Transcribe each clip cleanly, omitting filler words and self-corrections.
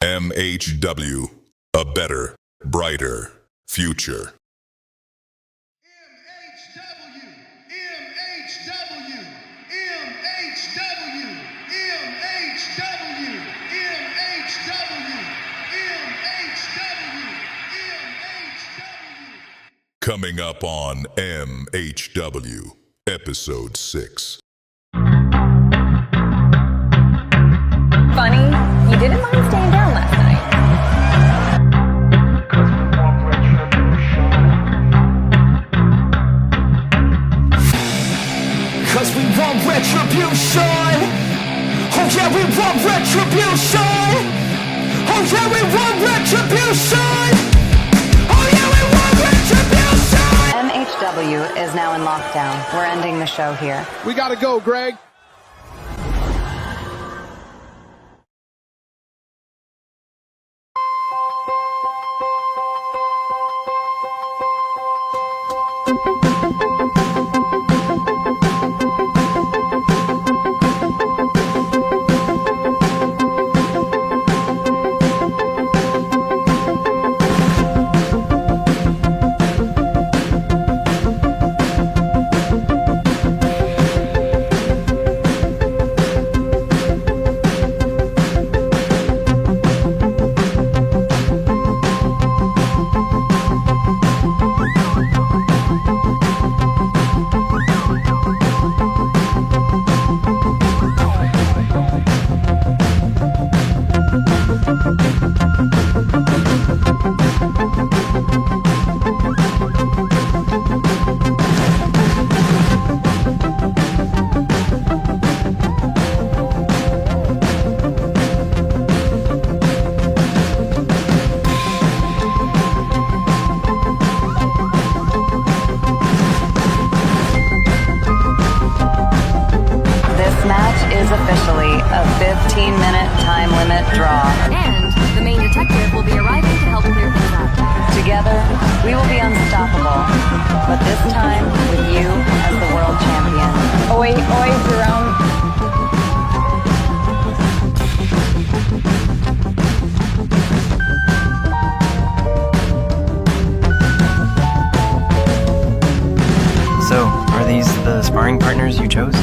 MHW, a better, brighter future. Coming up on MHW, Episode 6. Funny, you didn't mind staying down last night. Cause we want retribution. Oh yeah, we want retribution. Oh yeah, we want retribution. Oh yeah, we want retribution. MHW is now in lockdown. We're ending the show here. We gotta go, Greg. Officially a 15-minute time limit draw. And the main detective will be arriving to help clear things up. Together, we will be unstoppable. But this time, with you as the world champion. Oi, oi, Jerome. So, are these the sparring partners you chose?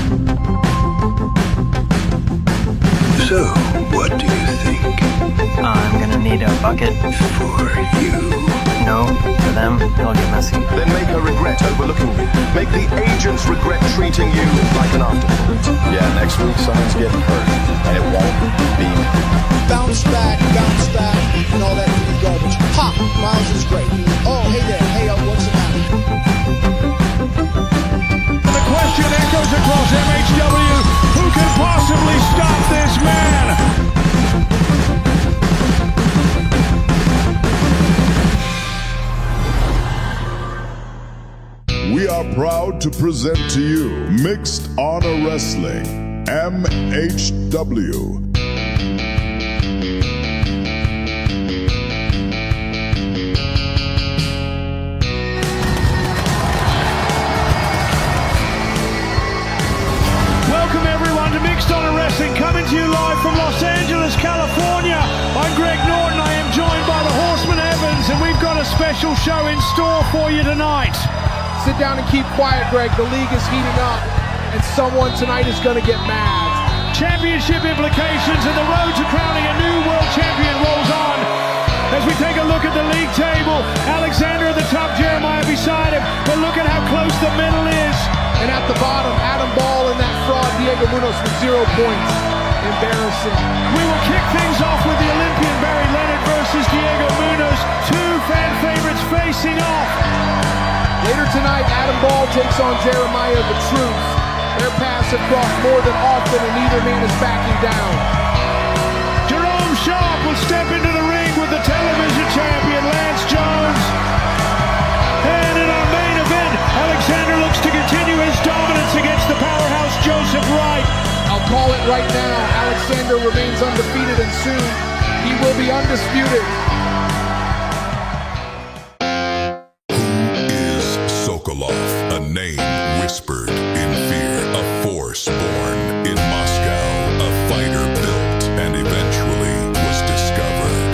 So, what do you think? I'm gonna need a bucket. For you? No, for them, it'll get messy. Then make her regret overlooking you. Make the agents regret treating you like an afterthought. Yeah, next week someone's getting hurt, and it won't be me. Bounce back, and all that garbage. Ha! Miles is great. Oh, hey there. Hey, what's the matter? The question echoes across MHW. Who can possibly stop this man? We are proud to present to you Mixed Honor Wrestling, MHW. Welcome everyone to Mixed Honor Wrestling, coming to you live from Los Angeles, California. I'm Greg Norton. I am joined by the Horseman Evans, and we've got a special show in store for you tonight. Sit down and keep quiet, Greg. The league is heating up, and someone tonight is going to get mad. Championship implications and the road to crowning a new world champion rolls on. As we take a look at the league table, Alexander at the top, Jeremiah beside him, but look at how close the middle is. And at the bottom, Adam Ball and that fraud Diego Munoz with 0 points. Embarrassing. We will kick things off with the Olympian Barry Leonard versus Diego Munoz. Two fan favorites facing off. Later tonight, Adam Ball takes on Jeremiah the Truth. Their paths have crossed more than often, and neither man is backing down. Jerome Sharp will step into the ring with the television champion, Lance Jones. And in our main event, Alexander looks to continue his dominance against the powerhouse Joseph Wright. I'll call it right now. Alexander remains undefeated, and soon he will be undisputed. A name whispered in fear, a force born in Moscow, a fighter built and eventually was discovered.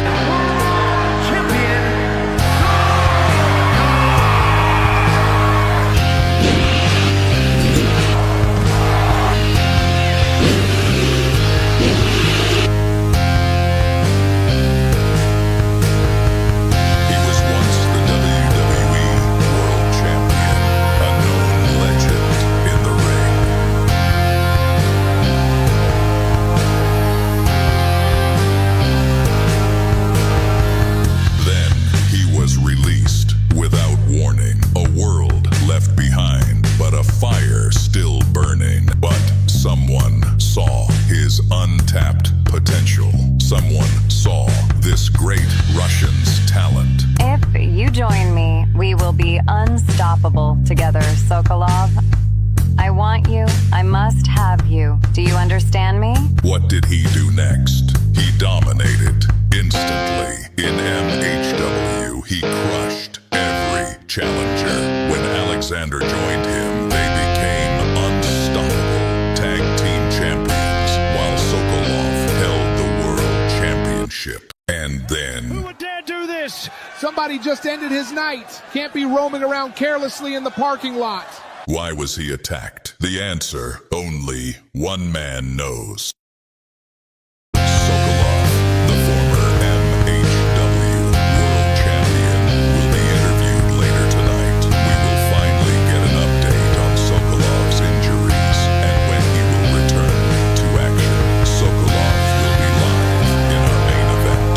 great Russian's talent. If you join me, we will be unstoppable together, Sokolov. I want you. I must have you. Do you understand me? What did he do next? He dominated instantly. In MHW, he crushed every challenger. When Alexander joined him, they became unstoppable tag team champions, while Sokolov held the world championship. And then... Who would dare do this? Somebody just ended his night. Can't be roaming around carelessly in the parking lot. Why was he attacked? The answer, only one man knows. Sokolov, the former MHW world champion, will be interviewed later tonight. We will finally get an update on Sokolov's injuries and when he will return to action. Sokolov will be live in our main event.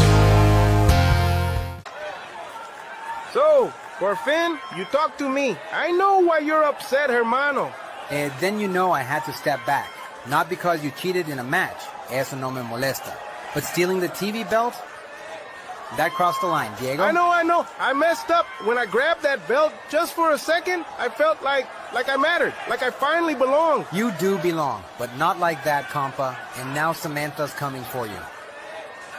So, por fin, you talk to me. I know why you're upset, hermano. Then you know I had to step back. Not because you cheated in a match. Eso no me molesta. But stealing the TV belt? That crossed the line, Diego. I know. I messed up. When I grabbed that belt, just for a second, I felt like I mattered. Like I finally belonged. You do belong, but not like that, compa. And now Samantha's coming for you.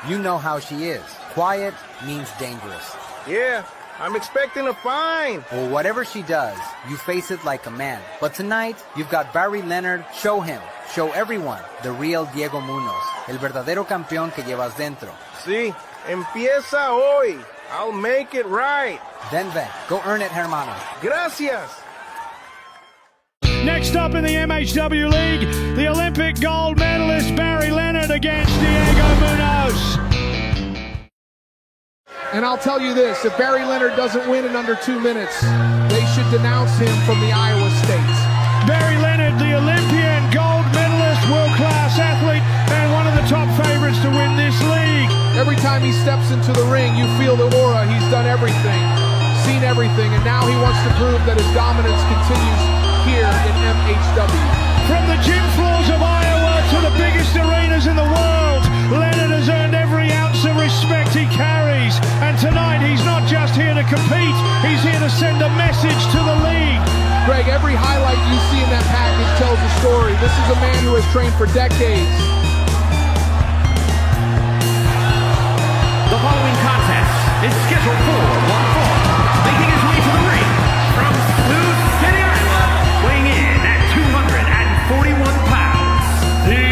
You know how she is. Quiet means dangerous. Yeah. I'm expecting a fine. Well, whatever she does, you face it like a man. But tonight, you've got Barry Leonard. Show him. Show everyone the real Diego Munoz. El verdadero campeón que llevas dentro. Sí, empieza hoy. I'll make it right. Then, go earn it, hermano. Gracias. Next up in the MHW League, the Olympic gold medalist Barry Leonard against Diego Munoz. And I'll tell you this, if Barry Leonard doesn't win in under 2 minutes, they should denounce him from the Iowa States. Barry Leonard, the Olympian gold medalist, world-class athlete, and one of the top favorites to win this league. Every time he steps into the ring, you feel the aura. He's done everything, seen everything, and now he wants to prove that his dominance continues here in MHW. From the gym floors of Iowa to the biggest arenas in the world, Leonard has earned every ounce of respect he carries. And tonight, he's not just here to compete, he's here to send a message to the league. Greg, every highlight you see in that package tells a story. This is a man who has trained for decades. The following contest is scheduled for one fall. Making his way to the ring from Sioux City, Iowa, weighing in at 241 pounds, the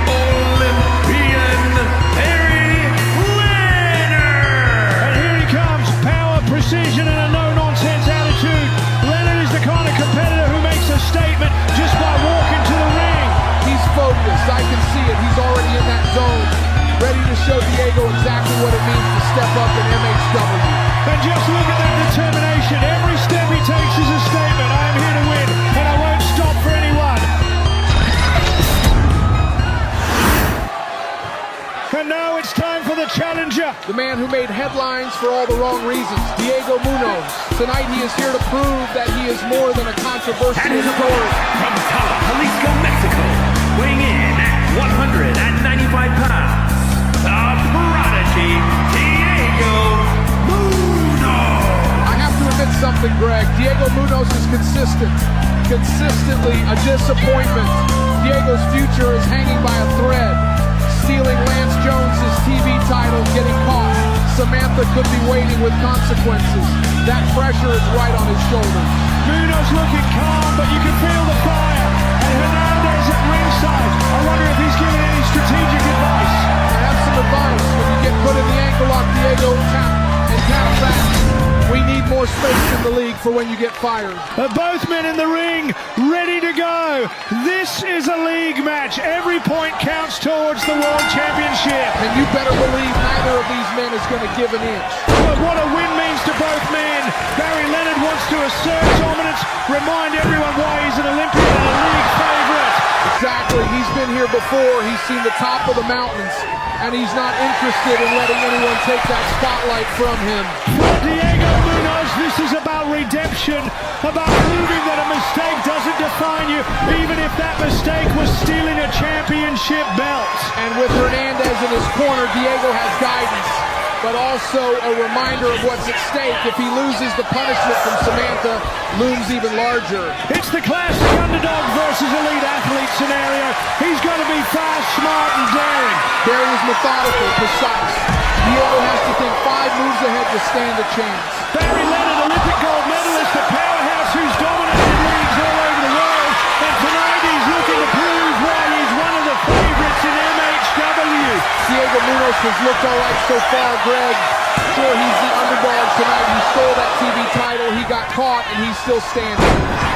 Olympian Barry Leonard. And here he comes, power, precision, and a no-nonsense attitude. Leonard is the kind of competitor who makes a statement just by walking to the ring. He's focused, I can see it. He's already in that zone, ready to show Diego exactly what it means to step up in MHW. And just look at that determination. Every step he takes is a statement. I am here to win, and I won't stop for anyone. And now it's time for the challenger. The man who made headlines for all the wrong reasons, Diego Munoz. Tonight he is here to prove that he is more than a controversial story. From Tala, Jalisco, Mexico, weighing in at 195 pounds, the prodigy, Diego Munoz. I have to admit something, Greg. Diego Munoz is consistently a disappointment. Diego's future is hanging by a thread. Stealing Lance Jones's TV title, getting caught. Samantha could be waiting with consequences. That pressure is right on his shoulders. Munoz looking calm, but you can feel the fire. And Hernandez at ringside. I wonder if he's giving any strategic advice. I have some advice. When you get put in the ankle lock, Diego, and count back. We need more space in the league for when you get fired. Both men in the ring, ready to go. This is a league match. Every point counts towards the World Championship. And you better believe neither of these men is going to give an inch. But what a win means to both men. Barry Leonard wants to assert dominance, remind everyone why he's an Olympian and a league favorite. Exactly. He's been here before. He's seen the top of the mountains. And he's not interested in letting anyone take that spotlight from him. Diego Munoz, this is about redemption, about proving that a mistake doesn't define you, even if that mistake was stealing a championship belt. And with Hernandez in his corner, Diego has guidance. but also a reminder of what's at stake. If he loses, the punishment from Samantha looms even larger. It's the classic underdog versus elite athlete scenario. He's got to be fast, smart, and daring. Barry is methodical, precise. Diego has to think 5 moves ahead to stand a chance. Barry Leonard, Olympic gold medalist, a powerhouse who's dominated leagues all over the world. And tonight he's looking to prove why he's one of the favorites in MHW. Diego Munoz has looked all right so far, Greg. Sure, he's the underdog tonight. He stole that TV title. He got caught, and he's still standing.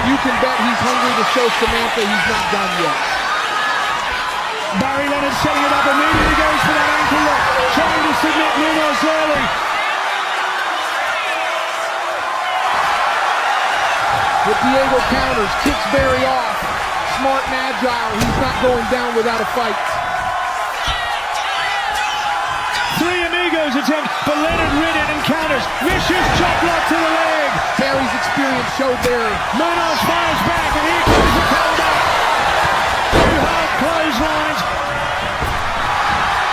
You can bet he's hungry to show Samantha he's not done yet. Barry Leonard setting it up, immediately goes for that ankle lock, trying to submit Munoz early. But Diego counters, kicks Barry off. Smart and agile, he's not going down without a fight. 3 amigos attempt, but Leonard rid it and counters. Vicious chop block to the leg. Barry's experience showed Barry. Munoz fires back, and here comes the comeback. 2 hard clotheslines.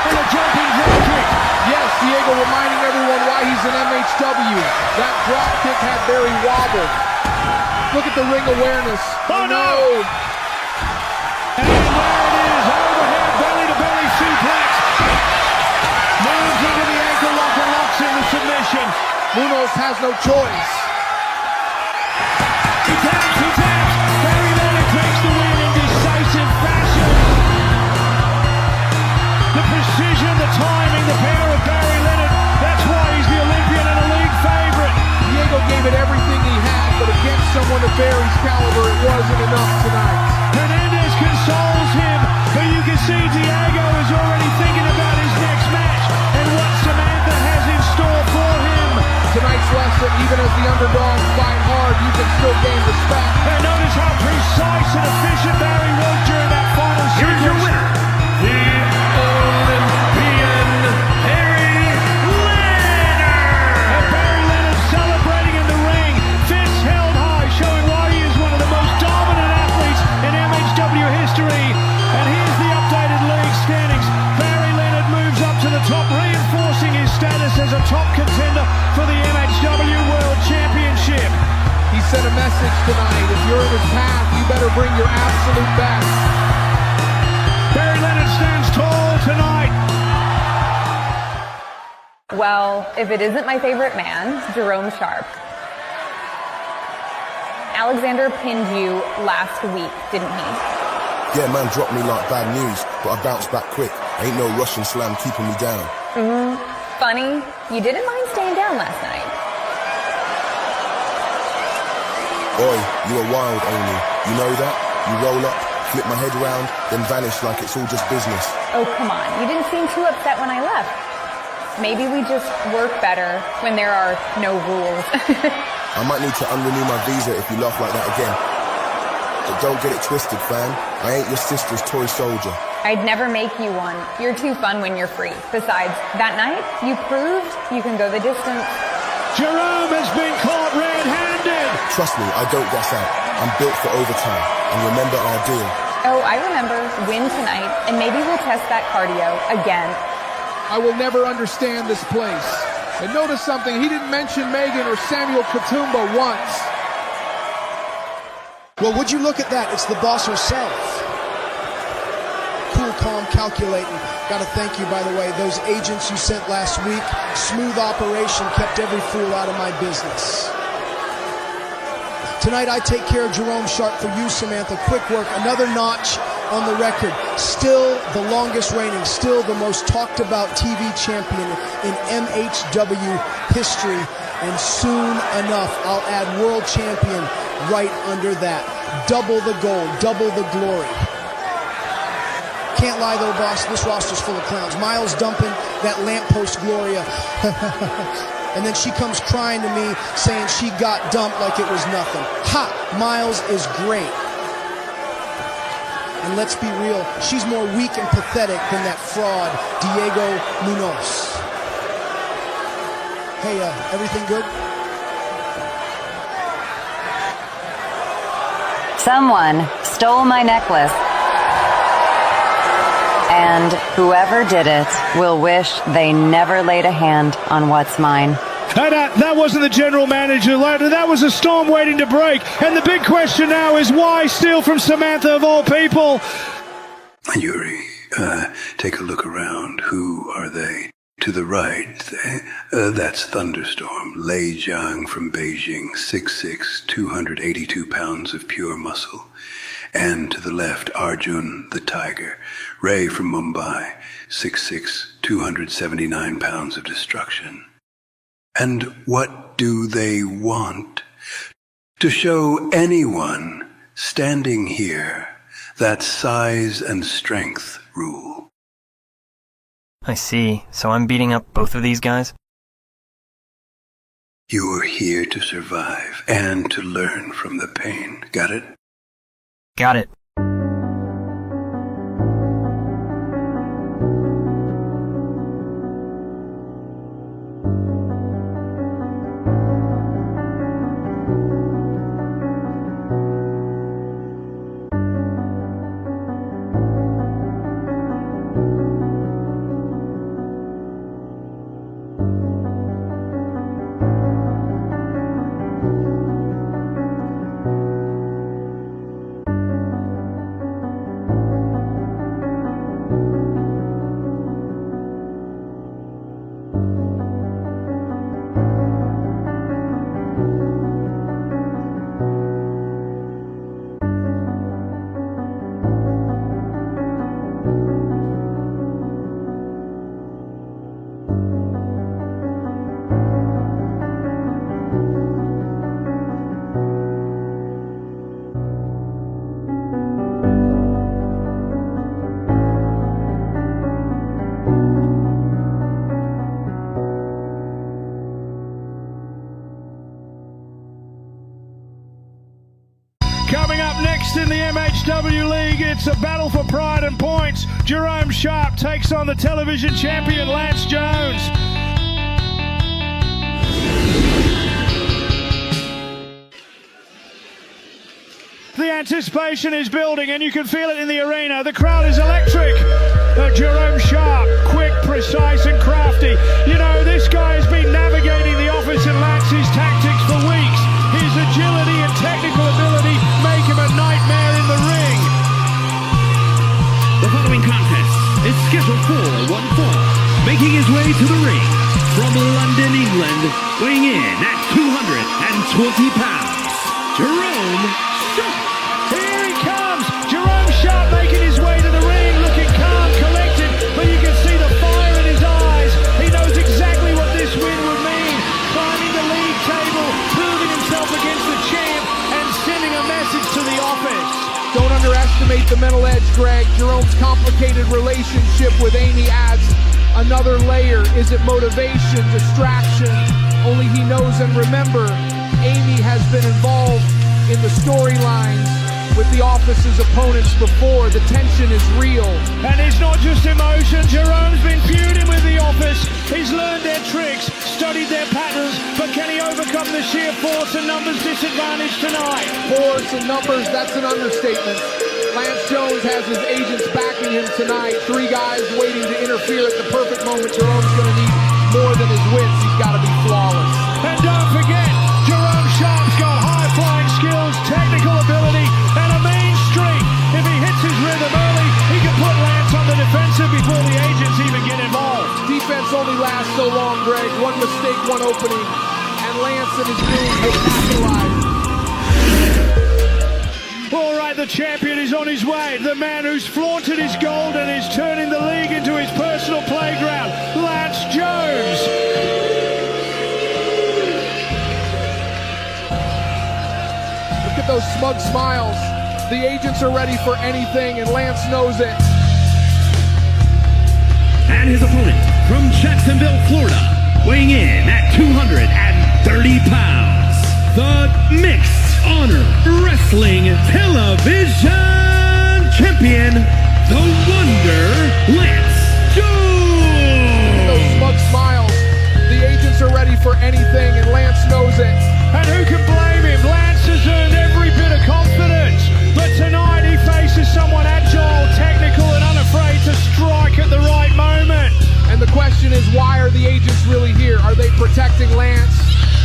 And a jumping drop kick. Yes, Diego reminding everyone why he's an MHW. That drop kick had Barry wobbled. Look at the ring awareness. Oh no! And there it is, overhead belly-to-belly suplex. Moves into the ankle lock and locks in the submission. Munoz has no choice. He taps. Barry Leonard takes the win in decisive fashion. The precision, the timing, the power of Barry Leonard. That's why he's the Olympian and a league favorite. Diego gave it everything he had, but against someone of Barry's caliber, it wasn't enough tonight. Hernandez consoles him, but you can see Diego is already thinking about his next match and what Samantha has in store for him. Tonight's lesson, even as the underdog fight hard, you can still gain respect. And notice how precise and efficient Barry was during that final sequence. Here's your winner, the Olympian, Barry Leonard. And Barry Leonard celebrating in the ring, fists held high, showing why he is one of the most dominant athletes in MHW history. And here's the updated league standings. Barry Leonard moves up to the top, reinforcing his status as a top contender for the MHW World Championship. He sent a message tonight. If you're in his path, you better bring your absolute best. Barry Leonard stands tall tonight. Well, if it isn't my favorite man, Jerome Sharp. Alexander pinned you last week, didn't he? Yeah, man dropped me like bad news, but I bounced back quick. Ain't no Russian slam keeping me down. Funny, you didn't mind staying down last night. Oi, you are wild, Amy. You know that? You roll up, flip my head round, then vanish like it's all just business. Oh, come on. You didn't seem too upset when I left. Maybe we just work better when there are no rules. I might need to unrenew my visa if you laugh like that again. But don't get it twisted, fam. I ain't your sister's toy soldier. I'd never make you one. You're too fun when you're free. Besides, that night, you proved you can go the distance. Jerome has been caught red-handed. Trust me, I don't gas out. I'm built for overtime. And remember our deal. Oh, I remember. Win tonight, and maybe we'll test that cardio again. I will never understand this place. And notice something, he didn't mention Megan or Samuel Katumba once. Well, would you look at that? It's the boss herself. Cool, calm, calculating. Got to thank you, by the way. Those agents you sent last week, smooth operation, kept every fool out of my business. Tonight I take care of Jerome Sharp for you, Samantha. Quick work, another notch on the record. Still the longest reigning, still the most talked about TV champion in MHW history. And soon enough, I'll add world champion right under that. Double the gold, double the glory. Can't lie though, boss, this roster's full of clowns. Miles dumping that lamppost Gloria. And then she comes crying to me saying she got dumped like it was nothing. Ha! Miles is great. And let's be real, she's more weak and pathetic than that fraud, Diego Munoz. Hey, everything good? Someone stole my necklace. And whoever did it will wish they never laid a hand on what's mine. That wasn't the general manager, that was a storm waiting to break. And the big question now is why steal from Samantha of all people? Yuri, take a look around. Who are they? To the right, that's Thunderstorm, Lei Jiang from Beijing, 6'6", 282 pounds of pure muscle. And to the left, Arjun, the Tiger, Ray from Mumbai, 6'6", 279 pounds of destruction. And what do they want? To show anyone standing here that size and strength rule. I see. So I'm beating up both of these guys? You are here to survive and to learn from the pain. Got it? Got it. Coming up next in the MHW League, it's a battle for pride and points. Jerome Sharp takes on the television champion Lance Jones. The anticipation is building and you can feel it in the arena. The crowd is electric. Jerome Sharp, quick, precise and crafty. You know, this guy has been navigating the office and Lance's tactics for weeks. His agility and technical ability make him a nightmare in the ring. The following contest is scheduled for one fall. Making his way to the ring from London, England, weighing in at 220 pounds, Jerome Sharp. Here he comes, Jerome Sharp making his way to the ring, looking calm, collected, but you can see the fire in his eyes. He knows exactly what this win would mean. Climbing the league table, proving himself against the champ, and sending a message to the office. Don't underestimate the mental edge, Greg. Jerome's complicated relationship with Amy adds another layer. Is it motivation, distraction? Only he knows. And remember, Amy has been involved in the storylines with the office's opponents before. The tension is real. And it's not just emotion. Jerome's been feuding with the office. He's learned their tricks, studied their patterns, but can he overcome the sheer force and numbers disadvantage tonight? Force and numbers, that's an understatement. Lance Jones has his agents backing him tonight. Three guys waiting to interfere at the perfect moment. Jerome's going to need more than his wits. He's got to be flawless. And don't forget, Jerome Sharp's got high-flying skills, technical ability, and a mean streak. If he hits his rhythm early, he can put Lance on the defensive before the agents even get involved. Defense only lasts so long, Greg. One mistake, one opening, and Lance and his goons will capitalize. All right, the champion is on his way. The man who's flaunted his gold and is turning the league into his personal playground, Lance Jones. Look at those smug smiles. The agents are ready for anything, and Lance knows it. And his opponent from Jacksonville, Florida, weighing in at 230 pounds, the Mixed Honor Wrestling Television Champion, the Wonder Lance Jones. Those smug smiles. The agents are ready for anything, and Lance knows it. And who can blame him? Lance has earned every bit of confidence. But tonight he faces someone agile, technical, and unafraid to strike protecting Lance,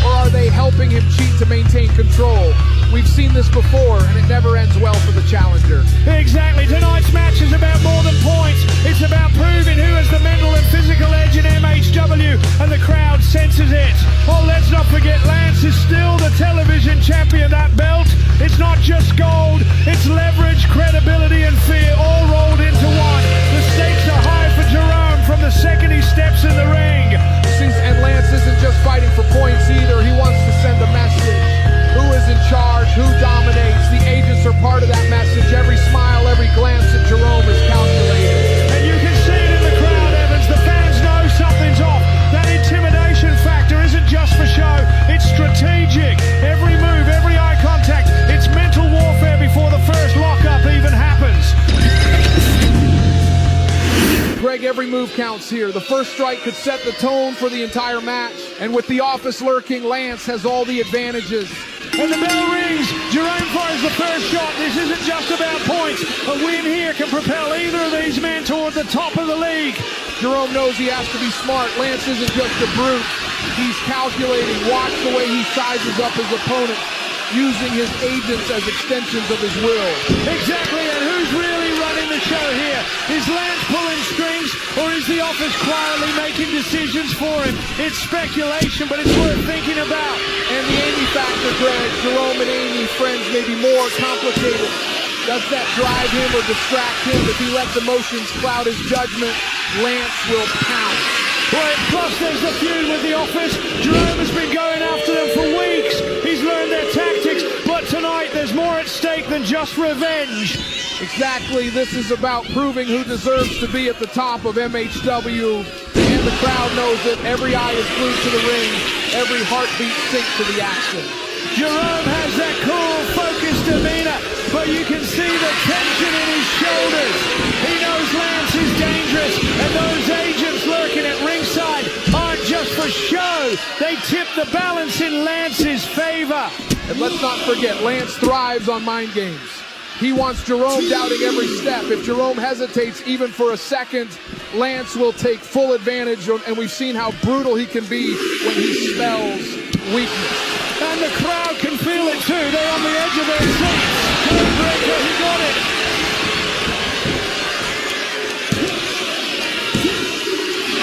or are they helping him cheat to maintain control? We've seen this before, and it never ends well for the challenger. Exactly. Tonight's match is about more than points. It's about proving who has the mental and physical edge in MHW, and the crowd senses it. Oh, let's not forget, Lance is still the television champion. That belt, it's not just gold, it's leverage, credibility, and fear all rolled into one. The stakes are high for Jerome from the second he steps in the ring. And Lance isn't just fighting for points either. He wants to send a message. Who is in charge? Who dominates? The agents are part of that message. Every smile, every glance at Jerome is calculated. And you can see it in the crowd, Evans. The fans know something's off. That intimidation factor isn't just for show. It's strategic. Every move, every eye contact. It's mental warfare before the first lockup even happens. Greg, every move counts here. The first strike could set the tone for the entire match. And with the office lurking, Lance has all the advantages. And the bell rings. Jerome fires the first shot. This isn't just about points. A win here can propel either of these men toward the top of the league. Jerome knows he has to be smart. Lance isn't just a brute. He's calculating. Watch the way he sizes up his opponent, using his agents as extensions of his will. Exactly, and who's really running the show here? Is Lance pulling strings, or is the office quietly making decisions for him? It's speculation, but it's worth thinking about. And the Amy factor, Greg. Jerome and Amy, friends, may be more complicated. Does that drive him or distract him? If he lets emotions cloud his judgment, Lance will pounce. Well, plus there's the feud with the office. Jerome has been going after them for weeks. He's learned their tactics, but tonight there's more at stake than just revenge. Exactly, this is about proving who deserves to be at the top of MHW. And the crowd knows that every eye is glued to the ring, every heartbeat syncs to the action. Jerome has that cool, focused demeanor, but you can see the tension in his shoulders. He knows Lance is dangerous, and those agents lurking at ringside aren't just for show. They tip the balance in Lance's favor. And let's not forget, Lance thrives on mind games. He wants Jerome doubting every step. If Jerome hesitates even for a second, Lance will take full advantage, and we've seen how brutal he can be when he spells weakness. And the crowd can feel it too. They're on the edge of their seats. Codebreaker, he got it.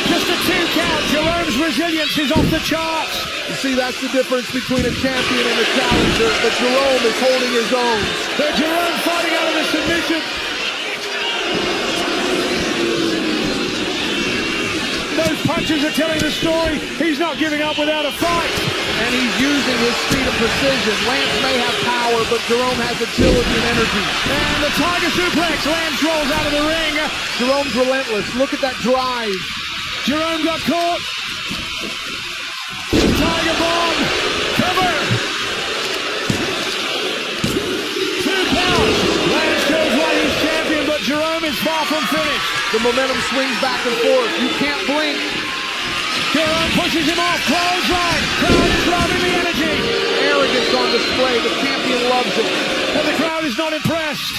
Just a 2 count. Jerome's resilience is off the charts. You see, that's the difference between a champion and a challenger. But Jerome is holding his own. Jerome fighting out of the submission. Those punches are telling the story. He's not giving up without a fight. And he's using his speed and precision. Lance may have power, but Jerome has agility and energy. And the tiger suplex. Lance rolls out of the ring. Jerome's relentless. Look at that drive. Jerome got caught. Tiger bomb. Cover. 2 counts. Lance shows why he's champion, but Jerome is far from finished. The momentum swings back and forth. You can't blink. Jerome pushes him off. Clothesline. Crowd is loving the energy. Arrogance on display. The champion loves it. And the crowd is not impressed.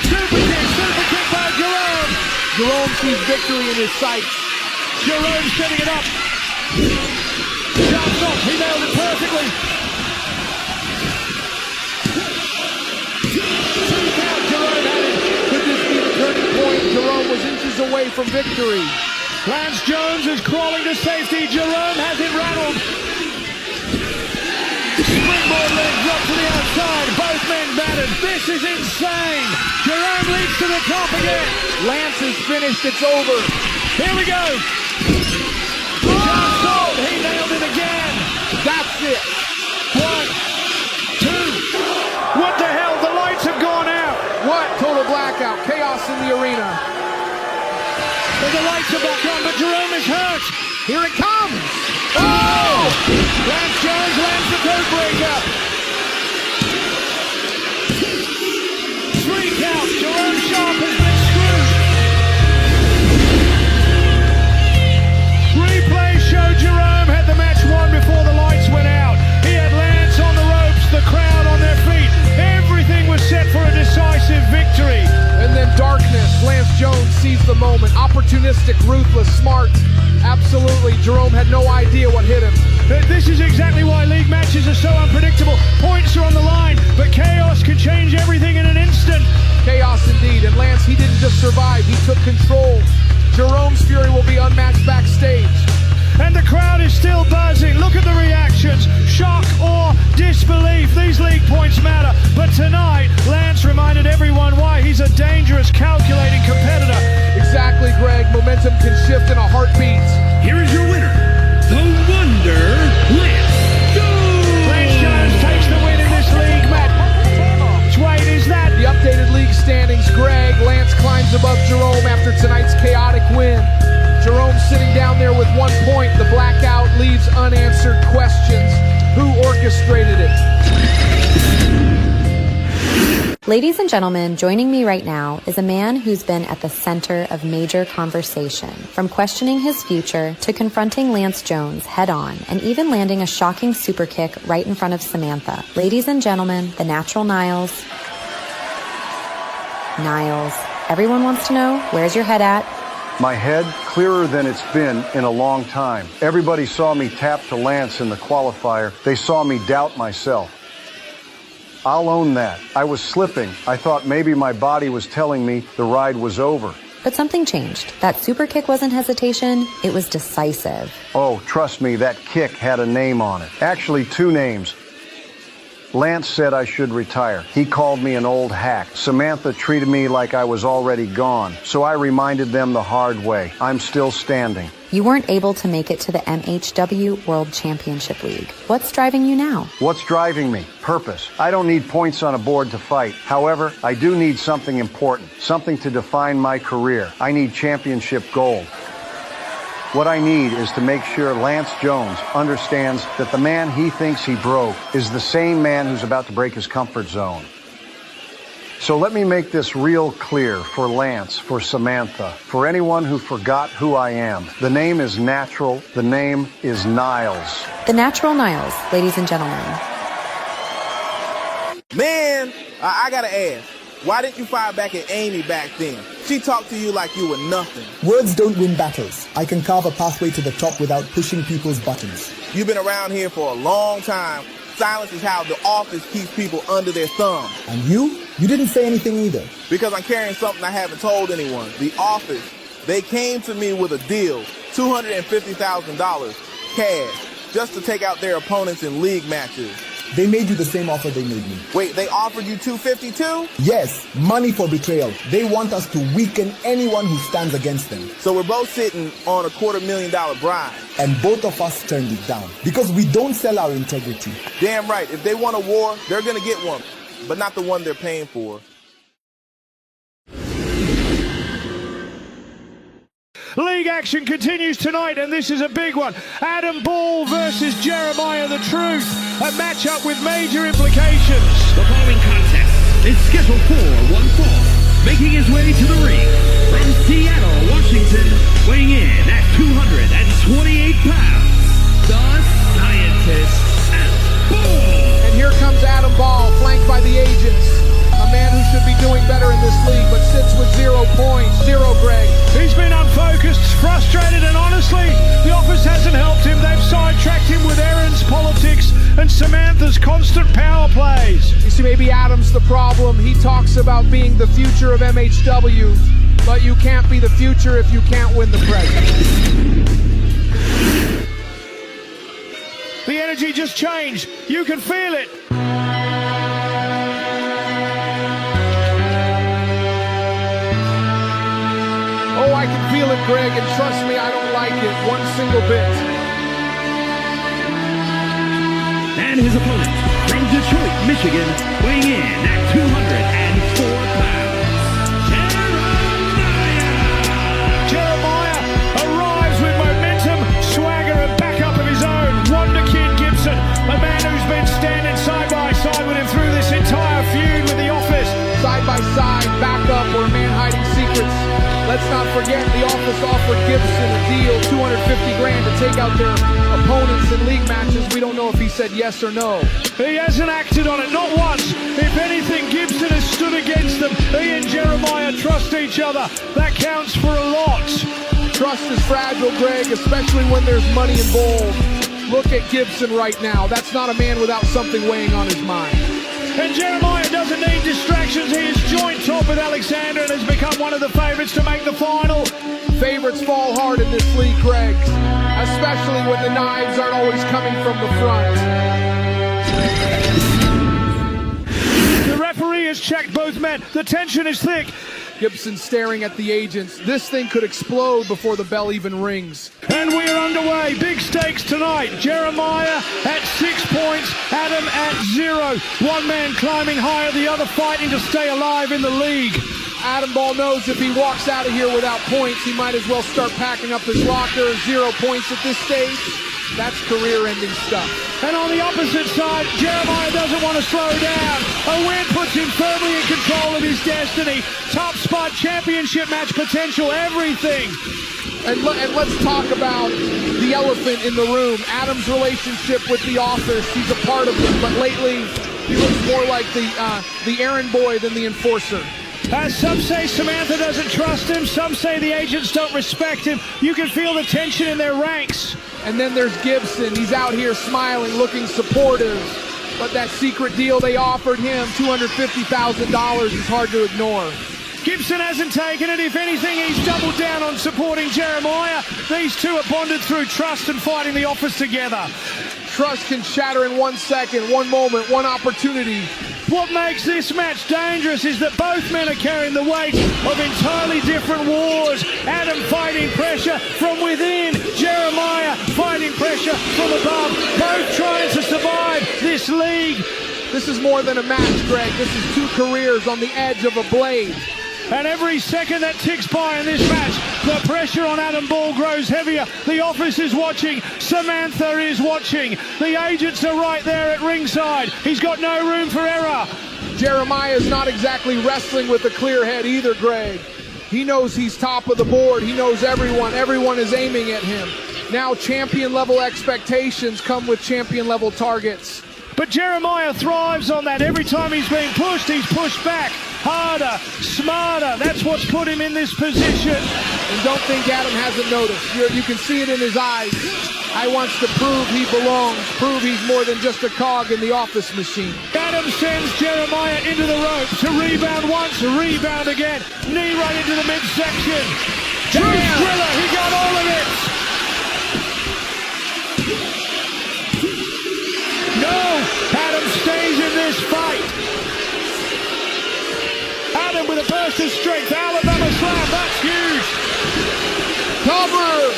Super kick by Jerome. Jerome sees victory in his sights. Jerome setting it up. Jumps off. He nailed it perfectly. 2 count. Jerome had it. Could this be the turning point? Jerome was inches away from victory. Lance Jones is crawling to safety. Jerome has it rattled. Springboard leg drop to the outside. Both men battered. This is insane. Jerome leads to the top again. Lance is finished. It's over. Here we go. Just sold. He nailed it again. That's it. 1, 2. What the hell? The lights have gone out. What? Total blackout. Chaos in the arena. And the lights are back on, but Jerome is hurt. Here it comes. Oh! Lance Jones lands the code breaker. 3 counts. Jerome Sharp has been screwed. Replay showed Jerome had the match won before the lights went out. He had Lance on the ropes, the crowd on their feet. Everything was set for a decisive victory. And then darkness. Lance Jones sees the moment. Opportunistic, ruthless, smart. Absolutely. Jerome idea what hit him. This is exactly why league matches are so unpredictable. Points are on the line, but chaos can change everything in an instant. Chaos indeed, and Lance, he didn't just survive, he took control. Jerome's fury will be unmatched backstage. And the crowd is still buzzing. Look at the reactions. Shock or disbelief. These league points matter. But tonight, Lance reminded everyone why he's a dangerous, calculating competitor. Exactly, Greg. Momentum can shift in a heartbeat. Here is your winner, the Wonder, Lance Jones. Lance Jones takes the win in this league match. Wait, is that the updated league standings? Greg, Lance climbs above Jerome after tonight's chaotic win. Jerome sitting down there with 1 point. The blackout leaves unanswered questions. Who orchestrated it? Ladies and gentlemen, joining me right now is a man who's been at the center of major conversation, from questioning his future to confronting Lance Jones head on and even landing a shocking super kick right in front of Samantha. Ladies and gentlemen, the natural Niles. Niles. Everyone wants to know, where's your head at? My head clearer than it's been in a long time. Everybody saw me tap to Lance in the qualifier. They saw me doubt myself. I'll own that. I was slipping. I thought maybe my body was telling me the ride was over. But something changed. That super kick wasn't hesitation, it was decisive. Oh, trust me, that kick had a name on it. Actually, 2 names. Lance said I should retire. He called me an old hack. Samantha treated me like I was already gone. So I reminded them the hard way. I'm still standing. You weren't able to make it to the MHW World Championship League. What's driving you now? What's driving me? Purpose. I don't need points on a board to fight. However, I do need something important. Something to define my career. I need championship gold. What I need is to make sure Lance Jones understands that the man he thinks he broke is the same man who's about to break his comfort zone. So let me make this real clear for Lance, for Samantha, for anyone who forgot who I am. The name is natural. The name is Niles. The natural Niles, ladies and gentlemen. Man, I gotta ask, why didn't you fire back at Amy back then? She talked to you like you were nothing. Words don't win battles. I can carve a pathway to the top without pushing people's buttons. You've been around here for a long time. Silence is how the office keeps people under their thumb. And you? You didn't say anything either. Because I'm carrying something I haven't told anyone. The office, they came to me with a deal, $250,000 cash, just to take out their opponents in league matches. They made you the same offer they made me. Wait, they offered you $252,000? Yes, money for betrayal. They want us to weaken anyone who stands against them. So we're both sitting on a $250,000 bribe. And both of us turned it down because we don't sell our integrity. Damn right. If they want a war, they're going to get one, but not the one they're paying for. League action continues tonight, and this is a big one. Adam Ball versus Jeremiah the Truth, a matchup with major implications. The following contest is scheduled for one fall. Making his way to the ring from Seattle, Washington, weighing in at 228 pounds, the Scientist, Adam Ball. And here comes Adam Ball, flanked by the agents. A man who should be doing better in this league, but sits with 0 points. Greg. He's been unfocused, frustrated, and honestly, the office hasn't helped him. They've sidetracked him with Aaron's politics and Samantha's constant power plays. You see, maybe Adam's the problem. He talks about being the future of MHW, but you can't be the future if you can't win the present. The energy just changed. You can feel it. Oh, I can feel it, Greg, and trust me, I don't like it one single bit. And his opponent from Detroit, Michigan, weighing in at 204 pounds, Jeremiah arrives with momentum, swagger, and backup of his own. Wonder Kid Gibson, a man who's been standing side by side with him through this entire feud with the office. Side by side, backup, or a man hiding secrets. Let's not forget the office offered Gibson a deal, $250,000 to take out their opponents in league matches. We don't know if he said yes or no. He hasn't acted on it, not once. If anything, Gibson has stood against them. He and Jeremiah trust each other. That counts for a lot. Trust is fragile, Greg, especially when there's money involved. Look at Gibson right now. That's not a man without something weighing on his mind. And Jeremiah doesn't need distractions. He is joint top with Alexander and has become one of the favorites to make the final. Favorites fall hard in this league, Greg, especially when the knives aren't always coming from the front. The referee has checked both men. The tension is thick. Gibson staring at the agents. This thing could explode before the bell even rings. And we are underway. Big stakes tonight. Jeremiah at 6 points. Adam at 0. One man climbing higher, the other fighting to stay alive in the league. Adam Ball knows if he walks out of here without points, he might as well start packing up his locker. 0 points at this stage. That's career-ending stuff. And on the opposite side, Jeremiah doesn't want to slow down. A win puts him firmly in control of his destiny. Top spot, championship match potential, everything. And let's talk about the elephant in the room. Adam's relationship with the office. He's a part of it, but lately he looks more like the errand boy than the enforcer. Some say Samantha doesn't trust him. Some say the agents don't respect him. You can feel the tension in their ranks. And then there's Gibson. He's out here smiling, looking supportive. But that secret deal they offered him, $250,000, is hard to ignore. Gibson hasn't taken it. If anything, he's doubled down on supporting Jeremiah. These two are bonded through trust and fighting the office together. Trust can shatter in 1 second, one moment, one opportunity. What makes this match dangerous is that both men are carrying the weight of entirely different wars. Adam fighting pressure from within, Jeremiah fighting pressure from above, both trying to survive this league. This is more than a match, Greg. This is two careers on the edge of a blade. And every second that ticks by in this match, the pressure on Adam Ball grows heavier. The office is watching. Samantha is watching. The agents are right there at ringside. He's got no room for error. Jeremiah's not exactly wrestling with a clear head either, Greg. He knows he's top of the board. He knows everyone. Everyone is aiming at him. Now champion-level expectations come with champion-level targets. But Jeremiah thrives on that. Every time he's being pushed, he's pushed back. Harder, smarter. That's what's put him in this position. And don't think Adam hasn't noticed. You can see it in his eyes. I wants to prove he belongs, prove he's more than just a cog in the office machine. Adam sends Jeremiah into the rope to rebound once, rebound again. Knee right into the midsection. True thriller, he got all of it. No, Adam stays in this fight. Adam with a burst of strength, Alabama slam, that's huge. Cover!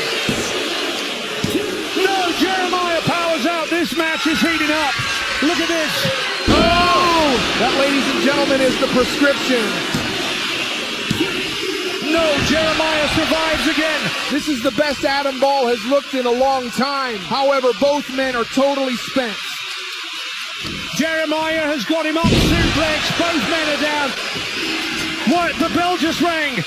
No, Jeremiah powers out. This match is heating up. Look at this. Oh! That, ladies and gentlemen, is the prescription. No, Jeremiah survives again. This is the best Adam Ball has looked in a long time. However, both men are totally spent. Jeremiah has got him up, suplex. Both men are down. What? The bell just rang.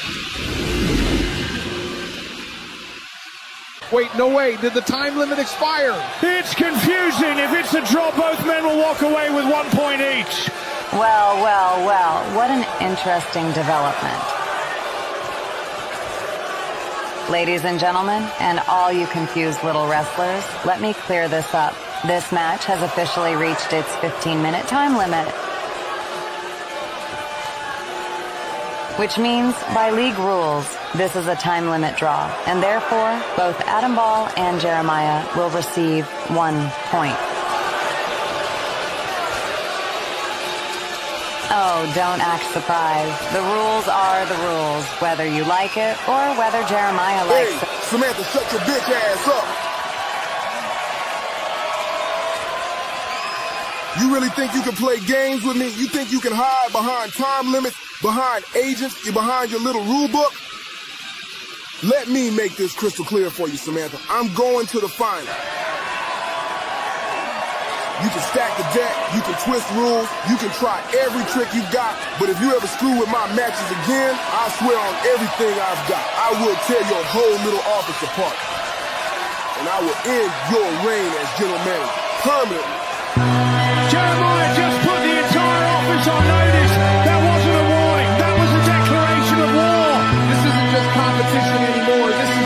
Wait, no way. Did the time limit expire? It's confusing. If it's a draw, both men will walk away with 1 point each. Well, well, well. What an interesting development. Ladies and gentlemen, and all you confused little wrestlers, let me clear this up. This match has officially reached its 15-minute time limit. Which means, by league rules, this is a time limit draw, and therefore, both Adam Ball and Jeremiah will receive 1 point. Oh, don't act surprised. The rules are the rules, whether you like it or whether Jeremiah likes it. Samantha, shut your bitch ass up. You really think you can play games with me? You think you can hide behind time limits, behind agents, behind your little rule book? Let me make this crystal clear for you, Samantha. I'm going to the final. You can stack the deck, you can twist rules, you can try every trick you've got, but if you ever screw with my matches again, I swear on everything I've got, I will tear your whole little office apart. And I will end your reign as general manager, permanently. Jeremiah just put the entire office on notice. That wasn't a warning. That was a declaration of war. This isn't just competition anymore. This is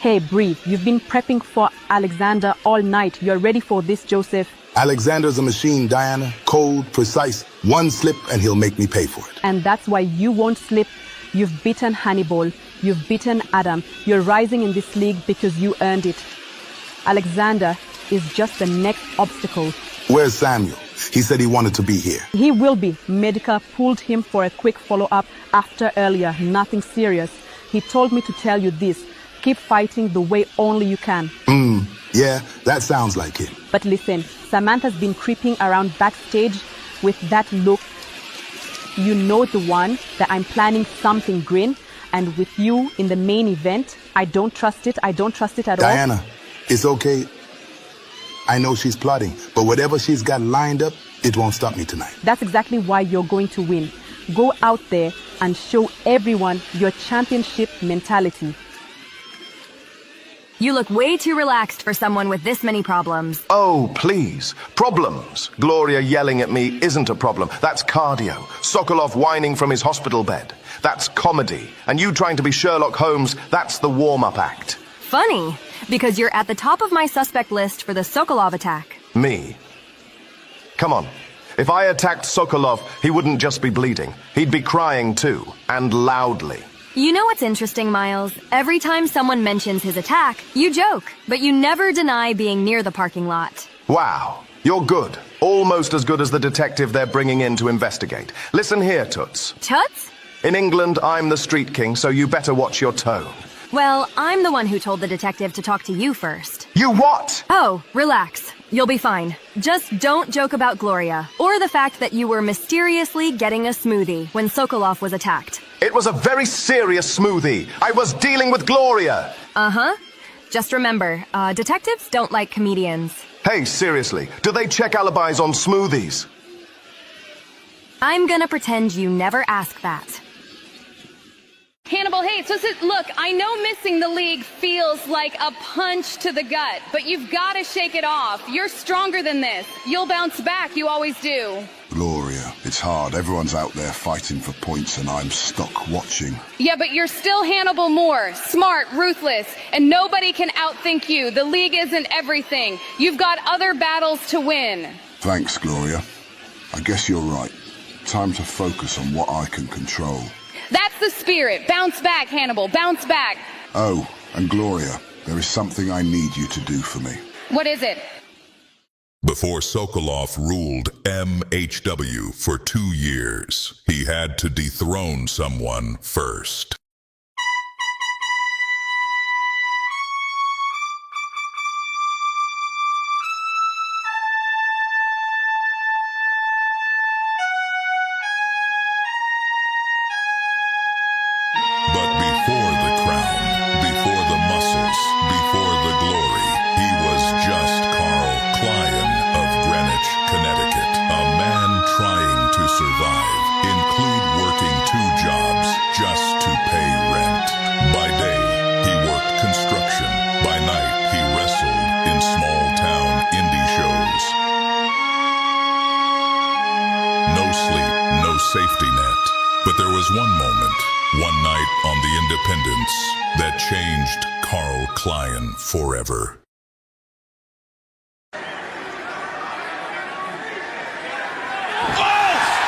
Hey, breathe. You've been prepping for Alexander all night. You're ready for this, Joseph. Alexander's a machine, Diana. Cold, precise. One slip and he'll make me pay for it. And that's why you won't slip. You've beaten Hannibal. You've beaten Adam. You're rising in this league because you earned it. Alexander is just the next obstacle. Where's Samuel? He said he wanted to be here. He will be. Medica pulled him for a quick follow-up after earlier. Nothing serious. He told me to tell you this. Keep fighting the way only you can. Yeah, that sounds like him. But listen, Samantha's been creeping around backstage with that look. You know the one that I'm planning something green, and with you in the main event, I don't trust it. I don't trust it at all. Diana, it's okay. I know she's plotting, but whatever she's got lined up, it won't stop me tonight. That's exactly why you're going to win. Go out there and show everyone your championship mentality. You look way too relaxed for someone with this many problems. Oh, please. Problems. Gloria yelling at me isn't a problem. That's cardio. Sokolov whining from his hospital bed. That's comedy. And you trying to be Sherlock Holmes, that's the warm-up act. Funny, because you're at the top of my suspect list for the Sokolov attack. Me? Come on. If I attacked Sokolov, he wouldn't just be bleeding. He'd be crying too, and loudly. You know what's interesting, Miles? Every time someone mentions his attack, you joke, but you never deny being near the parking lot. Wow. You're good. Almost as good as the detective they're bringing in to investigate. Listen here, Toots. Toots? In England, I'm the street king, so you better watch your tone. Well, I'm the one who told the detective to talk to you first. You what? Oh, relax. You'll be fine. Just don't joke about Gloria, or the fact that you were mysteriously getting a smoothie when Sokolov was attacked. It was a very serious smoothie. I was dealing with Gloria. Uh-huh. Just remember, detectives don't like comedians. Hey, seriously, do they check alibis on smoothies? I'm gonna pretend you never ask that. Hannibal, hey, so look, I know missing the league feels like a punch to the gut, but you've got to shake it off. You're stronger than this. You'll bounce back, you always do. Gloria, it's hard. Everyone's out there fighting for points and I'm stuck watching. Yeah, but you're still Hannibal Moore, smart, ruthless, and nobody can outthink you. The league isn't everything. You've got other battles to win. Thanks, Gloria. I guess you're right. Time to focus on what I can control. That's the spirit. Bounce back, Hannibal. Bounce back. Oh, and Gloria, there is something I need you to do for me. What is it? Before Sokolov ruled MHW for 2 years, he had to dethrone someone first. But before the crown, before the muscles, before the glory, he was just Carl Klyan of Greenwich, Connecticut. A man trying to survive, include working 2 jobs just to pay rent. By day, he worked construction. By night, he wrestled in small-town indie shows. No sleep, no safety net. But there was one moment, one night on the Independence, that changed Carl Klyan forever.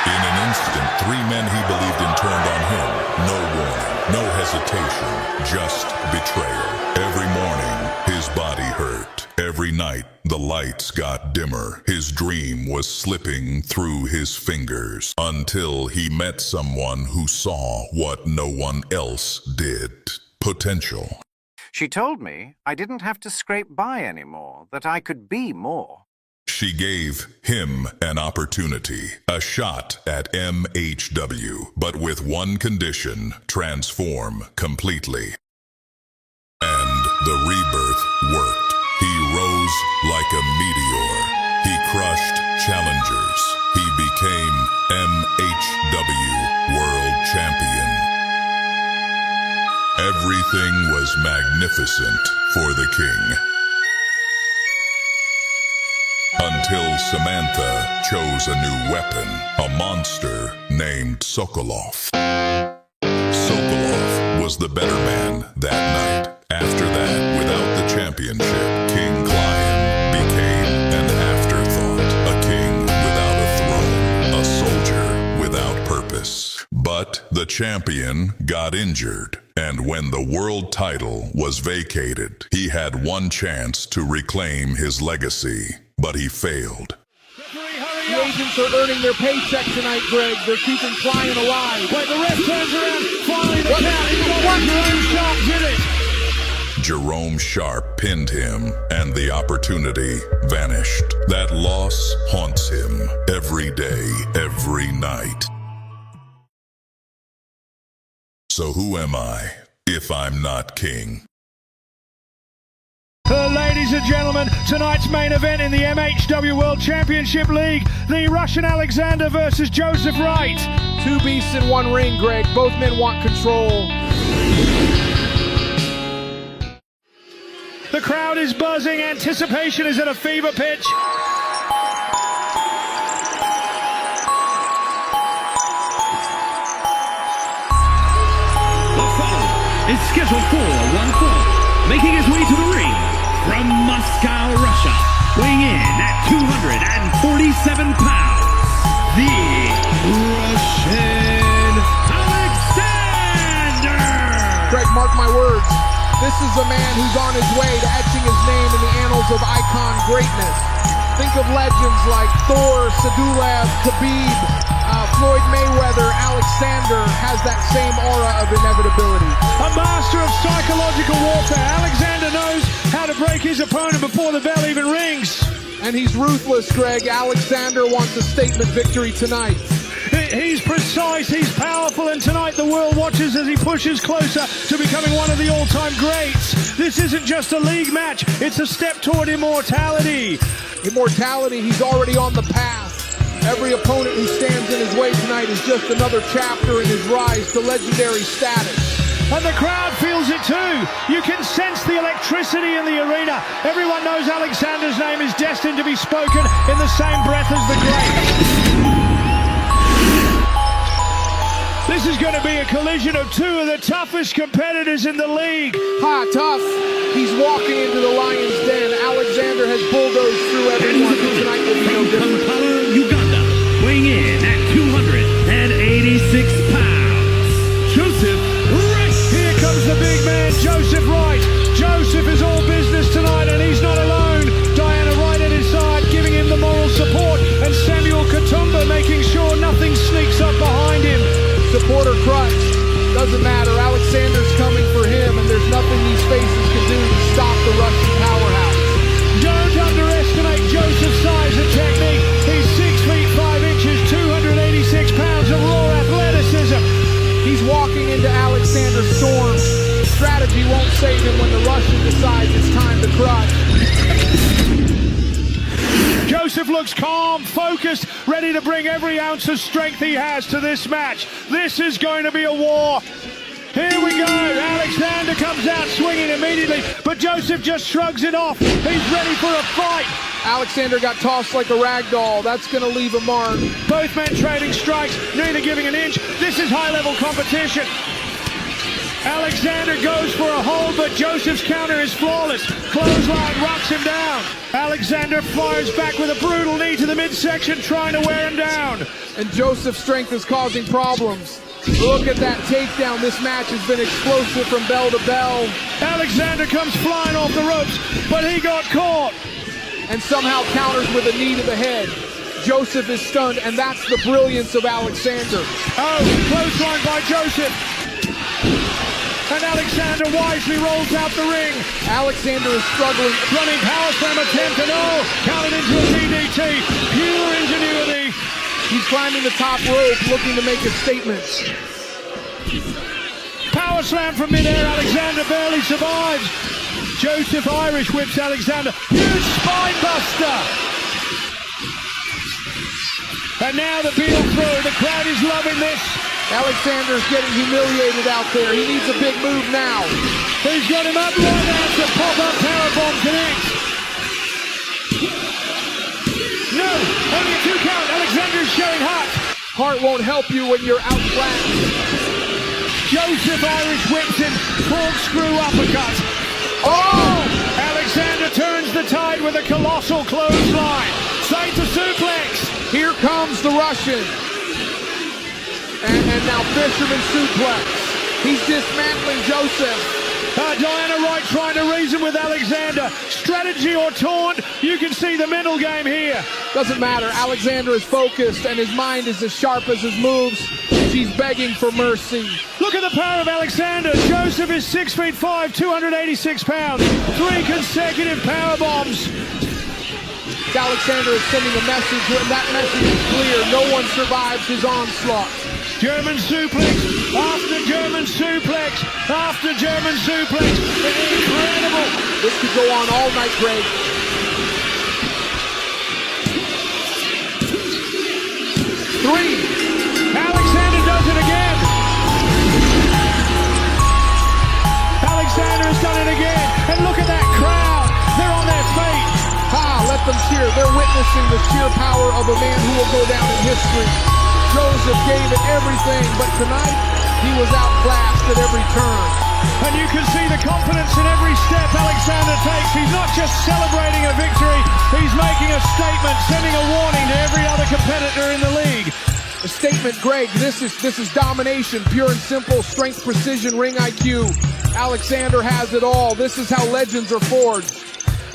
In an instant, 3 men he believed in turned on him. No warning, no hesitation, just betrayal. Every morning, his body hurt. Every night, the lights got dimmer. His dream was slipping through his fingers until he met someone who saw what no one else did. Potential. She told me I didn't have to scrape by anymore, that I could be more. She gave him an opportunity, a shot at MHW, but with one condition: transform completely. And the rebirth worked. He rose like a meteor. He crushed challengers. He became MHW World Champion. Everything was magnificent for the king. Until Samantha chose a new weapon, a monster named Sokolov. Sokolov was the better man that night. After that, championship, King Client became an afterthought, a king without a throne, a soldier without purpose. But the champion got injured, and when the world title was vacated, he had one chance to reclaim his legacy, but he failed. The agents are earning their paycheck tonight, Greg. They're keeping Client alive. Wait, the ref turns around, finally the count. He's got one Jerome Sharp did it. Jerome Sharp pinned him, and the opportunity vanished. That loss haunts him every day, every night. So who am I, if I'm not king? Ladies and gentlemen, tonight's main event in the MHW World Championship League, the Russian Alexander versus Joseph Wright. Two beasts in one ring, Greg. Both men want control. The crowd is buzzing. Anticipation is at a fever pitch. The following is scheduled for one fall, making his way to the ring from Moscow, Russia, weighing in at 247 pounds, the Russian Alexander! Greg, mark my words. This is a man who's on his way to etching his name in the annals of icon greatness. Think of legends like Thor, Sadulaev, Khabib, Floyd Mayweather. Alexander has that same aura of inevitability. A master of psychological warfare, Alexander knows how to break his opponent before the bell even rings. And he's ruthless, Greg. Alexander wants a statement victory tonight. He's precise, he's powerful, and tonight the world watches as he pushes closer to becoming one of the all-time greats. This isn't just a league match, it's a step toward immortality. Immortality, he's already on the path. Every opponent who stands in his way tonight is just another chapter in his rise to legendary status. And the crowd feels it too. You can sense the electricity in the arena. Everyone knows Alexander's name is destined to be spoken in the same breath as the great. This is going to be a collision of two of the toughest competitors in the league. Tough. He's walking into the lion's den. Alexander has bulldozed through everyone. Tonight will be no different. Kampala, Uganda, weighing in at 286 pounds, Joseph Wright. Here comes the big man, Joseph Wright. Joseph is all business tonight, and he's not alone. Dyalla right at his side, giving him the moral support, and Samuel Katumba making sure nothing sneaks up behind him. Support or crutch, doesn't matter. Alexander's coming for him, and there's nothing these faces can do to stop the Russian powerhouse. Don't underestimate Joseph's size and technique. He's 6 feet 5 inches, 286 pounds of raw athleticism. He's walking into Alexander's storm. Strategy won't save him when the Russian decides it's time to crush. Joseph looks calm, focused, ready to bring every ounce of strength he has to this match. This is going to be a war. Here we go. Alexander comes out swinging immediately, but Joseph just shrugs it off. He's ready for a fight. Alexander got tossed like a rag doll. That's going to leave a mark. Both men trading strikes, neither giving an inch. This is high-level competition. Alexander goes for a hold, but Joseph's counter is flawless. Clothesline rocks him down. Alexander fires back with a brutal knee to the midsection, trying to wear him down. And Joseph's strength is causing problems. Look at that takedown. This match has been explosive from bell to bell. Alexander comes flying off the ropes, but he got caught. And somehow counters with a knee to the head. Joseph is stunned, and that's the brilliance of Alexander. Oh, clothesline by Joseph. And Alexander wisely rolls out the ring. Alexander is struggling. Running power slam attempt, and counted into a DDT. Pure ingenuity. He's climbing the top rope, looking to make a statement. Power slam from midair. Alexander barely survives. Joseph Irish whips Alexander. Huge spine buster. And now the peel through. The crowd is loving this. Alexander's getting humiliated out there. He needs a big move now. He's got him up right after pop-up powerbomb connects. No, only a 2 count. Alexander's showing heart. Heart won't help you when you're outclassed. Joseph Irish whips him. Corkscrew uppercut. Oh! Alexander with a colossal clothesline. Safe to suplex. Here comes the Russian. And now Fisherman suplex. He's dismantling Joseph. Dyalla Wright trying to reason with Alexander. Strategy or taunt, you can see the mental game here. Doesn't matter. Alexander is focused and his mind is as sharp as his moves. She's begging for mercy. Look at the power of Alexander. Joseph is 6'5", 286 pounds. 3 consecutive power bombs. Alexander is sending a message, and that message is clear. No one survives his onslaught. German suplex after German suplex after German suplex. Incredible. This could go on all night, Greg. Three. Alexander does it again. Alexander has done it again. And look at that crowd. They're on their feet. Let them cheer. They're witnessing the sheer power of a man who will go down in history. Joseph gave it everything, but tonight he was outclassed at every turn. And you can see the confidence in every step Alexander takes. He's not just celebrating a victory, he's making a statement, sending a warning to every other competitor in the league. A statement, Greg. This is domination, pure and simple, strength, precision, ring IQ. Alexander has it all. This is how legends are forged.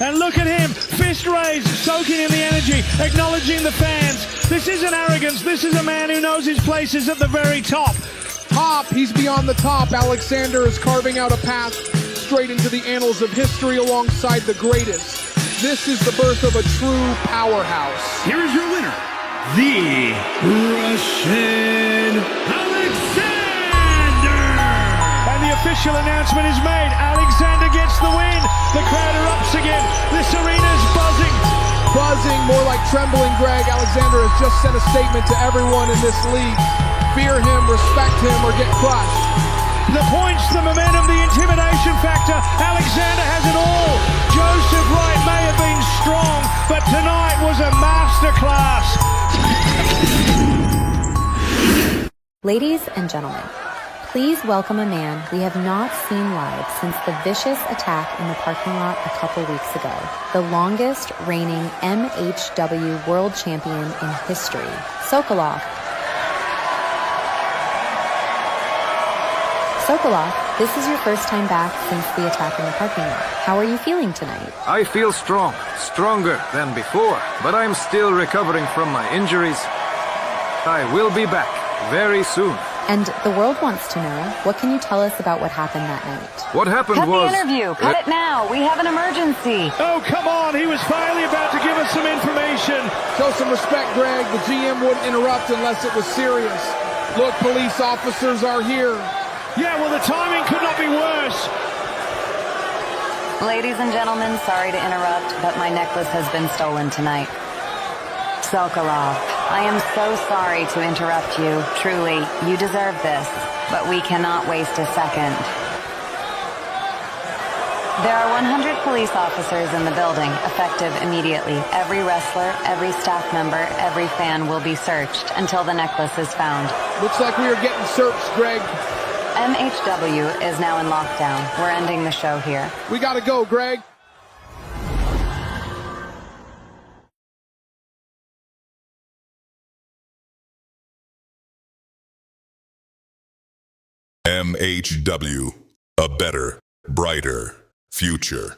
And look at him, fist raised, soaking in the energy, acknowledging the fans. This isn't arrogance, this is a man who knows his place is at the very top. He's beyond the top. Alexander is carving out a path straight into the annals of history alongside the greatest. This is the birth of a true powerhouse. Here is your winner, the Russian Alexander! And the official announcement is made. Alexander gets the win. The crowd erupts again. This arena's buzzing. Buzzing, more like trembling, Greg. Alexander has just sent a statement to everyone in this league. Fear him, respect him, or get crushed. The points, the momentum, the intimidation factor. Alexander has it all. Joseph Wright may have been strong, but tonight was a masterclass. Ladies and gentlemen, please welcome a man we have not seen live since the vicious attack in the parking lot a couple weeks ago. The longest reigning MHW world champion in history, Sokolov. Sokolov, this is your first time back since the attack in the parking lot. How are you feeling tonight? I feel strong, stronger than before, but I'm still recovering from my injuries. I will be back very soon. And the world wants to know, what can you tell us about what happened that night? What happened Cut was... the interview. Cut it now. We have an emergency. Oh, come on. He was finally about to give us some information. Show some respect, Greg. The GM wouldn't interrupt unless it was serious. Look, police officers are here. Yeah, well, the timing could not be worse. Ladies and gentlemen, sorry to interrupt, but my necklace has been stolen tonight. Sokolov, I am so sorry to interrupt you. Truly, you deserve this, but we cannot waste a second. There are 100 police officers in the building, effective immediately. Every wrestler, every staff member, every fan will be searched until the necklace is found. Looks like we are getting searched, Greg. MHW is now in lockdown. We're ending the show here. We gotta go, Greg. MHW, a better, brighter future.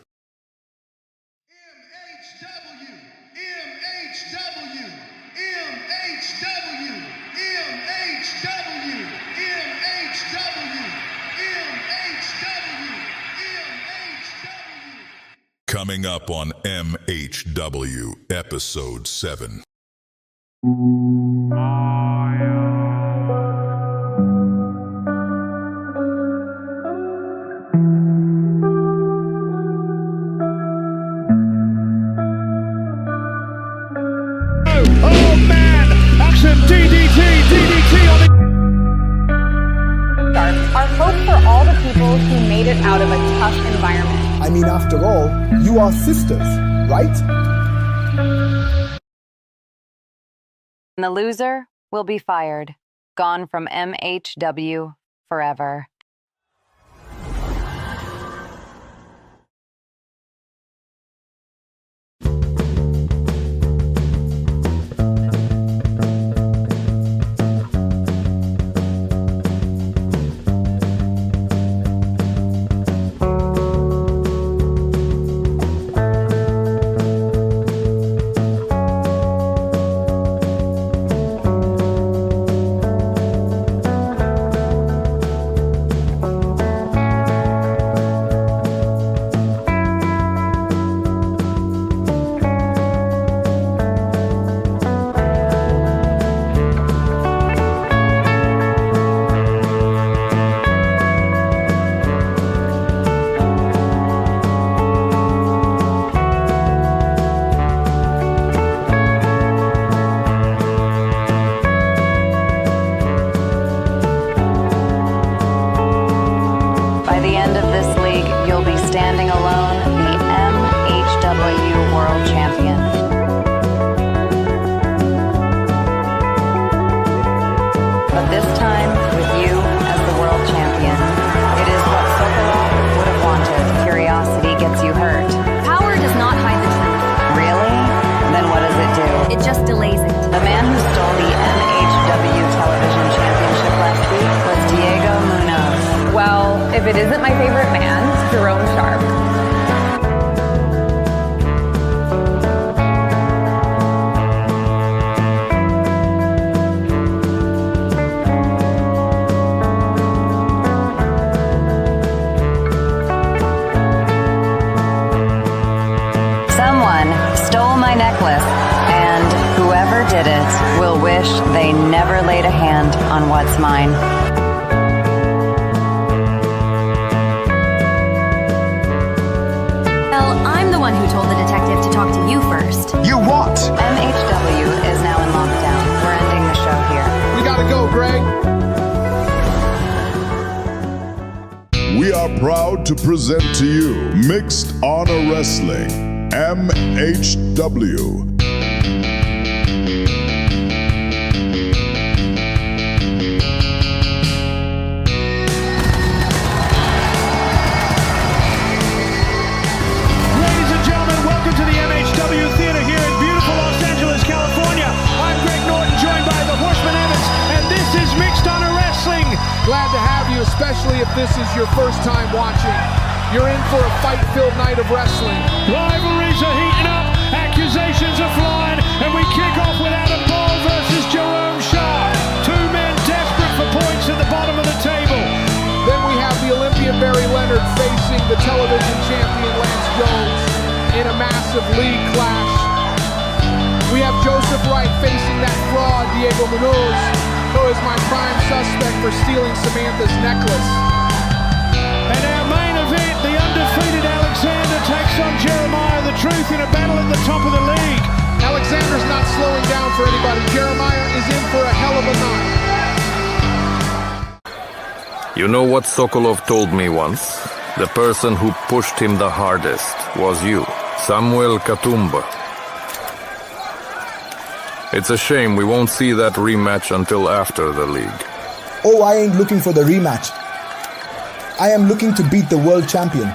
Coming up on MHW, Episode 7. Oh man! Action! DDT on the... Our hope for all the people who made it out of a tough environment. I mean, after all, you are sisters, right? And the loser will be fired. Gone from MHW forever. gets you hurt. Power does not hide the truth. Really? Then what does it do? It just delays it. The man who stole the MHW television championship last week was Diego Munoz. Well, if it isn't my favorite man, Jerome Sharp. Someone stole my necklace, and whoever did it will wish they never laid a hand on what's mine. Well, I'm the one who told the detective to talk to you first. You what? MHW is now in lockdown. We're ending the show here. We gotta go, Greg. We are proud to present to you Mixed Honor Wrestling, MHW. Ladies and gentlemen, welcome to the MHW Theater here in beautiful Los Angeles, California. I'm Greg Norton, joined by the Horseman Evans, and this is Mixed Honor Wrestling. Glad to have you, especially if this is your first time watching. You're in for a fight-filled night of wrestling. Rivalries are heating up, accusations are flying, and we kick off with Adam Ball versus Jerome Sharp. Two men desperate for points at the bottom of the table. Then we have the Olympian Barry Leonard facing the television champion Lance Jones in a massive league clash. We have Joseph Wright facing that fraud Diego Munoz, who is my prime suspect for stealing Samantha's necklace. And our main event, the undefeated Alexander takes on Jeremiah the Truth in a battle at the top of the league. Alexander's not slowing down for anybody. Jeremiah is in for a hell of a night. You know what Sokolov told me once? The person who pushed him the hardest was you, Samuel Katumba. It's a shame we won't see that rematch until after the league. Oh, I ain't looking for the rematch. I am looking to beat the world champion.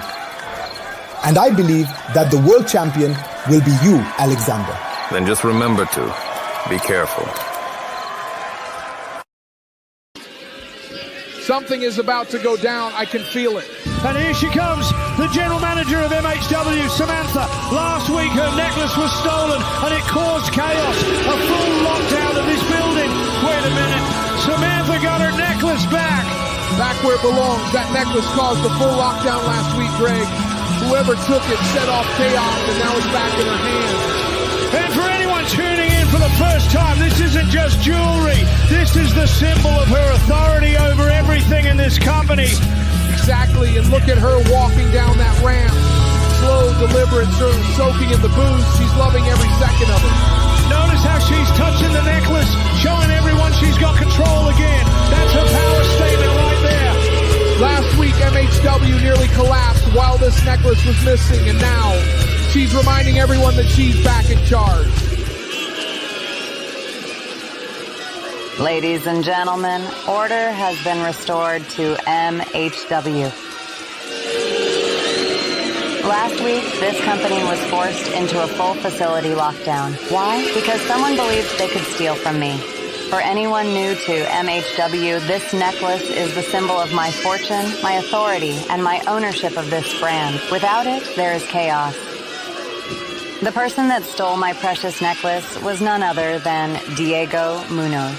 And I believe that the world champion will be you, Alexander. Then just remember to be careful. Something is about to go down. I can feel it. And here she comes, the general manager of MHW, Samantha. Last week her necklace was stolen and it caused chaos. A full lockdown of this building. Wait a minute. Samantha got her necklace back. Back where it belongs. That necklace caused a full lockdown last week, Greg. Whoever took it set off chaos and now it's back in her hands. And for anyone tuning in for the first time, this isn't just jewelry. This is the symbol of her authority over everything in this company. Exactly, and look at her walking down that ramp. Slow, deliberate, sort of soaking in the booze. She's loving every second of it. Notice how she's touching the necklace, showing everyone she's got control again. That's her power statement right there. Last week, MHW nearly collapsed while this necklace was missing, and now she's reminding everyone that she's back in charge. Ladies and gentlemen, order has been restored to MHW. Last week, this company was forced into a full facility lockdown. Why? Because someone believed they could steal from me. For anyone new to MHW, this necklace is the symbol of my fortune, my authority, and my ownership of this brand. Without it, there is chaos. The person that stole my precious necklace was none other than Diego Munoz.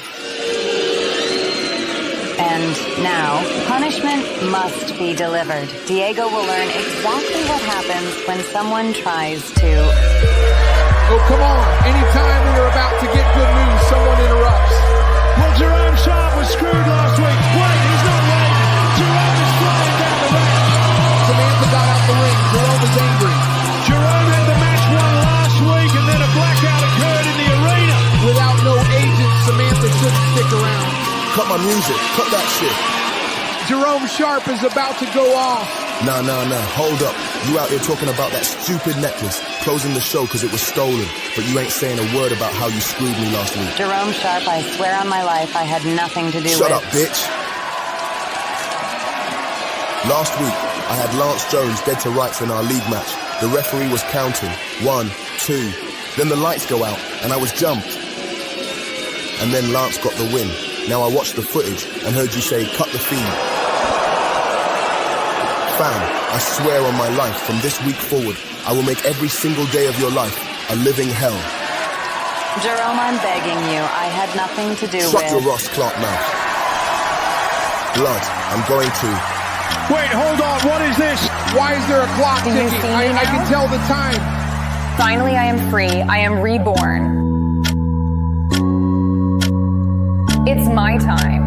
And now, punishment must be delivered. Diego will learn exactly what happens when someone tries to... Oh, come on. Anytime we are about to get good news, someone interrupts. Well, Jerome Sharp was screwed last week. Wait, he's not right. Jerome is flying down the ramp. Samantha got out the ring. Jerome is angry. Jerome had the match won last week, and then a blackout occurred in the arena. Without no agent, Samantha shouldn't stick around. Cut my music. Cut that shit. Jerome Sharp is about to go off. Nah. Hold up. You out here talking about that stupid necklace, closing the show because it was stolen, but you ain't saying a word about how you screwed me last week. Jerome Sharp, I swear on my life, I had nothing to do with... Shut up, bitch. Last week, I had Lance Jones dead to rights in our league match. The referee was counting. 1, 2. Then the lights go out, and I was jumped. And then Lance got the win. Now I watched the footage and heard you say, cut the feed. Fam, I swear on my life, from this week forward, I will make every single day of your life a living hell. Jerome, I'm begging you. I had nothing to do Shut with... your Ross Clark mouth. Blood, I'm going to... Wait, hold on, what is this? Why is there a clock Do you ticking? see me I can now? tell the time. Finally, I am free. I am reborn. It's my time.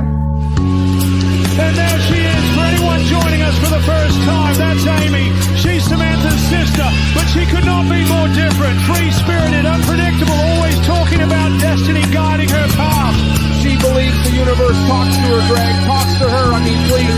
And there she is, for anyone joining us for the first time, that's Amy. She's Samantha's sister, but she could not be more different. Free-spirited, unpredictable, always talking about destiny guiding her path. She believes the universe talks to her, Greg. Talks to her, I mean, please.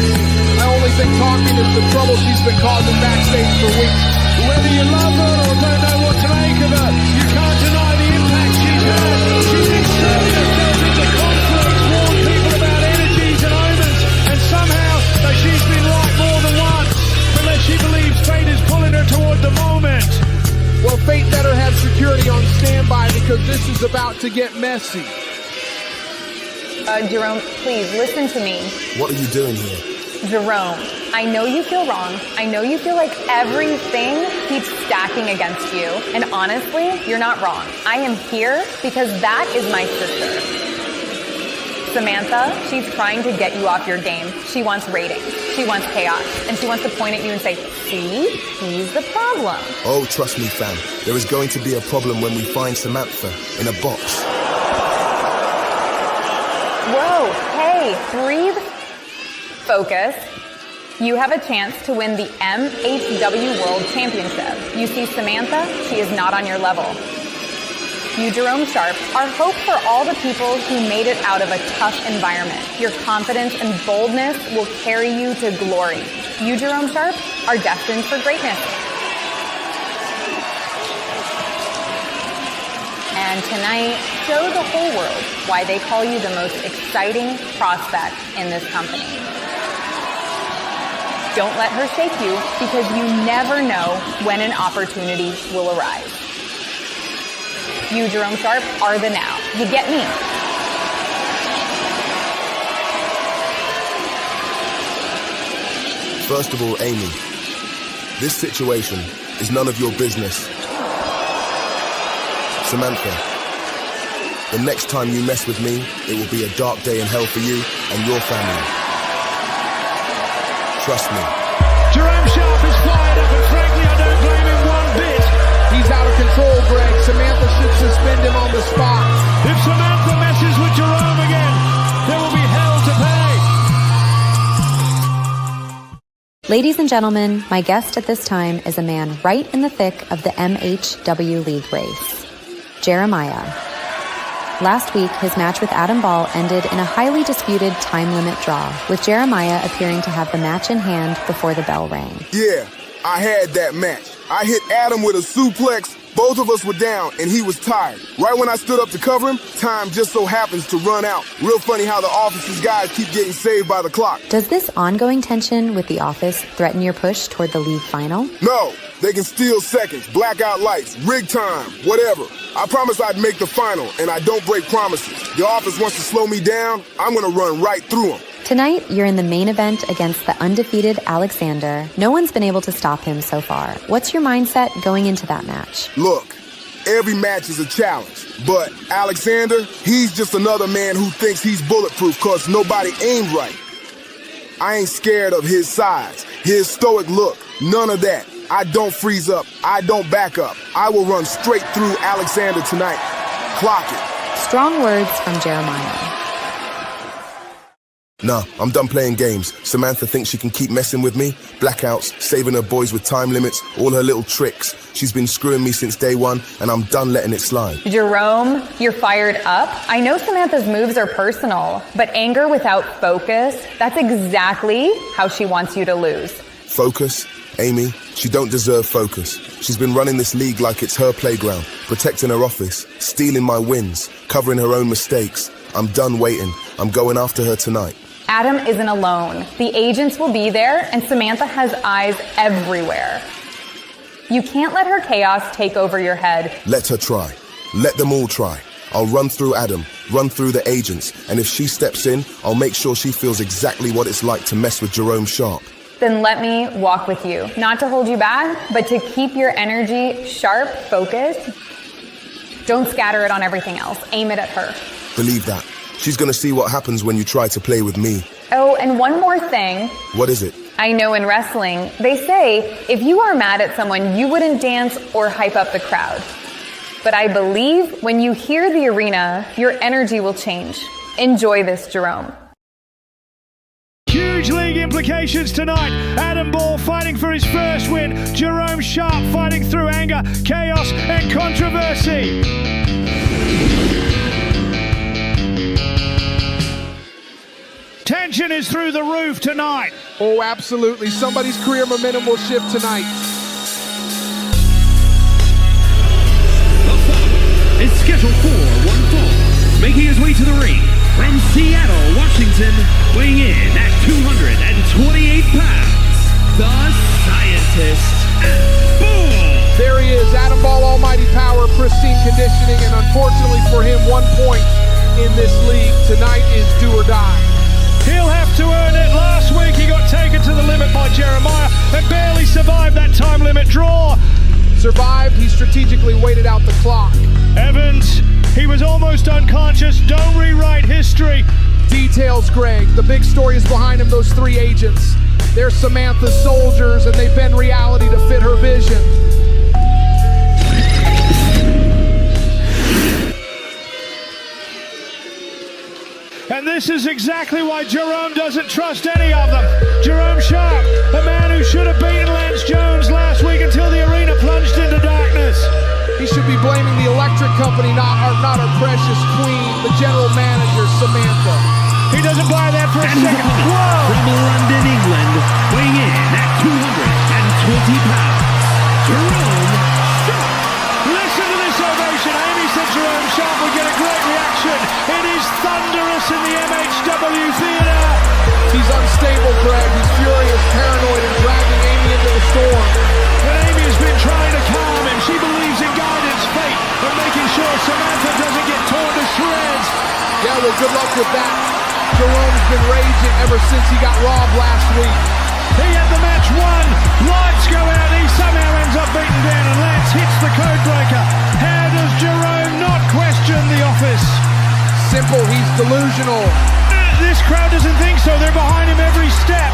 I only think talking is the trouble she's been causing backstage for weeks. Whether you love her or don't know what to make of her, you can't deny the impact she's had. She's inserted herself into conflicts, warned people about energies and omens, and somehow she's been right more than once. Unless she believes fate is pulling her toward the moment. Well, fate better have security on standby because this is about to get messy. Jerome, please listen to me. What are you doing here? Jerome, I know you feel wrong. I know you feel like everything keeps stacking against you. And honestly, you're not wrong. I am here because that is my sister. Samantha, she's trying to get you off your game. She wants ratings. She wants chaos. And she wants to point at you and say, see, he's the problem. Oh, trust me, fam. There is going to be a problem when we find Samantha in a box. Whoa, hey, breathe. Focus. You have a chance to win the MHW World Championship. You see, Samantha, she is not on your level. You, Jerome Sharp, are hope for all the people who made it out of a tough environment. Your confidence and boldness will carry you to glory. You, Jerome Sharp, are destined for greatness. And tonight, show the whole world why they call you the most exciting prospect in this company. Don't let her shake you because you never know when an opportunity will arise. You, Jerome Sharp, are the now. You get me? First of all, Amy, this situation is none of your business. Samantha, the next time you mess with me, it will be a dark day in hell for you and your family. Trust me. Jerome Sharp is fired up, and frankly, I don't blame him one bit. He's out of control, Greg. Samantha should suspend him on the spot. If Samantha messes with Jerome again, there will be hell to pay. Ladies and gentlemen, my guest at this time is a man right in the thick of the MHW League race, Jeremiah. Last week, his match with Adam Ball ended in a highly disputed time limit draw, with Jeremiah appearing to have the match in hand before the bell rang. Yeah, I had that match. I hit Adam with a suplex. Both of us were down, and he was tired. Right when I stood up to cover him, time just so happens to run out. Real funny how the office's guys keep getting saved by the clock. Does this ongoing tension with the office threaten your push toward the league final? No, they can steal seconds, blackout lights, rig time, whatever. I promised I'd make the final, and I don't break promises. The office wants to slow me down, I'm gonna run right through them. Tonight, you're in the main event against the undefeated Alexander. No one's been able to stop him so far. What's your mindset going into that match? Look, every match is a challenge, but Alexander, he's just another man who thinks he's bulletproof cause nobody aimed right. I ain't scared of his size, his stoic look, none of that. I don't freeze up, I don't back up. I will run straight through Alexander tonight. Clock it. Strong words from Jeremiah. Nah, I'm done playing games. Samantha thinks she can keep messing with me. Blackouts, saving her boys with time limits, all her little tricks. She's been screwing me since day one, and I'm done letting it slide. Jerome, you're fired up. I know Samantha's moves are personal, but anger without focus, that's exactly how she wants you to lose. Focus? Amy, she don't deserve focus. She's been running this league like it's her playground, protecting her office, stealing my wins, covering her own mistakes. I'm done waiting. I'm going after her tonight. Adam isn't alone. The agents will be there, and Samantha has eyes everywhere. You can't let her chaos take over your head. Let her try. Let them all try. I'll run through Adam, run through the agents, and if she steps in, I'll make sure she feels exactly what it's like to mess with Jerome Sharp. Then let me walk with you. Not to hold you back, but to keep your energy sharp, focused. Don't scatter it on everything else. Aim it at her. Believe that. She's gonna see what happens when you try to play with me. Oh, and one more thing. What is it? I know in wrestling, they say if you are mad at someone, you wouldn't dance or hype up the crowd. But I believe when you hear the arena, your energy will change. Enjoy this, Jerome. Huge league implications tonight. Adam Ball fighting for his first win. Jerome Sharp fighting through anger, chaos, and controversy. Tension is through the roof tonight. Oh, absolutely. Somebody's career momentum will shift tonight. Is scheduled for one fall, making his way to the ring from Seattle, Washington, weighing in at 228 pounds, the Scientist, Ball. There he is, Adam Ball, almighty power, pristine conditioning, and unfortunately for him, 1 point in this league. Tonight is do or die. He'll have to earn it. Last week he got taken to the limit by Jeremiah and barely survived that time limit draw. Survived, he strategically waited out the clock. Evans, he was almost unconscious. Don't rewrite history. Details, Greg. The big story is behind him, those 3 agents. They're Samantha's soldiers, and they bend reality to fit her vision. And this is exactly why Jerome doesn't trust any of them. Jerome Sharp, the man who should have beaten Lance Jones last week until the arena plunged into darkness. He should be blaming the electric company, not our precious queen, the general manager, Samantha. He doesn't buy that for a second. Whoa! From London, England, weighing in at 220 pounds, Jerome Sharp. Listen to this ovation. Amy said Jerome Sharp would get a great reaction. It is thunderous in the MHW theater. He's unstable, Greg. He's furious, paranoid, and dragging Amy into the storm. But Amy has been trying to calm him. She believes in guidance, fate, and making sure Samantha doesn't get torn to shreds. Yeah, well, good luck with that. Jerome's been raging ever since he got robbed last week. He had the match won. Lights go out. He somehow ends up beaten down, and Lance hits the code breaker. How does Jerome not question the office? Simple, he's delusional. This crowd doesn't think so. They're behind him every step.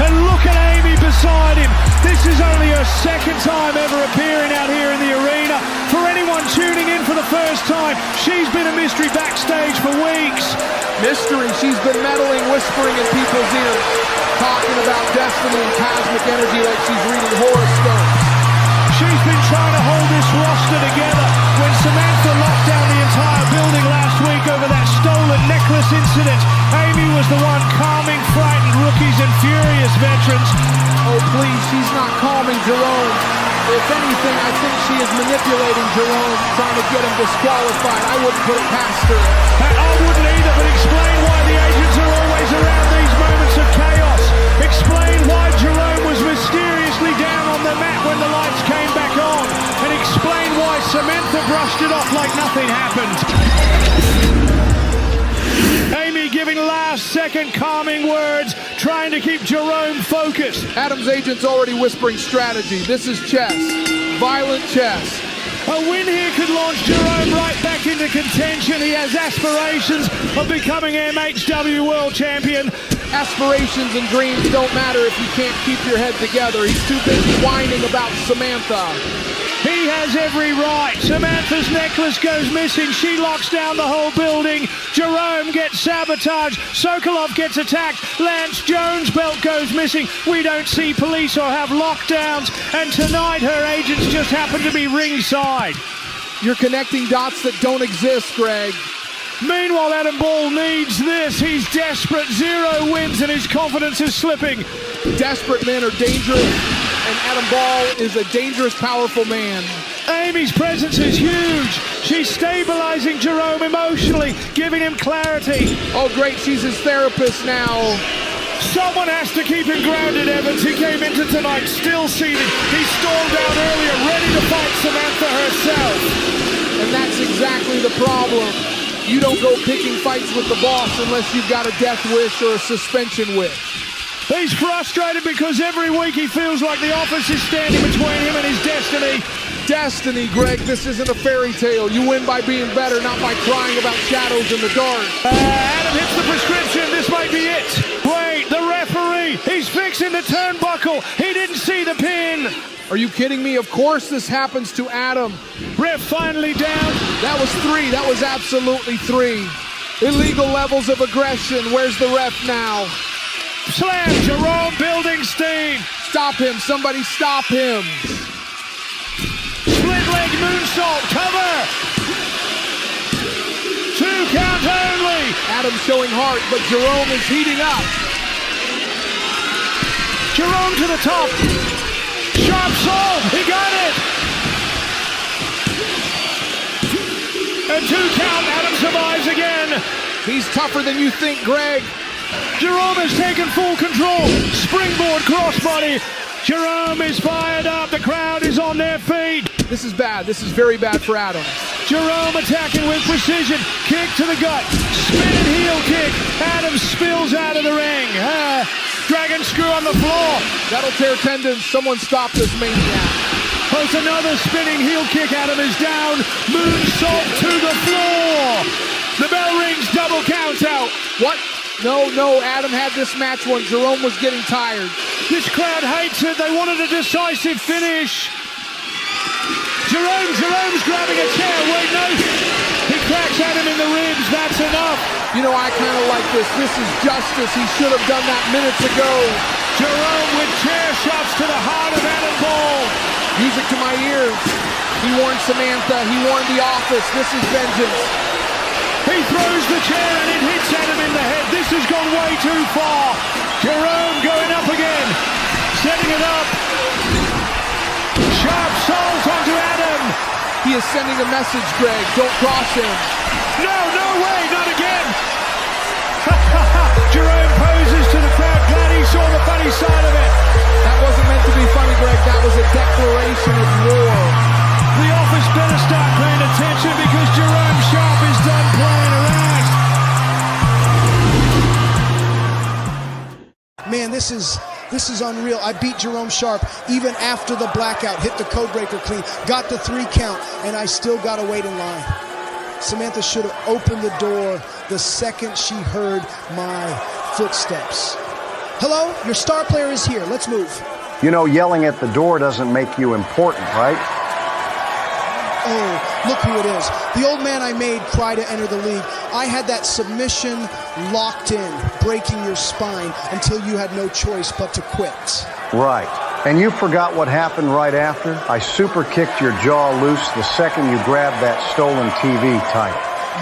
And look at Amy beside him. This is only her second time ever appearing out here in the arena. For anyone tuning in for the first time, she's been a mystery backstage for weeks. Mystery, she's been meddling, whispering in people's ears, talking about destiny and cosmic energy like she's reading horoscopes. She's been trying to hold this roster together. When Samantha locked down the entire building last week over that stolen necklace incident, Amy was the one calming frightened rookies and furious veterans. Oh please, she's not calming Jerome. If anything, I think she is manipulating Jerome, trying to get him disqualified. I wouldn't put it past her. I wouldn't either, but explain why the agents are always around these moments of chaos. Explain why Jerome was mysteriously down on the mat when the lights came back on. And explain why Samantha brushed it off like nothing happened. Amy giving last-second calming words, trying to keep Jerome focused. Adam's agent's already whispering strategy. This is chess. Violent chess. A win here could launch Jerome right back into contention. He has aspirations of becoming MHW World Champion. Aspirations and dreams don't matter if you can't keep your head together. He's too busy whining about Samantha. He has every right. Samantha's necklace goes missing. She locks down the whole building. Jerome gets sabotaged. Sokolov gets attacked. Lance Jones' belt goes missing. We don't see police or have lockdowns. And tonight her agents just happen to be ringside. You're connecting dots that don't exist, Greg. Meanwhile, Adam Ball needs this. He's desperate. 0 wins and his confidence is slipping. Desperate men are dangerous, and Adam Ball is a dangerous, powerful man. Amy's presence is huge. She's stabilizing Jerome emotionally, giving him clarity. Oh, great, she's his therapist now. Someone has to keep him grounded, Evans. He came into tonight still seated. He stormed down earlier, ready to fight Samantha herself. And that's exactly the problem. You don't go picking fights with the boss unless you've got a death wish or a suspension wish. He's frustrated because every week he feels like the office is standing between him and his destiny. Destiny, Greg, this isn't a fairy tale. You win by being better, not by crying about shadows in the dark. Adam hits the prescription. This might be it. Wait, the referee. He's fixing the turnbuckle. He didn't see the pin. Are you kidding me? Of course this happens to Adam. Ref finally down. That was 3. That was absolutely 3. Illegal levels of aggression. Where's the ref now? Slam, Jerome building steam. Stop him. Somebody stop him. Split leg moonsault. Cover. 2 count only. Adam showing heart, but Jerome is heating up. Jerome to the top. Sharp soul. He got it. And 2 count. Adam survives again. He's tougher than you think, Greg. Jerome has taken full control. Springboard crossbody. Jerome is fired up. The crowd is on their feet. This is bad. This is very bad for Adam. Jerome attacking with precision. Kick to the gut. Spinning heel kick. Adam spills out of the ring. Dragon screw on the floor. That'll tear tendons. Someone stop this maniac. Post another spinning heel kick. Adam is down. Moonsault to the floor. The bell rings. Double count out. What? No, Adam had this match when Jerome was getting tired. This crowd hates it. They wanted a decisive finish. Jerome's grabbing a chair. Wait, no. He cracks Adam in the ribs. That's enough. You know, I kind of like this. This is justice. He should have done that minutes ago. Jerome with chair shots to the heart of Adam Ball. Music to my ears. He warned Samantha. He warned the office. This is vengeance. He throws the chair and it hits Adam in the head. This has gone way too far. Jerome going up again. Setting it up. Sharp salt onto Adam. He is sending a message, Greg. Don't cross him. No way, not again. Jerome poses to the crowd. Glad he saw the funny side of it. That wasn't meant to be funny, Greg. That was a declaration of war. The office better start paying attention because Jerome Sharp is done playing around. Man, this is unreal. I beat Jerome Sharp even after the blackout, hit the codebreaker clean, got the 3 count, and I still got to wait in line. Samantha should have opened the door the second she heard my footsteps. Hello, your star player is here. Let's move. You know, yelling at the door doesn't make you important, right? Oh, look who it is. The old man I made cry to enter the league. I had that submission locked in, breaking your spine until you had no choice but to quit. Right. And you forgot what happened right after? I super kicked your jaw loose the second you grabbed that stolen TV tight.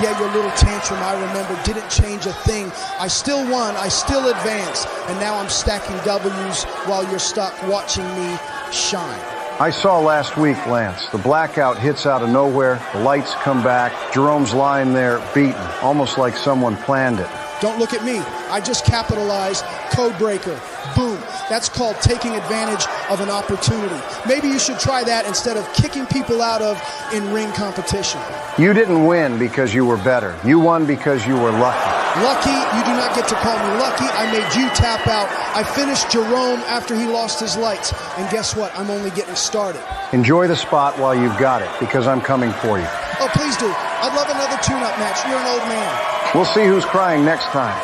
Yeah, your little tantrum, I remember, didn't change a thing. I still won, I still advanced, and now I'm stacking W's while you're stuck watching me shine. I saw last week, Lance. The blackout hits out of nowhere, the lights come back, Jerome's lying there beaten, almost like someone planned it. Don't look at me. I just capitalized code breaker. Boom. That's called taking advantage of an opportunity. Maybe you should try that instead of kicking people out of in-ring competition. You didn't win because you were better. You won because you were lucky. Lucky? You do not get to call me lucky. I made you tap out. I finished Jerome after he lost his lights. And guess what? I'm only getting started. Enjoy the spot while you've got it, because I'm coming for you. Oh, please do. I'd love another tune-up match. You're an old man. We'll see who's crying next time.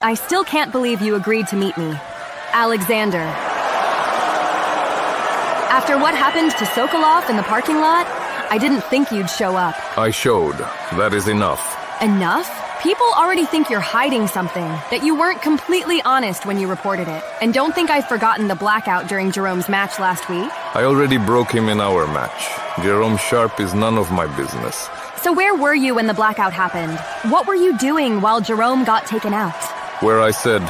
I still can't believe you agreed to meet me. Alexander. After what happened to Sokolov in the parking lot, I didn't think you'd show up. I showed. That is enough. Enough? People already think you're hiding something, that you weren't completely honest when you reported it. And don't think I've forgotten the blackout during Jerome's match last week. I already broke him in our match. Jerome Sharp is none of my business. So where were you when the blackout happened? What were you doing while Jerome got taken out? Where I said,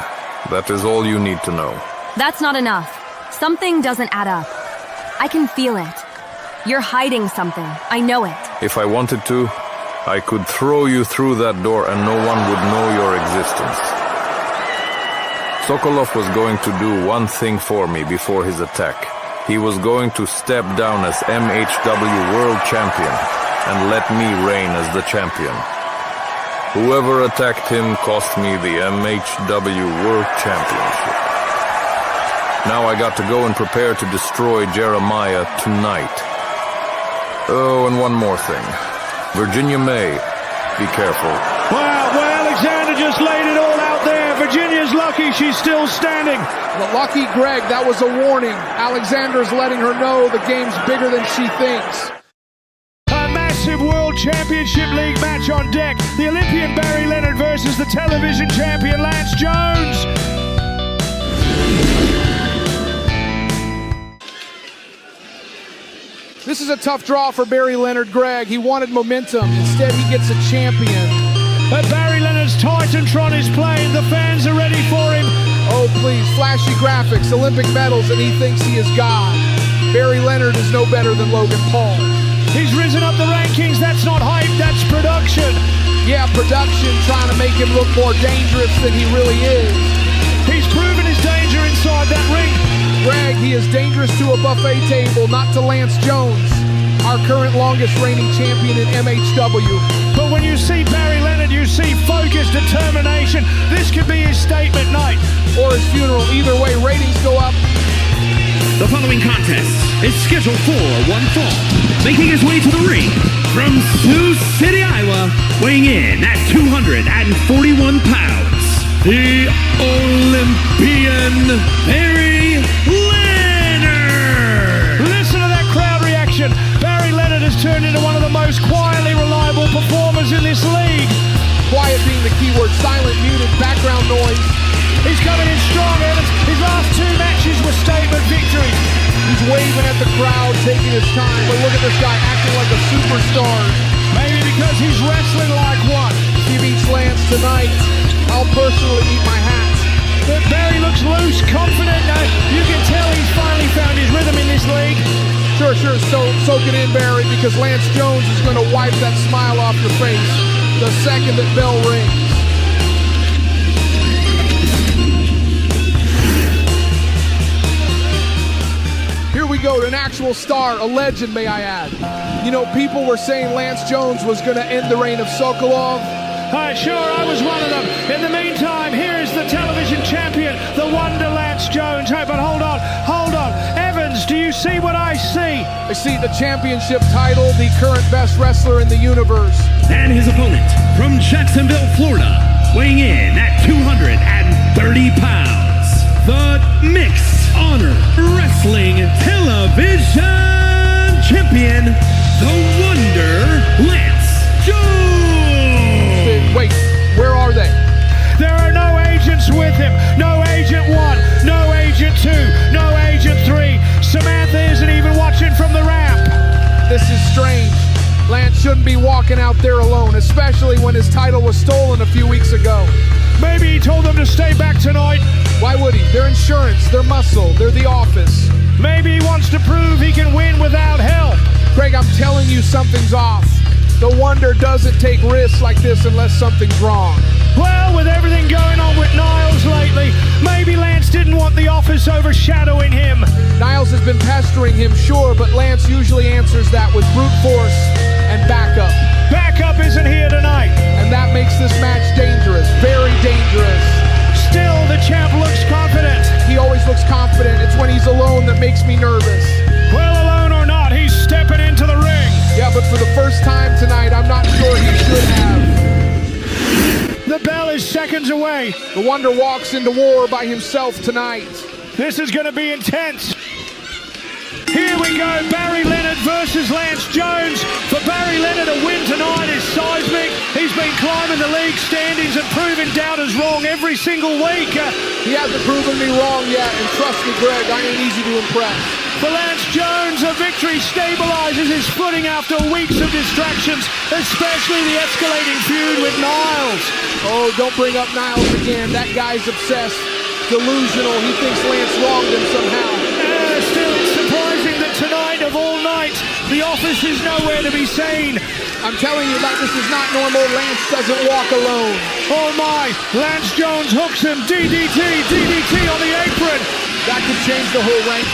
that is all you need to know. That's not enough. Something doesn't add up. I can feel it. You're hiding something. I know it. If I wanted to, I could throw you through that door and no one would know your existence. Sokolov was going to do one thing for me before his attack. He was going to step down as MHW World Champion and let me reign as the champion. Whoever attacked him cost me the MHW World Championship. Now I got to go and prepare to destroy Jeremiah tonight. Oh, and one more thing. Virginia May, be careful. Well, Alexander just laid it all out there. Virginia's lucky she's still standing. Well, lucky Greg, that was a warning. Alexander's letting her know the game's bigger than she thinks. A massive World Championship League match on deck. The Olympian Barry Leonard versus the television champion Lance Jones. This is a tough draw for Barry Leonard, Greg. He wanted momentum. Instead, he gets a champion. But Barry Leonard's Titantron is playing. The fans are ready for him. Oh, please. Flashy graphics, Olympic medals, and he thinks he is God. Barry Leonard is no better than Logan Paul. He's risen up the rankings. That's not hype, that's production. Yeah, production trying to make him look more dangerous than he really is. He's proven his danger inside that ring. Greg, he is dangerous to a buffet table, not to Lance Jones, our current longest reigning champion in MHW. But when you see Barry Leonard, you see focus, determination. This could be his statement night. Or his funeral. Either way, ratings go up. The following contest is scheduled for one fall. Making his way to the ring from Sioux City, Iowa, weighing in at 241 pounds, the Olympian Barry Leonard. Listen to that crowd reaction. Barry Leonard has turned into one of the most quietly reliable performers in this league. Quiet being the keyword, silent, muted, background noise. He's coming in strong, Evans. His last two matches were statement victories. He's waving at the crowd, taking his time. But look at this guy acting like a superstar. Maybe because he's wrestling like one. If he beats Lance tonight, I'll personally eat my hat. But Barry looks loose, confident. You can tell he's finally found his rhythm in this league. Sure. Soak it in, Barry, because Lance Jones is going to wipe that smile off your face the second that bell rings. Here we go to an actual star, a legend, may I add. You know, people were saying Lance Jones was going to end the reign of Sokolov. Sure, I was one of them. In the meantime, here's the television champion, the wonder Lance Jones. Hey, but hold on. Evans, do you see what I see? I see the championship title, the current best wrestler in the universe. And his opponent from Jacksonville, Florida, weighing in at 230 pounds, the Mixed Honor Wrestling Television Champion, the Wonder Lance Jones. Wait, where are they? There are no agents with him. No Agent 1, no Agent 2, no Agent 3. Samantha isn't even watching from the ramp. This is strange. Lance shouldn't be walking out there alone, especially when his title was stolen a few weeks ago. Maybe he told them to stay back tonight. Why would he? They're insurance, they're muscle, they're the office. Maybe he wants to prove he can win without help. Craig, I'm telling you something's off. The Wonder doesn't take risks like this unless something's wrong. Well, with everything going on with Niles lately, maybe Lance didn't want the office overshadowing him. Niles has been pestering him, sure, but Lance usually answers that with brute force and backup. Backup isn't here tonight. And that makes this match dangerous, very dangerous. Still, the champ looks confident. He always looks confident. It's when he's alone that makes me nervous. Well, alone or not, he's stepping into the ring. Yeah, but for the first time tonight, I'm not sure he should have. The bell is seconds away. The Wonder walks into war by himself tonight. This is going to be intense. Here we go, Barry Leonard versus Lance Jones. For Barry Leonard, a win tonight is seismic. He's been climbing the league standings and proving doubters wrong every single week. He hasn't proven me wrong yet, and trust me, Greg, I ain't easy to impress. For Lance Jones, a victory stabilizes his footing after weeks of distractions, especially the escalating feud with Niles. Oh, don't bring up Niles again. That guy's obsessed, delusional. He thinks Lance wronged him somehow. Still, it's surprising that tonight The office is nowhere to be seen. I'm telling you that this is not normal. Lance doesn't walk alone. Oh my, Lance Jones hooks him. DDT on the apron. That could change the whole rank.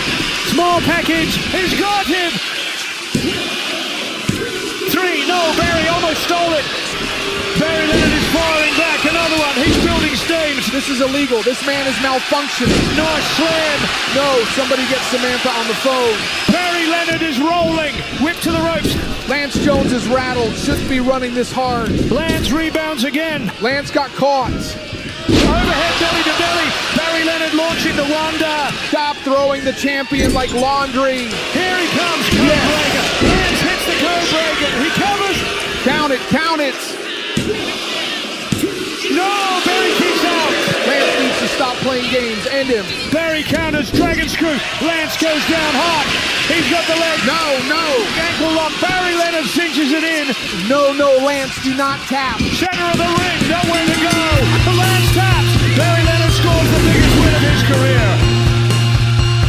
Small package, he's got him. 3, no, Barry almost stole it. Barry Leonard is firing back, another one, he's building steam. This is illegal, this man is malfunctioning. Nice slam. No, somebody get Samantha on the phone. Barry Leonard is rolling, whip to the ropes. Lance Jones is rattled, shouldn't be running this hard. Lance rebounds again. Lance got caught. Overhead belly to belly. Barry Leonard launching the Wanda. Stop throwing the champion like laundry. Here he comes, Codebreaker. Lance hits the Codebreaker. He covers. Count it, count it. No, Barry kicks out. Lance needs to stop playing games. End him. Barry counters, dragon screw. Lance goes down hard. He's got the leg. No. Ankle lock. Barry Leonard cinches it in. No, Lance, do not tap. Center of the ring, nowhere to go. Lance taps. Barry Leonard scores the biggest win of his career.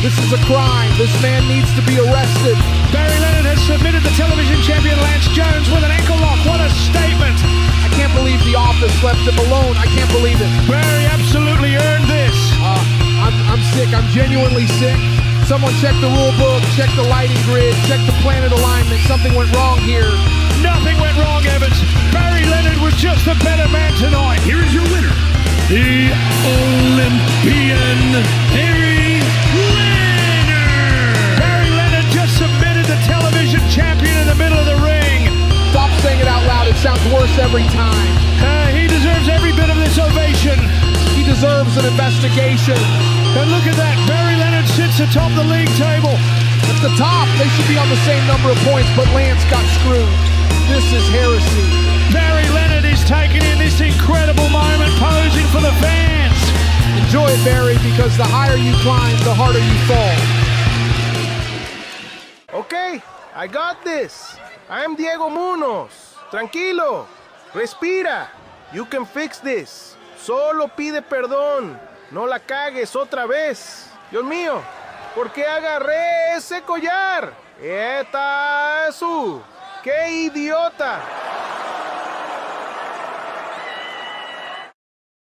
This is a crime. This man needs to be arrested. Barry Leonard has submitted the television champion Lance Jones with an ankle lock. What a statement. I can't believe the office left him alone. I can't believe it. Barry absolutely earned this. I'm sick. I'm genuinely sick. Someone check the rule book, check the lighting grid, check the planet alignment. Something went wrong here. Nothing went wrong, Evans. Barry Leonard was just a better man tonight. Here is your winner, the Olympian Barry Leonard. Barry Leonard just submitted the television champion in the middle of the ring. Stop saying it out loud. It sounds worse every time. He deserves every bit of this ovation. He deserves an investigation. And look at that. Barry Leonard sits atop the league table. At the top, they should be on the same number of points, but Lance got screwed. This is heresy. Barry Leonard is taking in this incredible moment, posing for the fans. Enjoy it, Barry, because the higher you climb, the harder you fall. Okay, I got this. I'm Diego Munoz. Tranquilo. Respira. You can fix this. Solo pide perdón. No la cagues otra vez. Dios mío, ¿por qué agarré ese collar? ¡Eta su! ¡Qué idiota!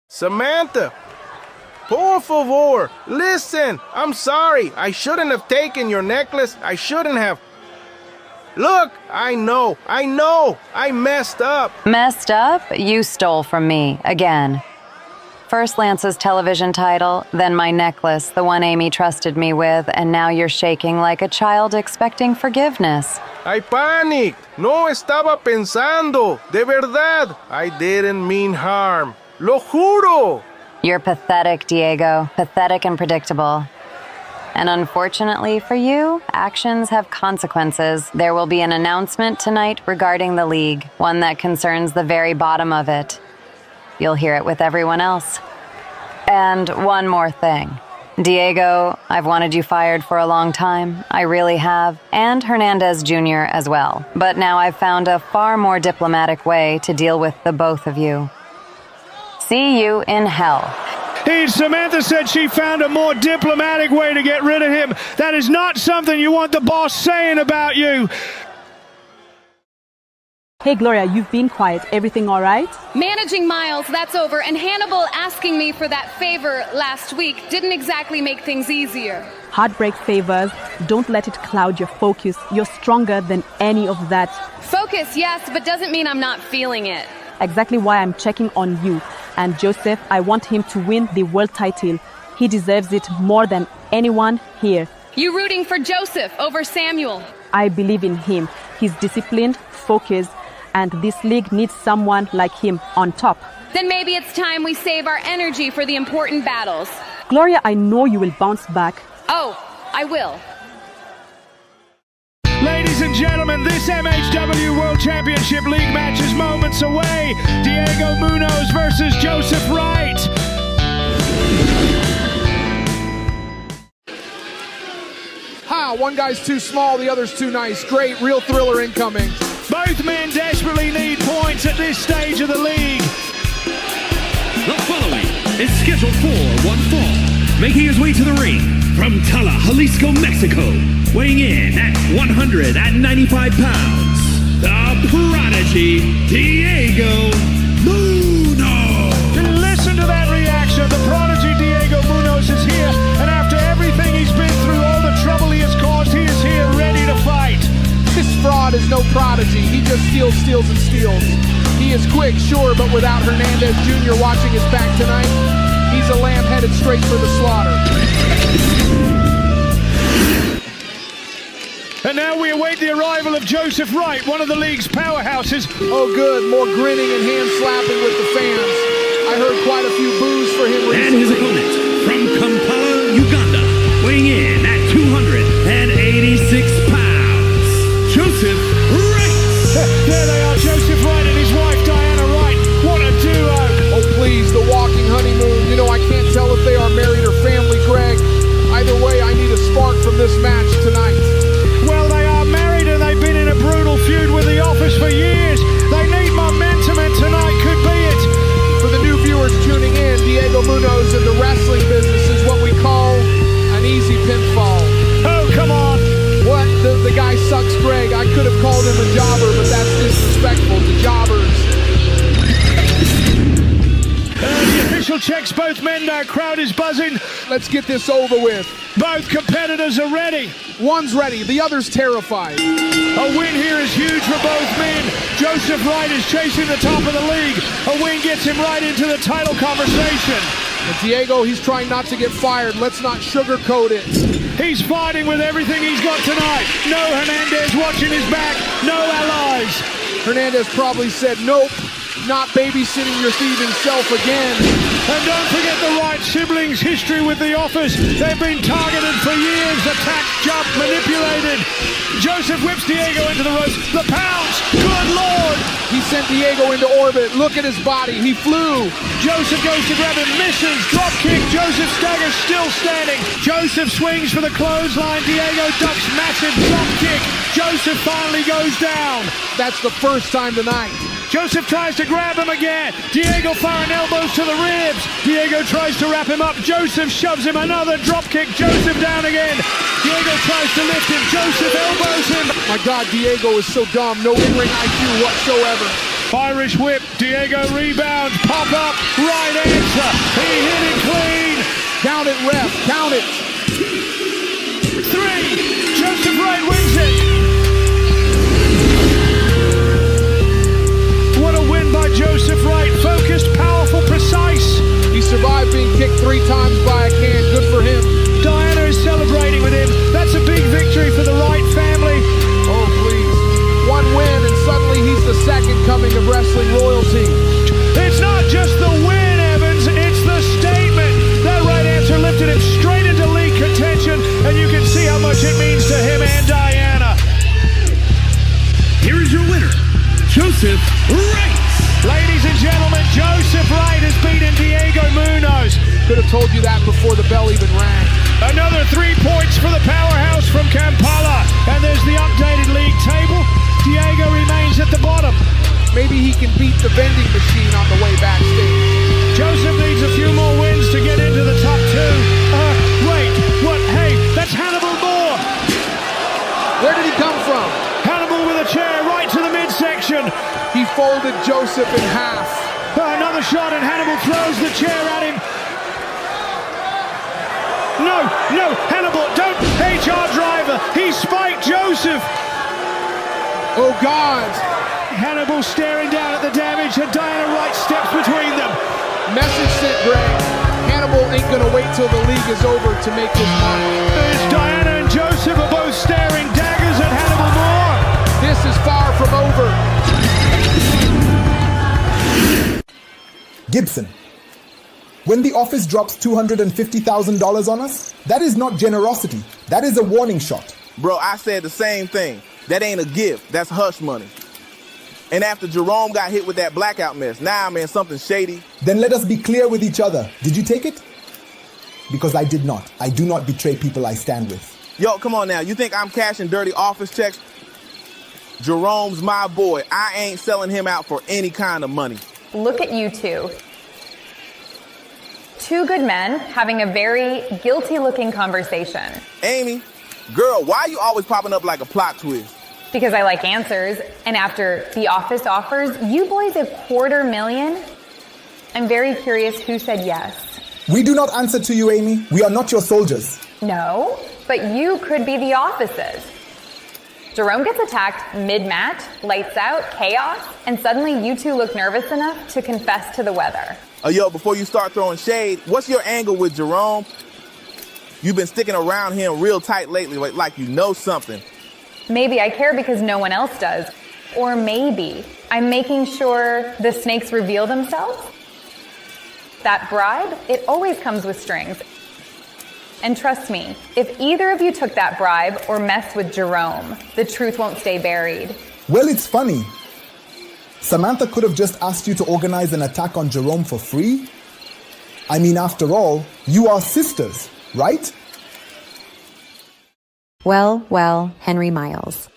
Samantha, por favor, listen. I'm sorry. I shouldn't have taken your necklace. I shouldn't have. Look, I know. I messed up. Messed up? You stole from me, again. First Lance's television title, then my necklace, the one Amy trusted me with, and now you're shaking like a child expecting forgiveness. I panicked. No estaba pensando. De verdad. I didn't mean harm. Lo juro. You're pathetic, Diego. Pathetic and predictable. And unfortunately for you, actions have consequences. There will be an announcement tonight regarding the league, one that concerns the very bottom of it. You'll hear it with everyone else. And one more thing. Diego, I've wanted you fired for a long time. I really have. And Hernandez Jr. as well. But now I've found a far more diplomatic way to deal with the both of you. See you in hell. Samantha said she found a more diplomatic way to get rid of him. That is not something you want the boss saying about you. Hey, Gloria, you've been quiet. Everything all right? Managing Miles, that's over. And Hannibal asking me for that favor last week didn't exactly make things easier. Heartbreak favors. Don't let it cloud your focus. You're stronger than any of that. Focus, yes, but doesn't mean I'm not feeling it. Exactly why I'm checking on you. And Joseph, I want him to win the world title. He deserves it more than anyone here. You rooting for Joseph over Samuel? I believe in him. He's disciplined, focused, and this league needs someone like him on top. Then maybe it's time we save our energy for the important battles. Gloria, I know you will bounce back. Oh, I will. Ladies and gentlemen, this MHW World Championship League match is moments away. Diego Munoz versus Joseph Wright. Ha! One guy's too small, the other's too nice. Great, real thriller incoming. Both men desperately need points at this stage of the league. The following is scheduled for one fall. Making his way to the ring from Tala, Jalisco, Mexico, weighing in at 195 pounds, the prodigy, Diego Munoz. Listen to that reaction. The prodigy Diego Munoz is here, and after everything he's been through, all the trouble he has caused, he is here ready to fight. This fraud is no prodigy. He just steals, and steals. He is quick, sure, but without Hernandez Jr. watching his back tonight, he's a lamb headed straight for the slaughter. And now we await the arrival of Joseph Wright, one of the league's powerhouses. Oh good, more grinning and hand slapping with the fans. I heard quite a few boos for him recently. And his opponent from Kampala, Uganda, weighing in at 286 pounds, Joseph Wright. There they are, Joseph Wright and his wife Diana Wright. What a duo. Oh please, the walking honeymoon. You know I can't tell if they are married or family, Greg. Either way, I need a spark from this match tonight. Well, they are married and they've been in a brutal feud with the Office for years. They need momentum and tonight could be it. For the new viewers tuning in, Diego Munoz in the wrestling business is what we call an easy pinfall. Oh, come on. What? The guy sucks, Greg. I could have called him a jobber, but that's disrespectful to jobbers. The official checks both men. Our crowd is buzzing. Let's get this over with. Both competitors are ready. One's ready, the other's terrified. A win here is huge for both men. Joseph Wright is chasing the top of the league. A win gets him right into the title conversation. And Diego, he's trying not to get fired. Let's not sugarcoat it. He's fighting with everything he's got tonight. No Hernandez watching his back. No allies. Hernandez probably said, nope, not babysitting your thieving self again. And don't forget the Wright siblings' history with the Office. They've been targeted for years, attacked, jumped, manipulated. Joseph whips Diego into the ropes. The pounce, good Lord! He sent Diego into orbit. Look at his body, he flew. Joseph goes to grab him, misses, drop kick. Joseph staggers, still standing. Joseph swings for the clothesline. Diego ducks, massive drop kick. Joseph finally goes down. That's the first time tonight. Joseph tries to grab him again. Diego firing elbows to the ribs. Diego tries to wrap him up. Joseph shoves him, another drop kick. Joseph down again. Diego tries to lift him. Joseph elbows him. My God, Diego is so dumb. No in-ring IQ whatsoever. Irish whip. Diego rebounds. Pop up. Right answer. He hit it clean. Count it, ref. Count it. 3. Joseph Wright wins it. What a win by Joseph Wright. Focused, powerful, precise. He survived being kicked 3 times by a can. Good for him. Diana is celebrating with him. That's a big victory for the Wright family. Oh, please. One win, and suddenly he's the second coming of wrestling royalty. It's not just the win, Evans. It's the statement. That right answer lifted him straight into league contention, and you can see how much it means to him and Diana. Here is your winner, Joseph Wright. Ladies and gentlemen, Joseph Wright has beaten Diego Munoz. Could have told you that before the bell even rang. Another 3 points for the powerhouse from Kampala. And there's the updated league table. Diego remains at the bottom. Maybe he can beat the vending machine on the way backstage. Joseph needs a few more wins to get into the top 2. Wait, what? Hey, that's Hannibal Moore. Where did he come from? Hannibal with a chair right to the midsection. He folded Joseph in half. Another shot and Hannibal throws the chair at him. No, Hannibal, don't. HR driver, he spiked Joseph. Oh, God. Hannibal staring down at the damage and Diana Wright steps between them. Message sent, Greg. Hannibal ain't gonna wait till the league is over to make his mark. There's Diana and Joseph are both staring daggers at Hannibal Moore. This is far from over. Gibson, when the Office drops $250,000 on us, that is not generosity. That is a warning shot. Bro, I said the same thing. That ain't a gift. That's hush money. And after Jerome got hit with that blackout mess, now I'm in something shady. Then let us be clear with each other. Did you take it? Because I did not. I do not betray people I stand with. Yo, come on now. You think I'm cashing dirty office checks? Jerome's my boy. I ain't selling him out for any kind of money. Look at you two. two good men having a very guilty-looking conversation. Amy, girl, why are you always popping up like a plot twist? Because I like answers, and after The Office offers you boys $250,000, I'm very curious who said yes. We do not answer to you, Amy. We are not your soldiers. No, but you could be the Office's. Jerome gets attacked mid-match, lights out, chaos, and suddenly you two look nervous enough to confess to the weather. Yo, before you start throwing shade, what's your angle with Jerome? You've been sticking around him real tight lately, like you know something. Maybe I care because no one else does. Or maybe I'm making sure the snakes reveal themselves. That bribe, it always comes with strings. And trust me, if either of you took that bribe or messed with Jerome, the truth won't stay buried. Well, it's funny. Samantha could have just asked you to organize an attack on Jerome for free. I mean, after all, you are sisters, right? Well, Henry Miles.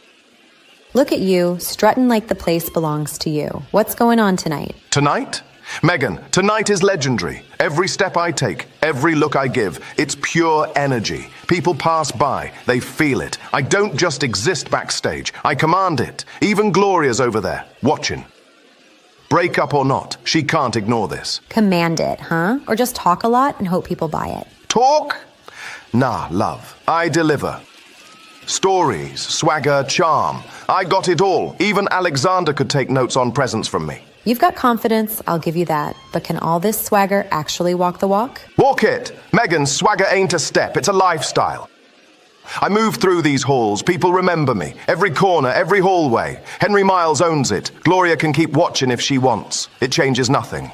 Look at you, strutting like the place belongs to you. What's going on tonight? Tonight? Megan, tonight is legendary. Every step I take, every look I give, it's pure energy. People pass by, they feel it. I don't just exist backstage, I command it. Even Gloria's over there, watching. Break up or not, she can't ignore this. Command it, huh? Or just talk a lot and hope people buy it? Talk? Nah, love, I deliver. Stories, swagger, charm. I got it all. Even Alexander could take notes on presents from me. You've got confidence, I'll give you that. But can all this swagger actually walk the walk? Walk it! Megan, swagger ain't a step, it's a lifestyle. I move through these halls, people remember me. Every corner, every hallway. Henry Miles owns it. Gloria can keep watching if she wants. It changes nothing.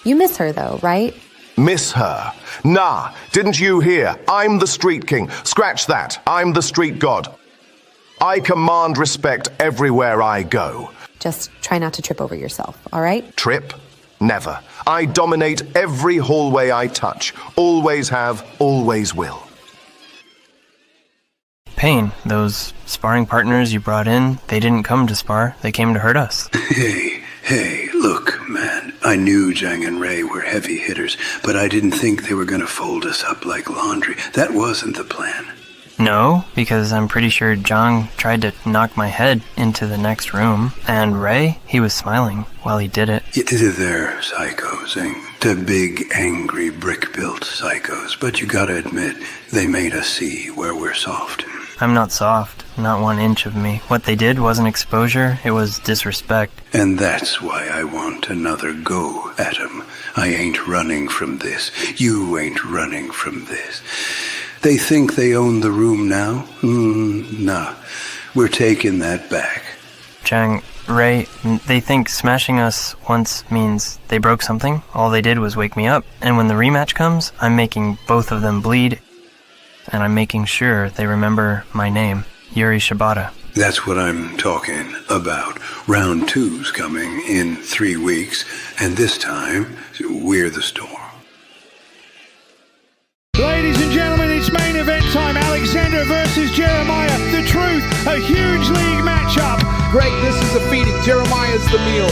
You miss her though, right? Miss her? Nah, didn't you hear? I'm the street king. Scratch that. I'm the street god. I command respect everywhere I go. Just try not to trip over yourself, all right? Trip? Never. I dominate every hallway I touch. Always have, always will. Payne, those sparring partners you brought in, they didn't come to spar. They came to hurt us. Hey, look, man. I knew Zhang and Ray were heavy hitters, but I didn't think they were going to fold us up like laundry. That wasn't the plan. No, because I'm pretty sure Zhang tried to knock my head into the next room, and Ray, he was smiling while he did it. They're psychos, the big, angry, brick-built psychos, but you gotta admit, they made us see where we're soft. I'm not soft, not 1 inch of me. What they did wasn't exposure, it was disrespect. And that's why I want another go at 'em. I ain't running from this. You ain't running from this. They think they own the room now? Nah. We're taking that back. Zhang, Ray, they think smashing us once means they broke something. All they did was wake me up. And when the rematch comes, I'm making both of them bleed. And I'm making sure they remember my name, Yuri Shibata. That's what I'm talking about. Round 2's coming in 3 weeks. And this time, we're the storm. Ladies and gentlemen, it's main event time. Alexander versus Jeremiah. The Truth, a huge league matchup. Greg, this is a feeding. Jeremiah's the meal.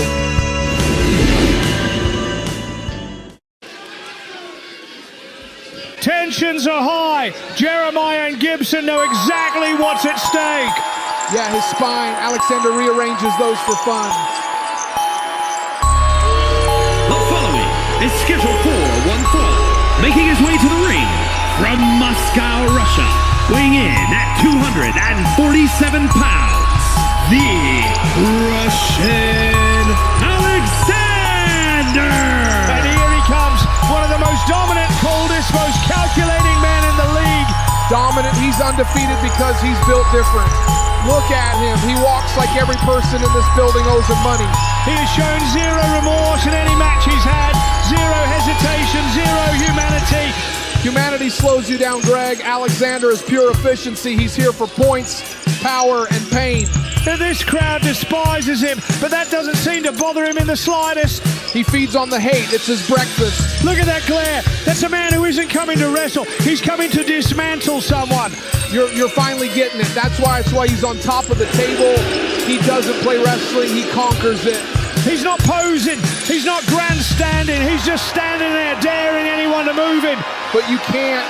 Tensions are high. Jeremiah and Gibson know exactly what's at stake. Yeah, his spine. Alexander rearranges those for fun. The following is scheduled for one fall. Making his way to the ring from Moscow, Russia, weighing in at 247 pounds, the Russian Alexander! And here he comes, one of the most dominant, coldest, most calculating men in the league. Dominant, he's undefeated because he's built different. Look at him, he walks like every person in this building owes him money. He has shown zero remorse in any match he's had, zero hesitation, zero humanity. Humanity slows you down, Greg. Alexander is pure efficiency. He's here for points, power, and pain. This crowd despises him, but that doesn't seem to bother him in the slightest. He feeds on the hate. It's his breakfast. Look at that glare. That's a man who isn't coming to wrestle. He's coming to dismantle someone. You're finally getting it. That's why he's on top of the table. He doesn't play wrestling. He conquers it. He's not posing. He's not grandstanding. He's just standing there daring anyone to move him. But you can't.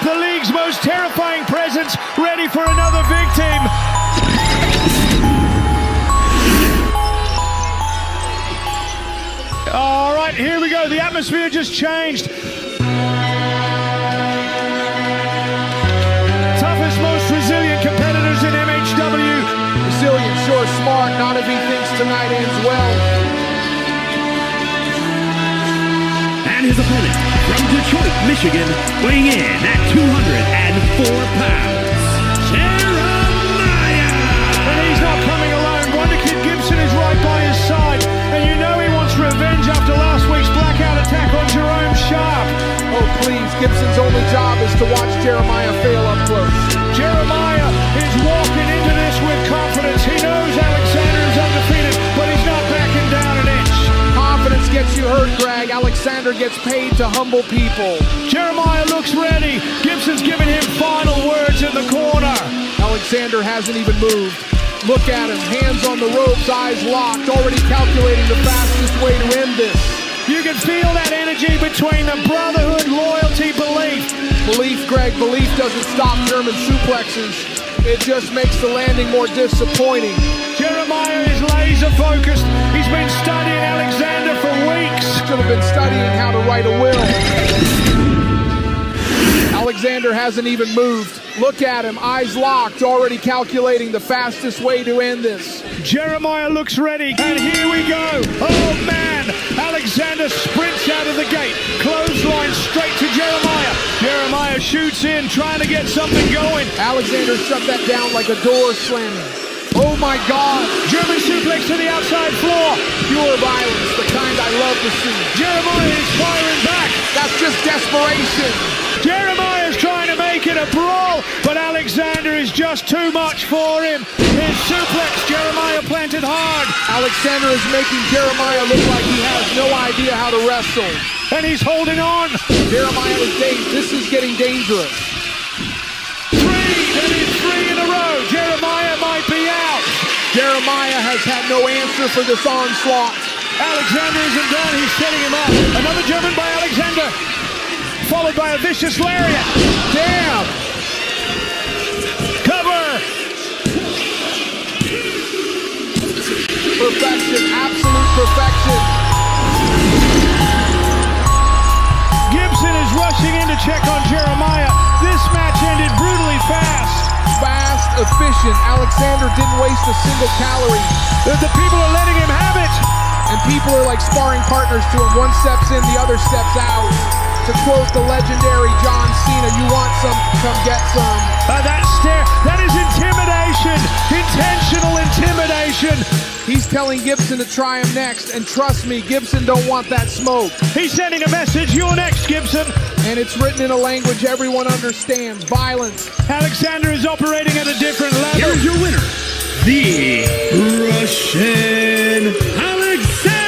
The league's most terrifying presence, ready for another victim. All right, here we go. The atmosphere just changed. Toughest, most resilient competitors in MHW. Resilient, sure, smart, not if he thinks tonight ends well. And his opponent from Detroit, Michigan, weighing in at 204 pounds, Jeremiah! And he's not coming alone. Wonder Kid Gibson is right by his side. And you know he wants revenge after last week's blackout attack on Jerome Sharp. Oh, please, Gibson's only job is to watch Jeremiah fail up close. Jeremiah is walking into this with confidence. He knows Alexander is undefeated, but he's not backing down an inch. Confidence gets you hurt, Greg. Alexander gets paid to humble people. Jeremiah looks ready. Gibson's giving him final words in the corner. Alexander hasn't even moved. Look at him, hands on the ropes, eyes locked, already calculating the fastest way to end this. You can feel that energy between the brotherhood, loyalty, belief. Belief, Greg, belief doesn't stop German suplexes. It just makes the landing more disappointing. Jeremiah is laser focused. He's been studying Alexander for weeks. Should have been studying how to write a will. Alexander hasn't even moved. Look at him, eyes locked, already calculating the fastest way to end this. Jeremiah looks ready, and here we go. Oh man, Alexander sprints out of the gate, clothesline straight to Jeremiah. Jeremiah shoots in, trying to get something going. Alexander shut that down like a door slamming. Oh my God! German suplex to the outside floor. Pure violence, the kind I love to see. Jeremiah is firing back. That's just desperation. Jeremiah is trying to make it a brawl, but Alexander is just too much for him. His suplex, Jeremiah planted hard. Alexander is making Jeremiah look like he has no idea how to wrestle. And he's holding on. Jeremiah is dazed. This is getting dangerous. That is three in a row. Jeremiah might be out. Jeremiah has had no answer for this onslaught. Alexander isn't done. He's setting him up. Another German by Alexander, followed by a vicious lariat. Damn! Cover! Perfection, absolute perfection. Gibson is rushing in to check on Jeremiah. This match ended brutally fast. Fast, efficient. Alexander didn't waste a single calorie. The people are letting him have it. And people are like sparring partners to him. One steps in, the other steps out. To quote the legendary John Cena, you want some, come get some. That stare, that is intimidation. Intentional intimidation. He's telling Gibson to try him next, and trust me, Gibson don't want that smoke. He's sending a message, you're next, Gibson. And it's written in a language everyone understands, violence. Alexander is operating at a different level. Here's your winner, the Russian Alexander.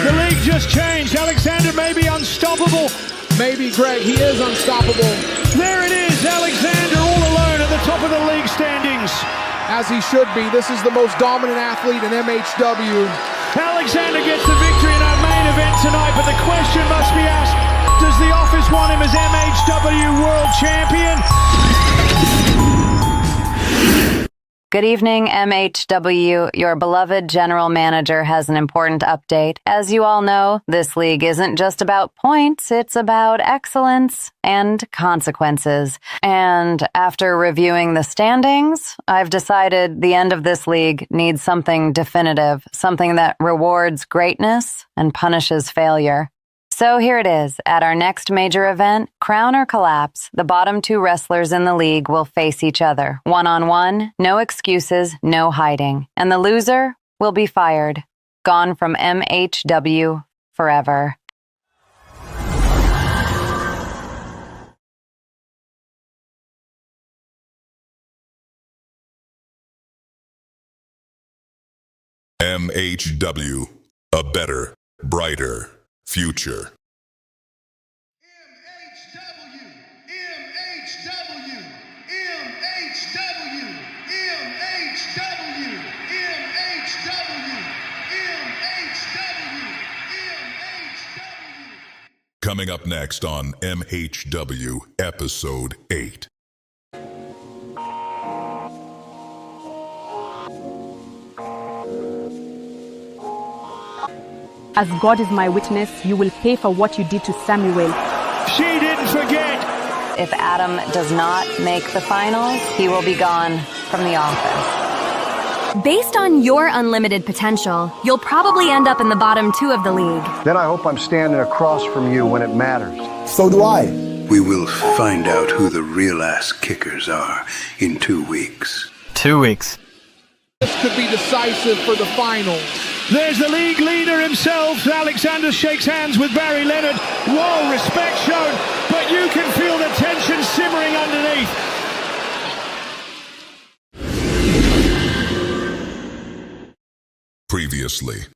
The league just changed. Alexander may be unstoppable. Maybe, Greg, he is unstoppable. There it is, Alexander all alone at the top of the league standings. As he should be. This is the most dominant athlete in MHW. Alexander gets the victory in our main event tonight, but the question must be asked, does the office want him as MHW World Champion? Good evening, MHW. Your beloved general manager has an important update. As you all know, this league isn't just about points, it's about excellence and consequences. And after reviewing the standings, I've decided the end of this league needs something definitive, something that rewards greatness and punishes failure. So here it is. At our next major event, Crown or Collapse, the bottom two wrestlers in the league will face each other. One-on-one, no excuses, no hiding. And the loser will be fired. Gone from MHW forever. MHW, a better, brighter future. coming up next on MHW Episode 8. As God is my witness, you will pay for what you did to Samuel. She didn't forget. If Adam does not make the finals, he will be gone from the office. Based on your unlimited potential, you'll probably end up in the bottom 2 of the league. Then I hope I'm standing across from you when it matters. So do I. We will find out who the real ass kickers are in 2 weeks. 2 weeks. This could be decisive for the finals. There's the league leader himself. Alexander shakes hands with Barry Leonard. Whoa, respect shown, but you can feel the tension simmering underneath. Previously.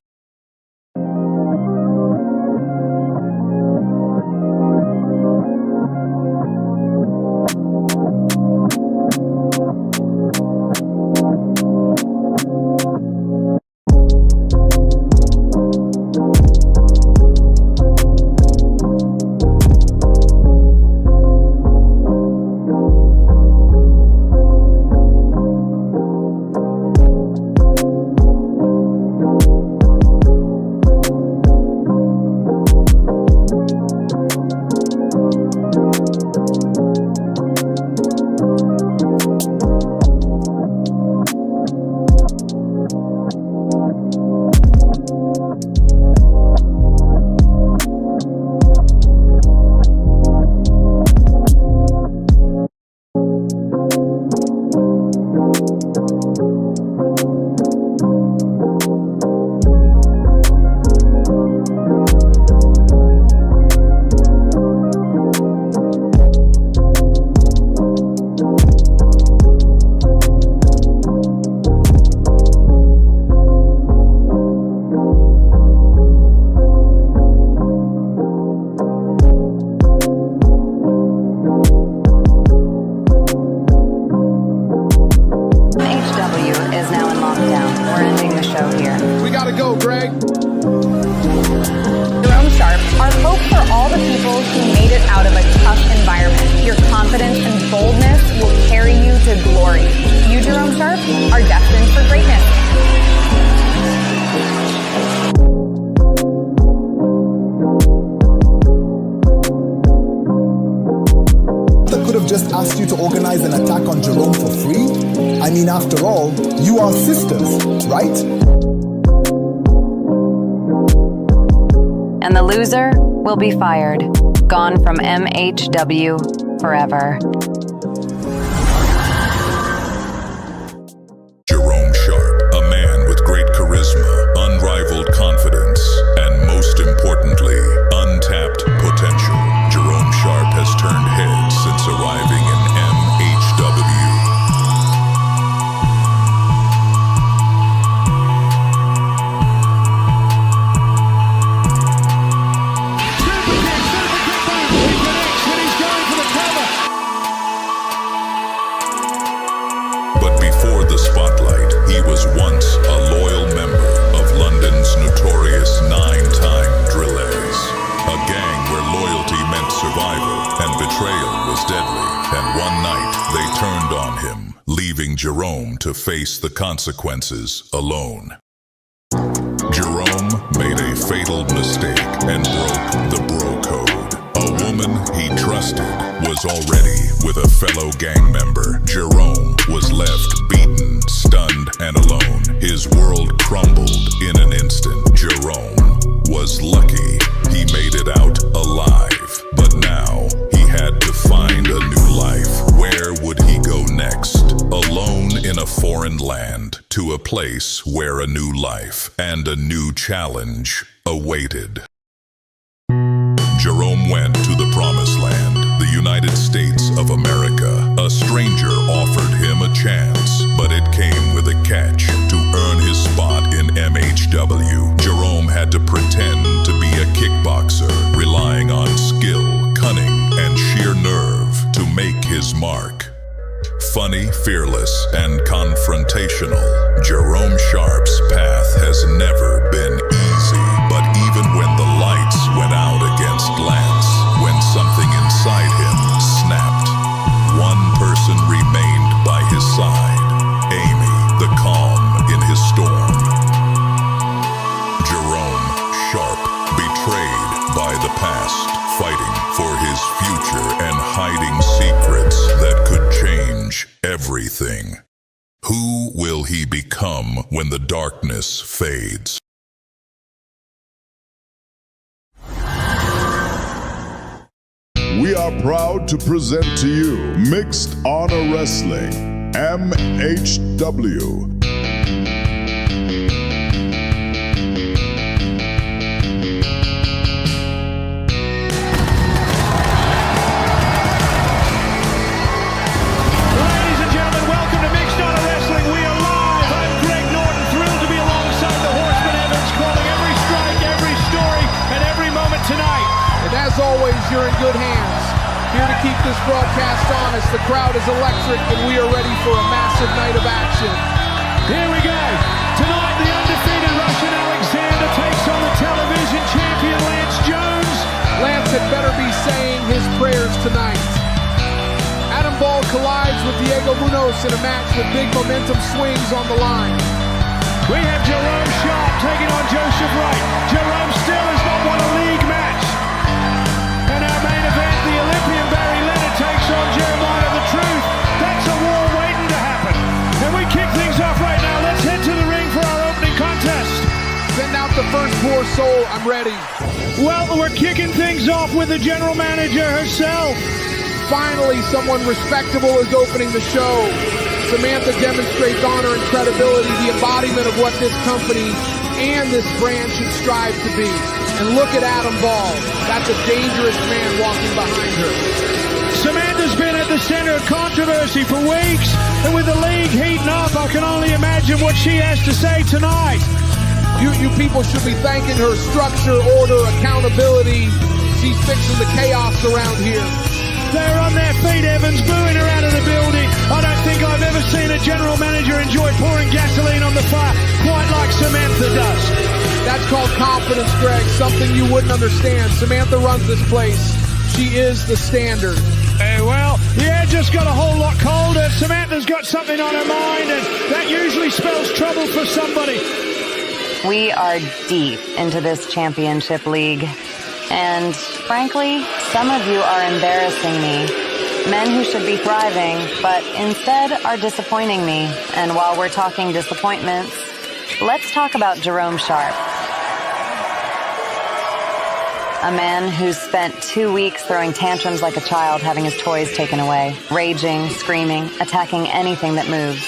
Just asked you to organize an attack on Jerome for free? I mean, after all, you are sisters, right? And the loser will be fired, gone from MHW forever. Jerome Sharp, a man with great charisma, unrivaled confidence, and most importantly, untapped potential. Jerome Sharp has turned heads since arriving in MHW. But before the spotlight, he was once a loyal member of London's notorious 9-time Drillers, a gang where loyalty meant survival and betrayal was deadly. And one night, they turned on him, leaving Jerome to face the consequences alone. Jerome made a fatal mistake and broke the bro code. A woman he trusted was already with a fellow gang member. Jerome was left beaten, stunned, and alone. His world crumbled in an instant. Jerome was lucky he made it out alive, but now he had to find a new life. Where would he go next? Alone in a foreign land, to a place where a new life and a new challenge awaited. Jerome went to the promised land, the United States of America. A stranger offered him a chance, but it came with a catch. To earn his spot in MHW, Jerome had to pretend to be a kickboxer, relying on skill, cunning, and sheer nerve to make his mark. Funny, fearless, and confrontational, Jerome Sharp's path has never been easy. But even when the lights went out against Lance, everything. Who will he become when the darkness fades? We are proud to present to you Mixed Honor Wrestling, MHW. As always, you're in good hands. Here to keep this broadcast honest, the crowd is electric, and we are ready for a massive night of action. Here we go. Tonight, the undefeated Russian Alexander takes on the television champion Lance Jones. Lance had better be saying his prayers tonight. Adam Ball collides with Diego Munoz in a match with big momentum swings on the line. We have Jerome Sharp taking on Joseph Wright. Jerome still has not won a league match. And our main event, the Olympian Barry Leonard takes on Jeremiah the Truth. That's a war waiting to happen. And we kick things off right now. Let's head to the ring for our opening contest. Send out the first poor soul. I'm ready. Well, we're kicking things off with the general manager herself. Finally, someone respectable is opening the show. Samantha demonstrates honor and credibility, the embodiment of what this company and this brand should strive to be. And look at Adam Ball. That's a dangerous man walking behind her. Samantha's been at the center of controversy for weeks, and with the league heating up, I can only imagine what she has to say tonight. You people should be thanking her structure, order, accountability. She's fixing the chaos around here. They're on their feet, Evans, booing her out of the building. I don't think I've ever seen a general manager enjoy pouring gasoline on the fire quite like Samantha does. That's called confidence, Greg, something you wouldn't understand. Samantha runs this place. She is the standard. Well, the air just got a whole lot colder. Samantha's got something on her mind, and that usually spells trouble for somebody. We are deep into this championship league. And frankly, some of you are embarrassing me. Men who should be thriving, but instead are disappointing me. And while we're talking disappointments, let's talk about Jerome Sharp. A man who's spent 2 weeks throwing tantrums like a child, having his toys taken away, raging, screaming, attacking anything that moves.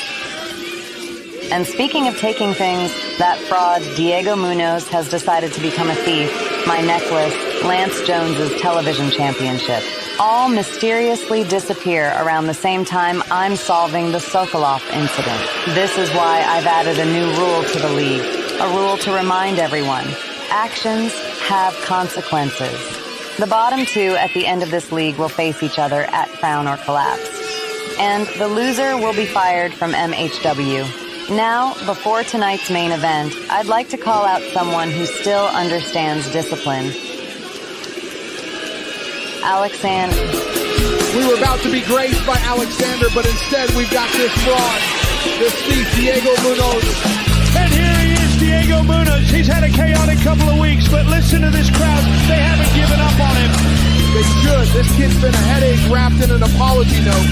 And speaking of taking things, that fraud Diego Munoz has decided to become a thief. My necklace, Lance Jones's television championship, all mysteriously disappear around the same time I'm solving the Sokolov incident. This is why I've added a new rule to the league, a rule to remind everyone. Actions have consequences. The bottom two at the end of this league will face each other at Crown or Collapse. And the loser will be fired from MHW. Now, before tonight's main event, I'd like to call out someone who still understands discipline. Alexander. We were about to be graced by Alexander, but instead we've got this fraud, this thief, Diego Munoz. And here he is, Diego Munoz. He's had a chaotic couple of weeks, but listen to this crowd. They haven't given up on him. They should. This kid's been a headache wrapped in an apology note.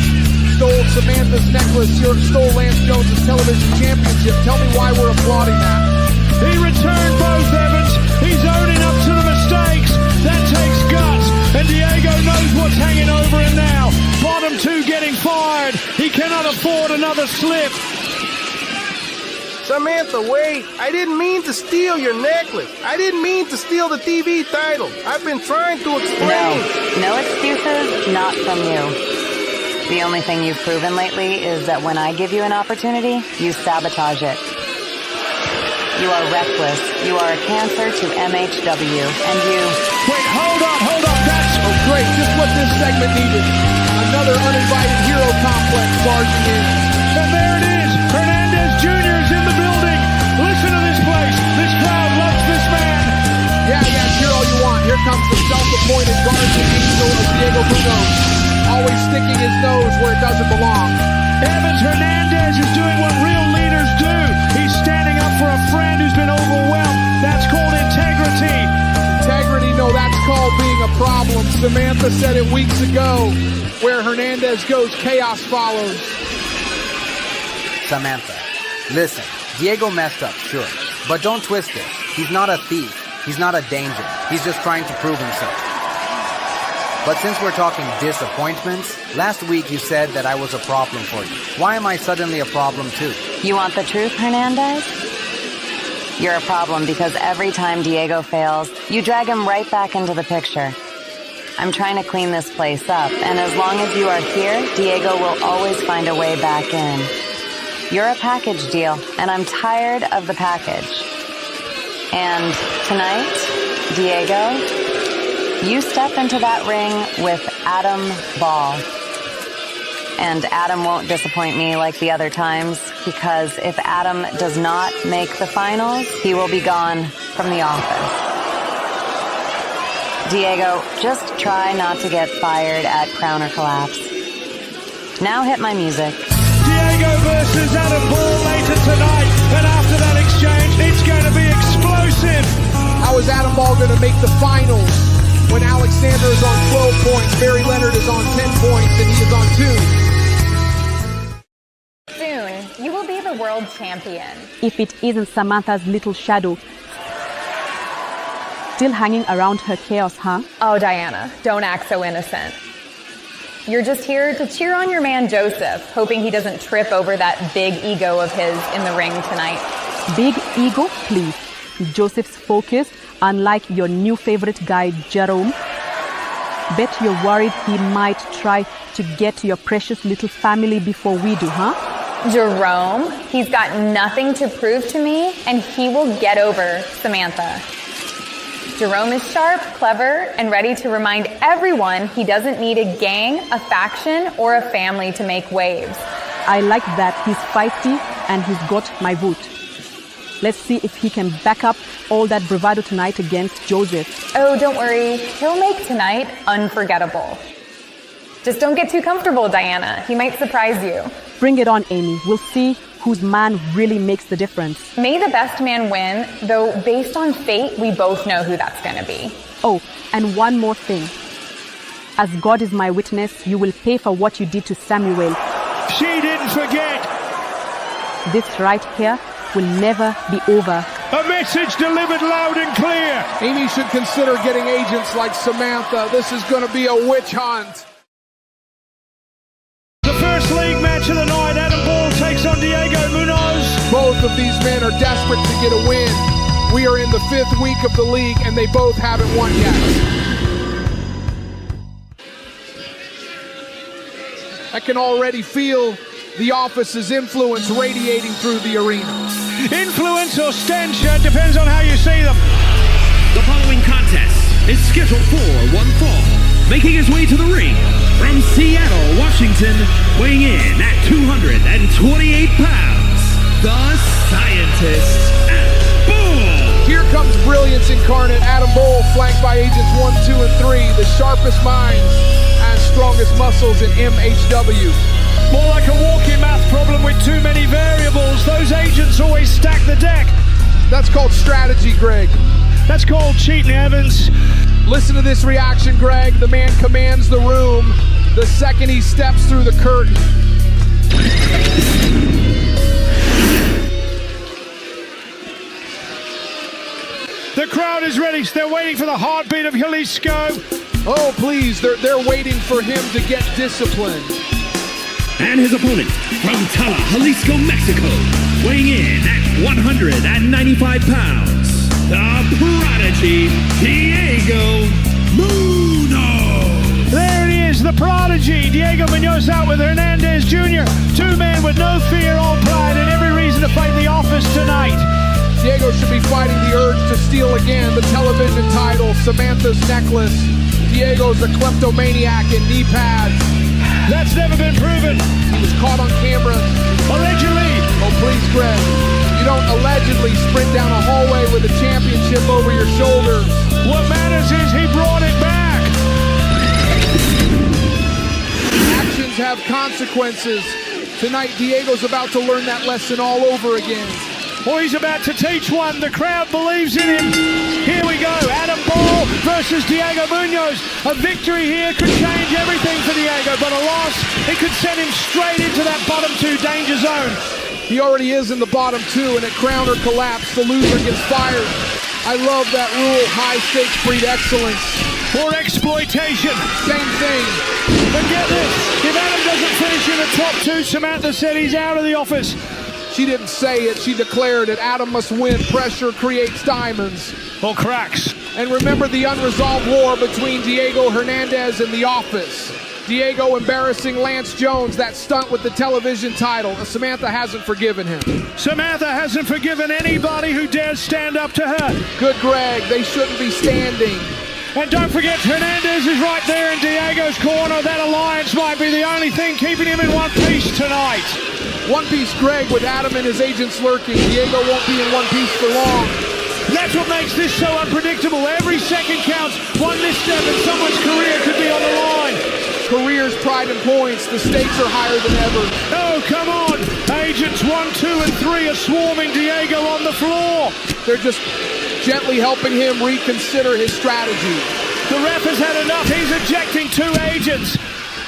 Stole Samantha's necklace, stole Lance Jones' television championship. Tell me why we're applauding that. He returned both, Evans. He's owning up to the mistakes. That takes guts. And Diego knows what's hanging over him now. Bottom two getting fired. He cannot afford another slip. Samantha, wait. I didn't mean to steal your necklace. I didn't mean to steal the TV title. I've been trying to explain. No excuses, not from you. The only thing you've proven lately is that when I give you an opportunity, you sabotage it. You are reckless. You are a cancer to MHW, and you... Wait, hold on, that's... Oh, great, just what this segment needed. Another uninvited hero complex barging in. And there it is, Hernandez Jr. is in the building. Listen to this place. This crowd loves this man. Yeah, cheer all you want. Here comes the self-appointed guardian angel of Diego Munoz. Always sticking his nose where it doesn't belong. Evans Hernandez is doing what real leaders do. He's standing up for a friend who's been overwhelmed. That's called integrity. Integrity, no, that's called being a problem. Samantha said it weeks ago. Where Hernandez goes, chaos follows. Samantha, listen, Diego messed up, sure, but don't twist it. He's not a thief. He's not a danger. He's just trying to prove himself. But since we're talking disappointments, last week you said that I was a problem for you. Why am I suddenly a problem too? You want the truth, Hernandez? You're a problem because every time Diego fails, you drag him right back into the picture. I'm trying to clean this place up, and as long as you are here, Diego will always find a way back in. You're a package deal, and I'm tired of the package. And tonight, Diego, you step into that ring with Adam Ball. And Adam won't disappoint me like the other times, because if Adam does not make the finals, he will be gone from the office. Diego, just try not to get fired at Crown or Collapse. Now hit my music. Diego versus Adam Ball later tonight, and after that exchange, it's going to be explosive. How is Adam Ball going to make the finals when Alexander is on 12 points, Barry Leonard is on 10 points, and he is on 2? Soon, you will be the world champion. If it isn't Samantha's little shadow still hanging around her chaos, huh? Oh, Diana, don't act so innocent. You're just here to cheer on your man Joseph, hoping he doesn't trip over that big ego of his in the ring tonight. Big ego, please. Joseph's focused, unlike your new favorite guy, Jerome. Bet you're worried he might try to get to your precious little family before we do, huh? Jerome, he's got nothing to prove to me, and he will get over Samantha. Jerome is sharp, clever, and ready to remind everyone he doesn't need a gang, a faction, or a family to make waves. I like that. He's feisty and he's got my vote. Let's see if he can back up all that bravado tonight against Joseph. Oh, don't worry. He'll make tonight unforgettable. Just don't get too comfortable, Diana. He might surprise you. Bring it on, Amy. We'll see whose man really makes the difference. May the best man win, though based on fate, we both know who that's going to be. Oh, and one more thing. As God is my witness, you will pay for what you did to Samuel. She didn't forget. This right here will never be over. A message delivered loud and clear. Amy should consider getting agents like Samantha. This is going to be a witch hunt. The first league match of the night, Adam Ball takes on Diego Munoz. Both of these men are desperate to get a win. We are in the 5th week of the league, and they both haven't won yet. I can already feel the office's influence radiating through the arena. Influence or stench, depends on how you see them. The following contest is scheduled for one fall. Making his way to the ring from Seattle, Washington, weighing in at 228 pounds, the Scientist, Adam Ball. Here comes brilliance incarnate, Adam Ball, flanked by agents 1, 2, and 3, the sharpest minds and strongest muscles in MHW. More like a walking math problem with too many variables. Those agents always stack the deck. That's called strategy, Greg. That's called cheating, Evans. Listen to this reaction, Greg. The man commands the room the second he steps through the curtain. The crowd is ready. They're waiting for the heartbeat of Jalisco. Oh, please. They're waiting for him to get disciplined. And his opponent from Tala, Jalisco, Mexico, weighing in at 195 pounds, the Prodigy, Diego Munoz. There it is, the Prodigy. Diego Munoz out with Hernandez Jr. Two men with no fear, all pride, and every reason to fight the office tonight. Diego should be fighting the urge to steal again the television title, Samantha's necklace. Diego's a kleptomaniac in knee pads. That's never been proven. He was caught on camera. Allegedly. Oh, please, Greg. You don't allegedly sprint down a hallway with a championship over your shoulders. What matters is he brought it back. Actions have consequences. Tonight, Diego's about to learn that lesson all over again. Well, he's about to teach one. The crowd believes in him. Here we go. Adam Ball versus Diego Munoz. A victory here could change everything for Diego, but a loss, it could send him straight into that bottom 2 danger zone. He already is in the bottom two, and at crown or collapse, the loser gets fired. I love that rule. High stakes breed excellence. Or exploitation. Same thing. But get this, if Adam doesn't finish in the top two, Samantha said he's out of the office. She didn't say it, she declared it. Adam must win. Pressure creates diamonds. Or cracks. And remember the unresolved war between Diego Hernandez and The Office. Diego embarrassing Lance Jones, that stunt with the television title. Samantha hasn't forgiven him. Samantha hasn't forgiven anybody who dares stand up to her. Good Greg, they shouldn't be standing. And don't forget, Hernandez is right there in Diego's corner. That alliance might be the only thing keeping him in one piece tonight. One piece Greg with Adam and his agents lurking. Diego won't be in one piece for long. That's what makes this so unpredictable. Every second counts. One misstep and someone's career could be on the line. Careers, pride, and points. The stakes are higher than ever. Oh, come on. Agents 1, 2, and 3 are swarming Diego on the floor. They're just gently helping him reconsider his strategy. The ref has had enough. He's ejecting 2 agents.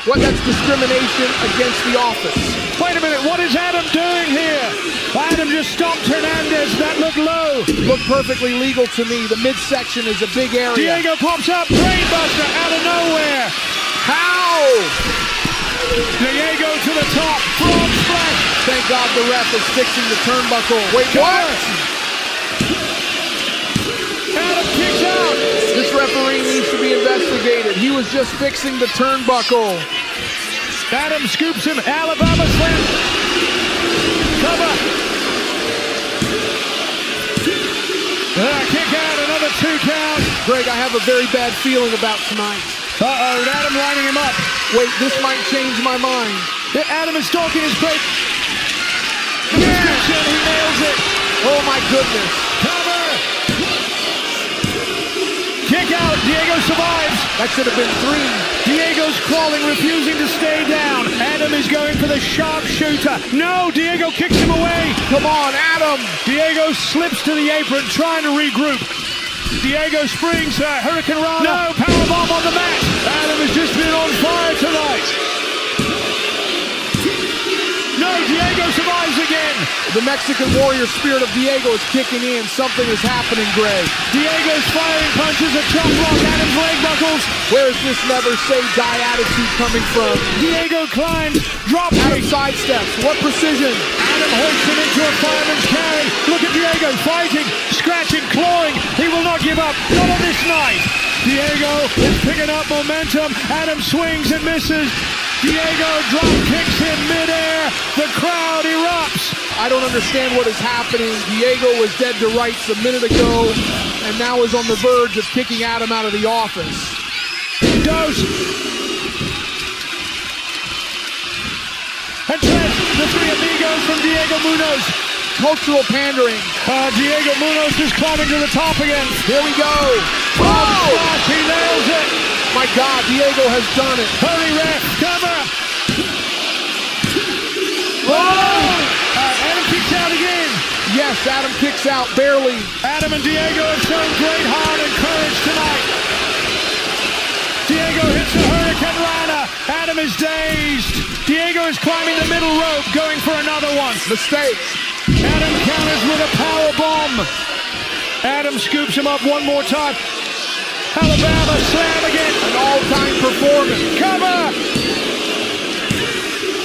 What, that's discrimination against The Office. Wait a minute, what is Adam doing here? Adam just stopped Hernandez. That looked low. Looked perfectly legal to me. The midsection is a big area. Diego pops up. Brainbuster out of nowhere. How? Diego to the top. Frog splash. Thank God the ref is fixing the turnbuckle. Wait, what? Adam kicks out. This referee needs to be investigated. He was just fixing the turnbuckle. Adam scoops him. Alabama slam. Cover. Kick out. Another 2 count. Greg, I have a very bad feeling about tonight. Uh-oh, Adam lining him up. Wait, this might change my mind. Adam is stalking his break. Description, he nails it. Oh my goodness. Cover. Kick out. Diego survives. That should have been 3. Diego's crawling, refusing to stay down. Adam is going for the sharpshooter. No, Diego kicks him away. Come on, Adam. Diego slips to the apron, trying to regroup. Diego springs, Hurricane Rana. No, powerbomb on the mat. Adam has just been on fire tonight. No, Diego survives again. The Mexican warrior spirit of Diego is kicking in. Something is happening, Greg. Diego's firing punches, a chop block, Adam's leg buckles. Where's this never say die attitude coming from? Diego climbs, drop Adam kick. sidesteps. What precision? Adam hoists him into a fireman's carry. Look at Diego fighting, scratching, clawing. He will not give up. Not on this night. Diego is picking up momentum. Adam swings and misses. Diego drop kicks in midair. The crowd erupts. I don't understand what is happening. Diego was dead to rights a minute ago and now is on the verge of kicking Adam out of the office. Dose. And Trent, the 3 amigos from Diego Munoz. Cultural pandering. Diego Munoz is climbing to the top again. Here we go. Oh! He nails it. My God, Diego has done it. Hurry, ref. Cover. Adam kicks out again. Yes, Adam kicks out barely. Adam and Diego have shown great heart and courage tonight. Diego hits the Hurricane Rana. Adam is dazed. Diego is climbing the middle rope, going for another one. Mistake. Adam counters with a power bomb. Adam scoops him up one more time. Alabama slam again. An all-time performance. Cover.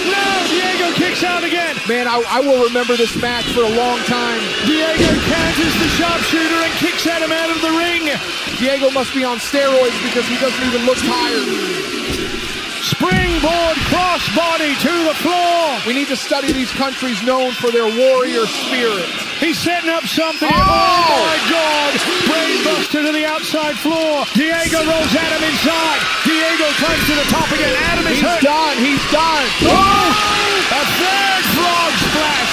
No, Diego kicks out again. Man, I will remember this match for a long time. Diego counters the sharpshooter and kicks Adam out of the ring. Diego must be on steroids because he doesn't even look tired. Springboard crossbody to the floor. We need to study these countries known for their warrior spirit. He's setting up something. Oh my God. Brainbuster to the outside floor. Diego rolls Adam inside. Diego climbs to the top again. Adam is hurt. He's done. Oh! A third frog splash.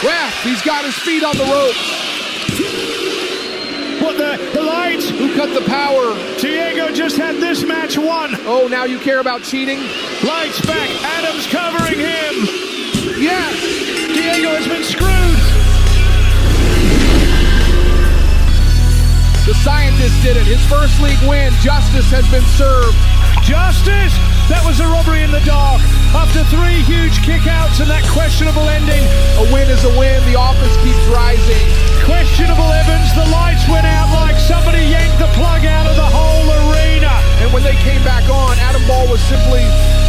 Ref, he's got his feet on the ropes. What the lights? Who cut the power? Diego just had this match won. Oh, now you care about cheating? Lights back. Adam's covering him. Yes. Diego has been screwed. The scientist did it. His first league win. Justice has been served. Justice? That was a robbery in the dark. After 3 huge kickouts and that question questionable ending. A win is a win. The office keeps rising. Questionable Evans, the lights went out like somebody yanked the plug out of the whole arena. And when they came back on, Adam Ball was simply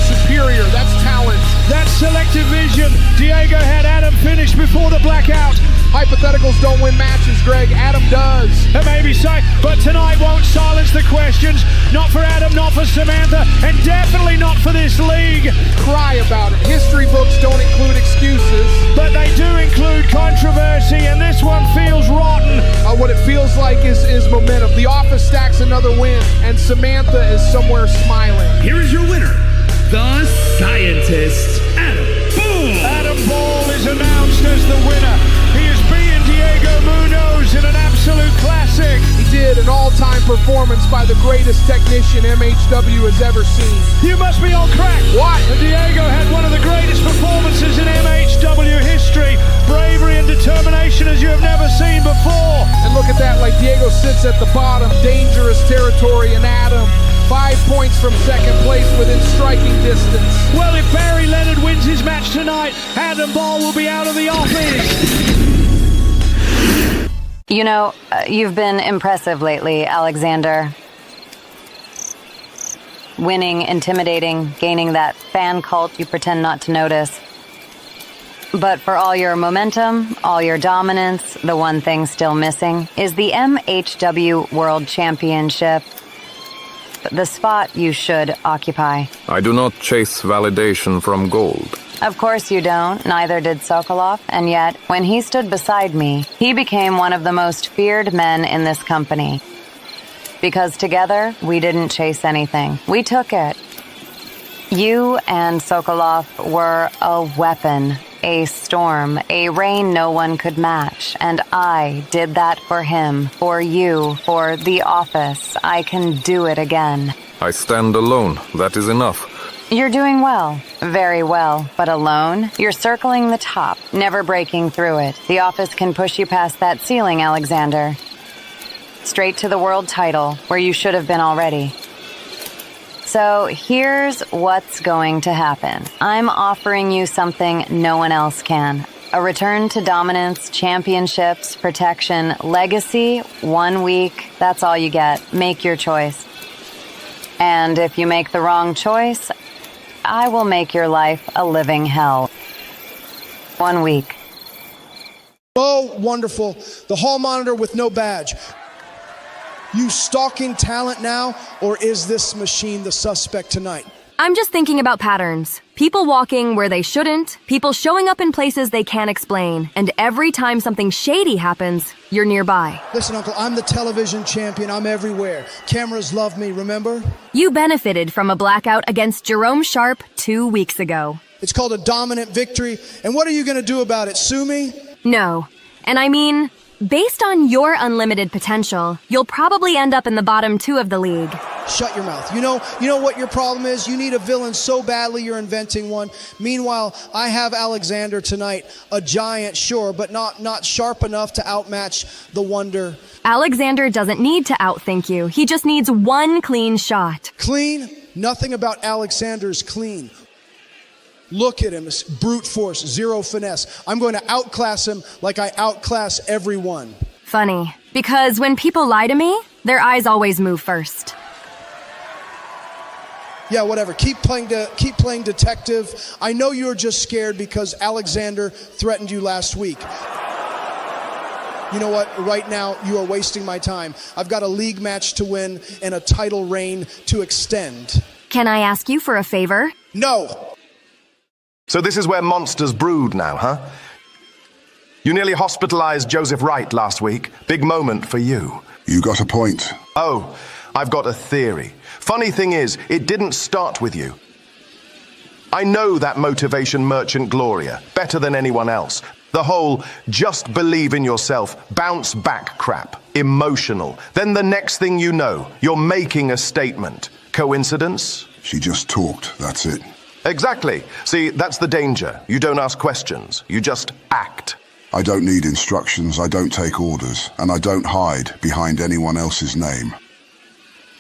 superior. That's talent. That's selective vision. Diego had Adam finish before the blackout. Hypotheticals don't win matches, Greg. Adam does. It may be so, but tonight won't silence the questions. Not for Adam, not for Samantha, and definitely not for this league. Cry about it. History books don't include excuses. But they do include controversy, and this one feels rotten. What it feels like is momentum. The office stacks another win, and Samantha is somewhere smiling. Here is your winner, the scientist, Adam Ball. Adam Ball is announced as the winner. He is beating Diego Munoz in an absolute classic. He did an all-time performance by the greatest technician MHW has ever seen. You must be on crack. What? Diego had one of the greatest performances in MHW history. Bravery and determination as you have never seen before. And look at that, like Diego sits at the bottom, dangerous territory, and Adam 5 points from second place within striking distance. Well, if Barry Leonard wins his match tonight, Adam Ball will be out of the office. You know, you've been impressive lately, Alexander. Winning, intimidating, gaining that fan cult you pretend not to notice. But for all your momentum, all your dominance, the one thing still missing is the MHW World Championship. The spot you should occupy. I do not chase validation from gold. Of course you don't, neither did Sokolov, and yet, when he stood beside me, he became one of the most feared men in this company. Because together, we didn't chase anything. We took it. You and Sokolov were a weapon, a storm, a rain no one could match, and I did that for him, for you, for the office. I can do it again. I stand alone. That is enough. You're doing well, very well, but alone? You're circling the top, never breaking through it. The office can push you past that ceiling, Alexander. Straight to the world title, where you should have been already. So here's what's going to happen. I'm offering you something no one else can. A return to dominance, championships, protection, legacy, 1 week. That's all you get. Make your choice. And if you make the wrong choice, I will make your life a living hell. 1 week. Oh, wonderful. The hall monitor with no badge. You stalking talent now, or is this machine the suspect tonight? I'm just thinking about patterns. People walking where they shouldn't, people showing up in places they can't explain, and every time something shady happens, you're nearby. Listen, Uncle, I'm the television champion. I'm everywhere. Cameras love me, remember? You benefited from a blackout against Jerome Sharp 2 weeks ago. It's called a dominant victory. And what are you going to do about it? Sue me? No. And I mean, based on your unlimited potential, you'll probably end up in the bottom 2 of the league. Shut your mouth. You know what your problem is? You need a villain so badly you're inventing one. Meanwhile, I have Alexander tonight, a giant, sure, but not sharp enough to outmatch the Wonder. Alexander doesn't need to outthink you. He just needs 1 clean shot. Clean? Nothing about Alexander's clean. Look at him, it's brute force, zero finesse. I'm going to outclass him like I outclass everyone. Funny, because when people lie to me, their eyes always move first. Yeah, whatever. Keep playing detective. I know you're just scared because Alexander threatened you last week. You know what? Right now, you are wasting my time. I've got a league match to win and a title reign to extend. Can I ask you for a favor? No. So this is where monsters brood now, huh? You nearly hospitalized Joseph Wright last week. Big moment for you. You got a point. Oh, I've got a theory. Funny thing is, it didn't start with you. I know that motivation merchant Gloria better than anyone else. The whole just believe in yourself, bounce back crap, emotional. Then the next thing you know, you're making a statement. Coincidence? She just talked, that's it. Exactly. See, that's the danger. You don't ask questions, you just act. I don't need instructions, I don't take orders, and I don't hide behind anyone else's name.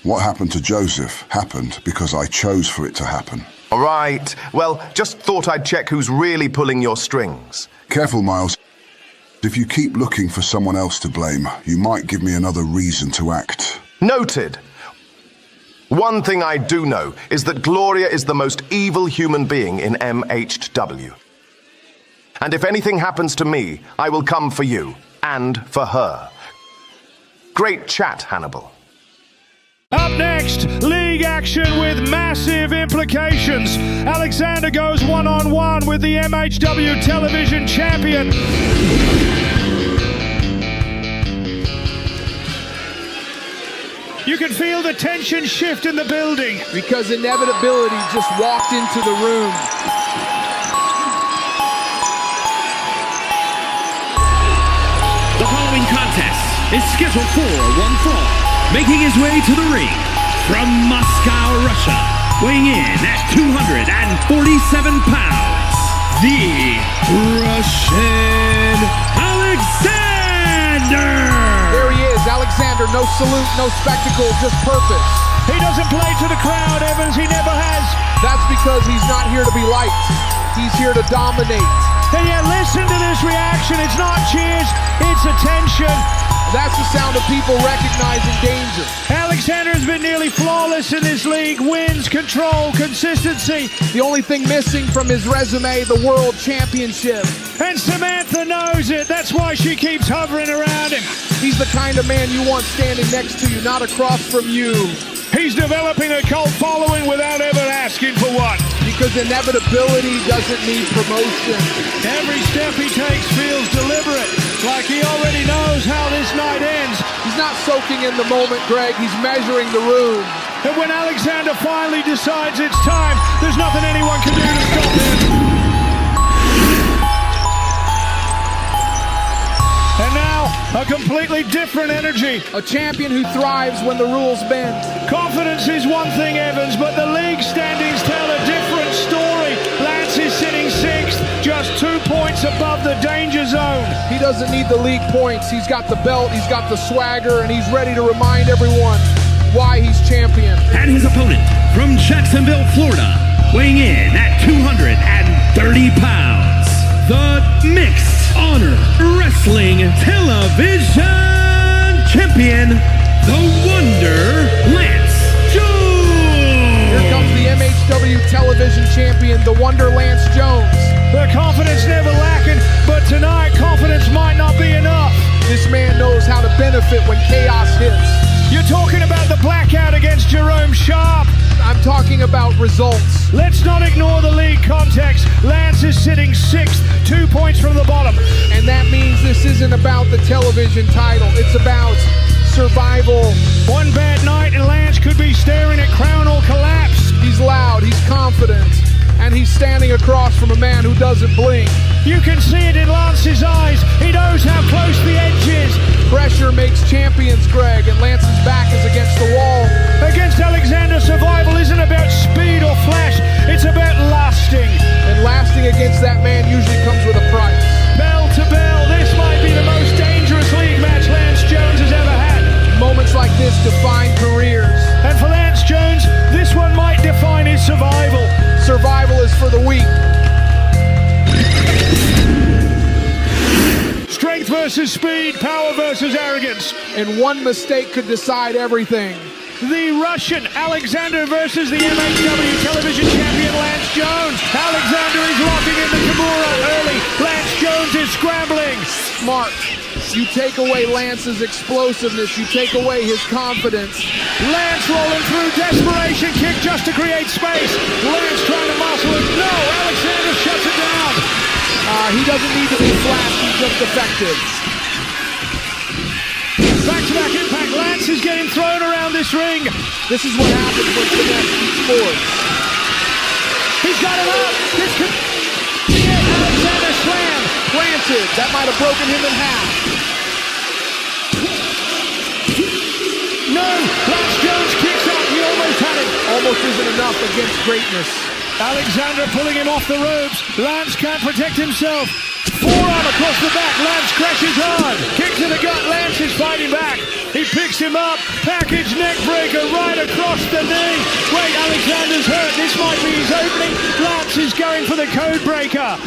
What happened to Joseph happened because I chose for it to happen. All right. Well, just thought I'd check who's really pulling your strings. Careful, Miles. If you keep looking for someone else to blame, you might give me another reason to act. Noted. One thing I do know is that Gloria is the most evil human being in MHW. And if anything happens to me, I will come for you, and for her. Great chat, Hannibal. Up next, league action with massive implications. Alexander goes one-on-one with the MHW television champion. You can feel the tension shift in the building. Because inevitability just walked into the room. The following contest is scheduled for one fall. Making his way to the ring from Moscow, Russia, weighing in at 247 pounds, the Russian Alexander! There he is, Alexander. No salute, no spectacle, just purpose. He doesn't play to the crowd, Evans. He never has. That's because he's not here to be liked. He's here to dominate. And yet, listen to this reaction. It's not cheers, it's attention. That's the sound of people recognizing danger. Alexander has been nearly flawless in this league. Wins, control, consistency. The only thing missing from his resume, the World Championship. And Samantha knows it. That's why she keeps hovering around him. He's the kind of man you want standing next to you, not across from you. He's developing a cult following without ever asking for one. Because inevitability doesn't need promotion. Every step he takes feels deliberate, like he already knows how this night ends. He's not soaking in the moment, Greg. He's measuring the room. And when Alexander finally decides it's time, there's nothing anyone can do to stop him. And now, a completely different energy. A champion who thrives when the rules bend. Confidence is one thing, Evans, but the league standings tell a different story. Lance is sitting sixth, just 2 points above the danger zone. He doesn't need the league points. He's got the belt, he's got the swagger, and he's ready to remind everyone why he's champion. And his opponent from Jacksonville, Florida, weighing in at 230 pounds, the Mixed Honor Wrestling Television Champion, the Wonder Lance Jones. Here comes the MHW Television Champion, the Wonder Lance Jones. The confidence never lacking, but tonight confidence might not be enough. This man knows how to benefit when chaos hits. You're talking about the blackout against Jerome Sharp. I'm talking about results. Let's not ignore the league context. Lance is sitting sixth, 2 points from the bottom. And that means this isn't about the television title. It's about survival. One bad night and Lance could be staring at crown or collapse. He's loud, he's confident, and he's standing across from a man who doesn't blink. You can see it in Lance's eyes. He knows how close the edge is. Pressure makes champions, Greg, and Lance's back is against the wall. Against Alexander, survival isn't about speed or flash. It's about lasting. And lasting against that man usually comes with a price. Bell to bell, this might be the most dangerous league match Lance Jones has ever had. Moments like this define careers. And for Lance Jones, this one might define his survival. Survival is for the weak. Strength versus speed, power versus arrogance. And one mistake could decide everything. The Russian Alexander versus the MHW television champion Lance Jones. Alexander is locking in the Kimura early. Lance Jones is scrambling. Smart. You take away Lance's explosiveness. You take away his confidence. Lance rolling through, desperation kick just to create space. Lance trying to muscle it. No, Alexander shuts it down. He doesn't need to be flashy, he's just effective. Back-to-back impact. Lance is getting thrown around this ring. This is what happens when Finesse beats force. He's got him up. This could be it. Alexander slam. Planted. That might have broken him in half. No. Lance Jones kicks out. He almost had it. Almost isn't enough against greatness. Alexander pulling him off the ropes. Lance can't protect himself. Forearm across the back. Lance crashes hard. Kick to the gut. Lance is fighting back. He picks him up. Package neck breaker right across the knee. Wait, Alexander's hurt. This might be his opening. Lance is going for the code breaker.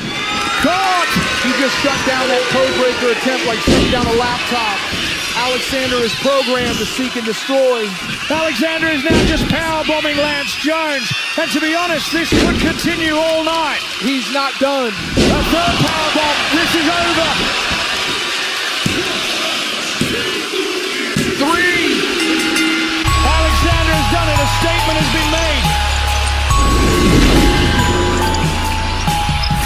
Caught! He just shut down that code breaker attempt like shutting down a laptop. Alexander is programmed to seek and destroy. Alexander is now just powerbombing Lance Jones. And to be honest, this could continue all night. He's not done. A third powerbomb. This is over. 3. Alexander has done it. A statement has been made.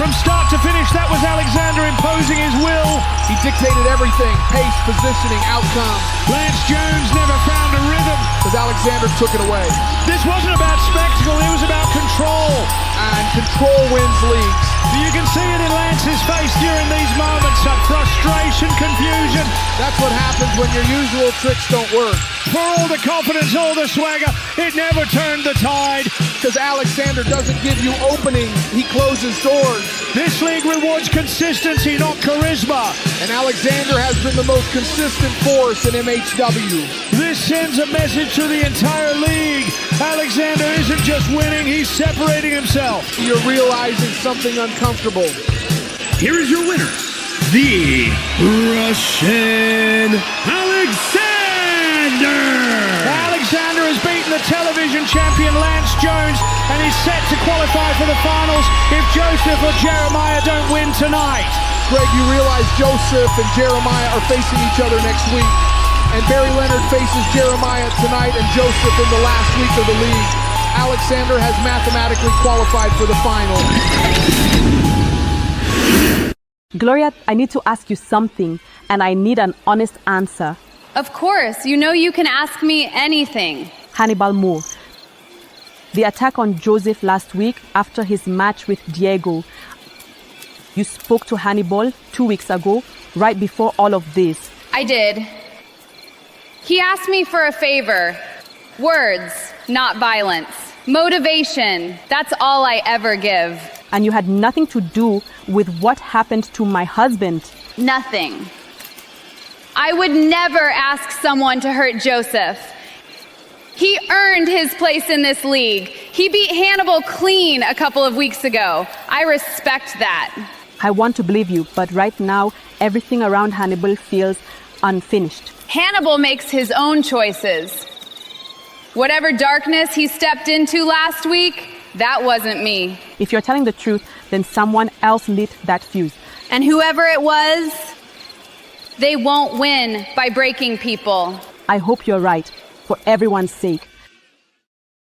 From start to finish, that was Alexander imposing his will. He dictated everything. Pace, positioning, outcome. Lance Jones never found a rhythm. Because Alexander took it away. This wasn't about spectacle, it was about control. And control wins leagues. You can see it in Lance's face during these moments of frustration, confusion. That's what happens when your usual tricks don't work. For all the confidence, all the swagger, it never turned the tide. Because Alexander doesn't give you openings, he closes doors. This league rewards consistency, not charisma. And Alexander has been the most consistent force in MHW. This sends a message to the entire league. Alexander isn't just winning, he's separating himself. You're realizing something uncomfortable. Here is your winner, the Russian Alexander! Alexander has beaten the television champion Lance Jones and is set to qualify for the finals if Joseph or Jeremiah don't win tonight. Greg, you realize Joseph and Jeremiah are facing each other next week. And Barry Leonard faces Jeremiah tonight and Joseph in the last week of the league. Alexander has mathematically qualified for the final. Gloria, I need to ask you something, and I need an honest answer. Of course, you know you can ask me anything. Hannibal Moore. The attack on Joseph last week after his match with Diego. You spoke to Hannibal 2 weeks ago, right before all of this. I did. He asked me for a favor. Words, not violence. Motivation, that's all I ever give. And you had nothing to do with what happened to my husband. Nothing. I would never ask someone to hurt Joseph. He earned his place in this league. He beat Hannibal clean a couple of weeks ago. I respect that. I want to believe you, but right now, everything around Hannibal feels unfinished. Hannibal makes his own choices. Whatever darkness he stepped into last week, that wasn't me. If you're telling the truth, then someone else lit that fuse. And whoever it was, they won't win by breaking people. I hope you're right, for everyone's sake.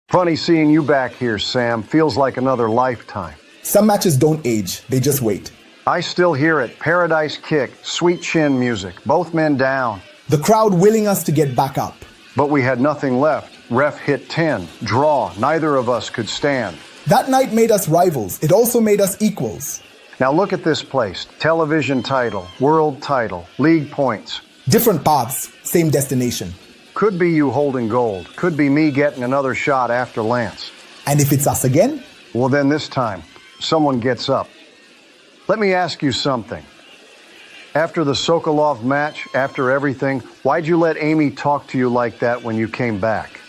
Funny seeing you back here, Sam. Feels like another lifetime. Some matches don't age, they just wait. I still hear it. Paradise kick, sweet chin music, both men down. The crowd willing us to get back up. But we had nothing left. Ref hit 10. Draw. Neither of us could stand. That night made us rivals. It also made us equals. Now look at this place. Television title, world title, league points. Different paths, same destination. Could be you holding gold. Could be me getting another shot after Lance. And if it's us again? Well, then this time, someone gets up. Let me ask you something. After the Sokolov match, after everything, why'd you let Amy talk to you like that when you came back?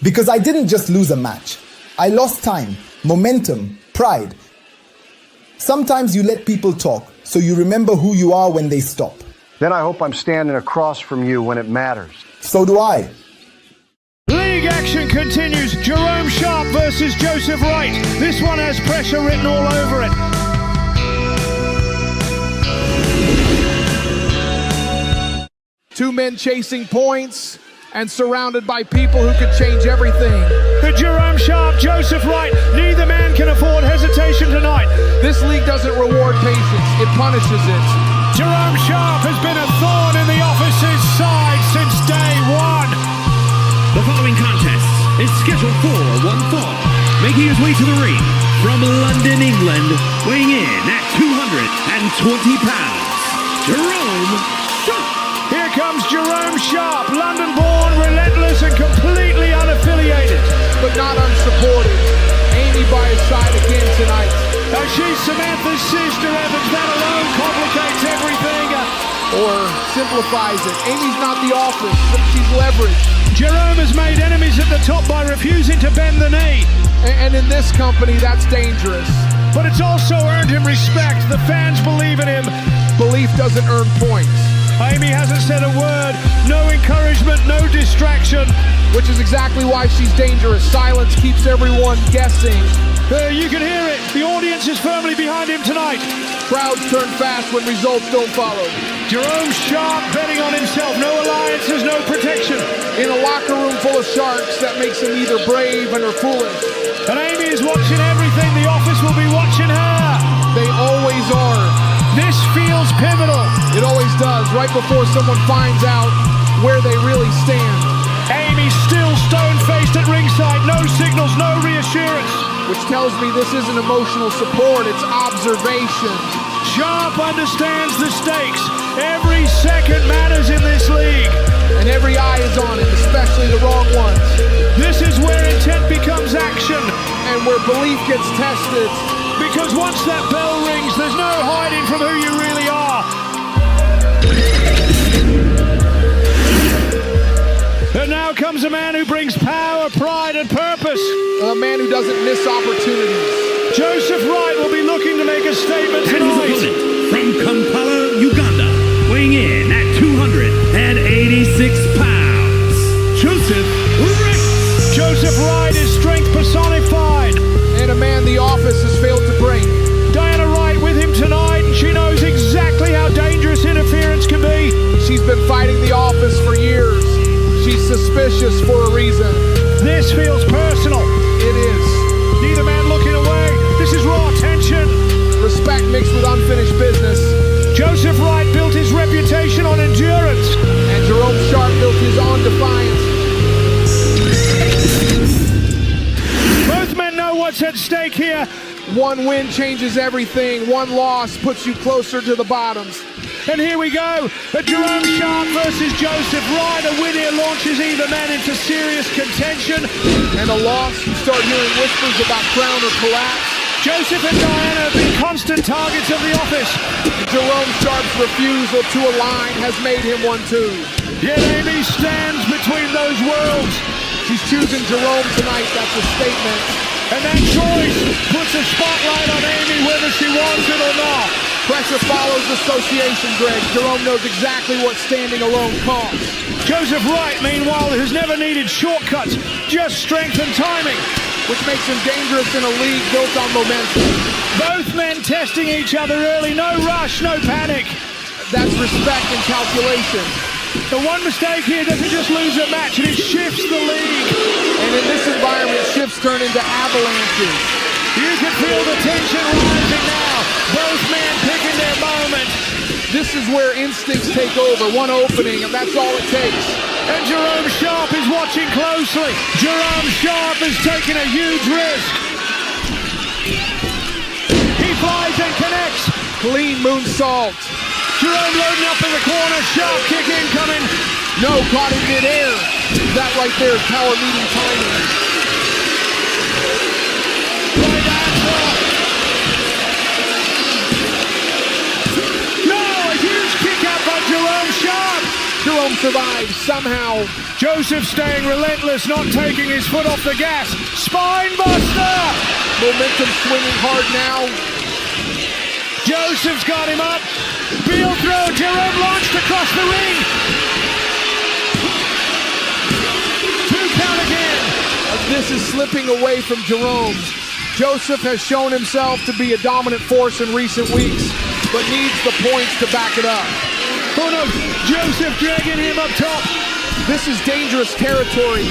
Because I didn't just lose a match. I lost time, momentum, pride. Sometimes you let people talk, so you remember who you are when they stop. Then I hope I'm standing across from you when it matters. So do I. League action continues. Jerome Sharp versus Joseph Wright. This one has pressure written all over it. Two men chasing points and surrounded by people who could change everything. Jerome Sharp, Joseph Wright, neither man can afford hesitation tonight. This league doesn't reward patience, it punishes it. Jerome Sharp has been a thorn in the officer's side since day one. The following contest is scheduled for one fall. Making his way to the ring from London, England, weighing in at 220 pounds, Jerome Sharp. Here comes Jerome Sharp, London-born, relentless and completely unaffiliated. But but not unsupported. Amy by his side again tonight. She's Samantha's sister, Evans. That alone complicates everything. Or simplifies it. Amy's not the office, but she's leverage. Jerome has made enemies at the top by refusing to bend the knee. And in this company, that's dangerous. But it's also earned him respect. The fans believe in him. Belief doesn't earn points. Amy hasn't said a word. No encouragement, no distraction. Which is exactly why she's dangerous. Silence keeps everyone guessing. You can hear it. The audience is firmly behind him tonight. Crowds turn fast when results don't follow. Jerome Sharp betting on himself. No alliances, no protection. In a locker room full of sharks, that makes him either brave or foolish. And Amy is watching everything. The office will be watching her. They always are. This feels pivotal. It always does, right before someone finds out where they really stand. Amy still stone-faced at ringside. No signals, no reassurance. Which tells me this isn't emotional support, it's observation. Sharp understands the stakes. Every second matters in this league. And every eye is on it, especially the wrong ones. This is where intent becomes action. And where belief gets tested. Because once that bell rings, there's no hiding from who you really are. And now comes a man who brings power, pride, and purpose. A man who doesn't miss opportunities. Joseph Wright will be looking to make a statement tonight. From Kampala, Uganda, weighing in at 286 pounds, Joseph Wright. Joseph Wright is strength personified. And a man the office has failed to break. Diana Wright with him tonight, and she knows exactly how dangerous interference can be. She's been fighting the office for years. She's suspicious for a reason. This feels personal. It is. Neither man looking away. This is raw tension. Respect mixed with unfinished business. Joseph Wright built his reputation on endurance. And Jerome Sharp built his on defiance. Both men know what's at stake here. One win changes everything. One loss puts you closer to the bottoms. And here we go. Jerome Sharp versus Joseph Wright. A win here launches either man into serious contention. And a loss, you start hearing whispers about crown or collapse. Joseph and Diana have been constant targets of the office. Jerome Sharp's refusal to align has made him one too. Yet Amy stands between those worlds. She's choosing Jerome tonight, that's a statement. And that choice puts a spotlight on Amy whether she wants it or not. Pressure follows association, Greg. Jerome knows exactly what standing alone costs. Joseph Wright, meanwhile, has never needed shortcuts, just strength and timing. Which makes him dangerous in a league built on momentum. Both men testing each other early, no rush, no panic. That's respect and calculation. The one mistake here doesn't just lose a match, it shifts the league. And in this environment, shifts turn into avalanches. You can feel the tension rising now. Both men picking their moment. This is where instincts take over. One opening, and that's all it takes. And Jerome Sharp is watching closely. Jerome Sharp is taking a huge risk. He flies and connects. Clean moonsault. Jerome loading up in the corner. Sharp kick incoming. No, caught in midair. That right there is power meeting timing. Right answer. No, a huge kick out by Jerome Sharp. Jerome survives somehow. Joseph staying relentless, not taking his foot off the gas. Spine buster. Momentum swinging hard now. Joseph's got him up. Beal throw. Jerome launched across the ring. 2 count again. This is slipping away from Jerome. Joseph has shown himself to be a dominant force in recent weeks, but needs the points to back it up. Oh no, Joseph dragging him up top. This is dangerous territory.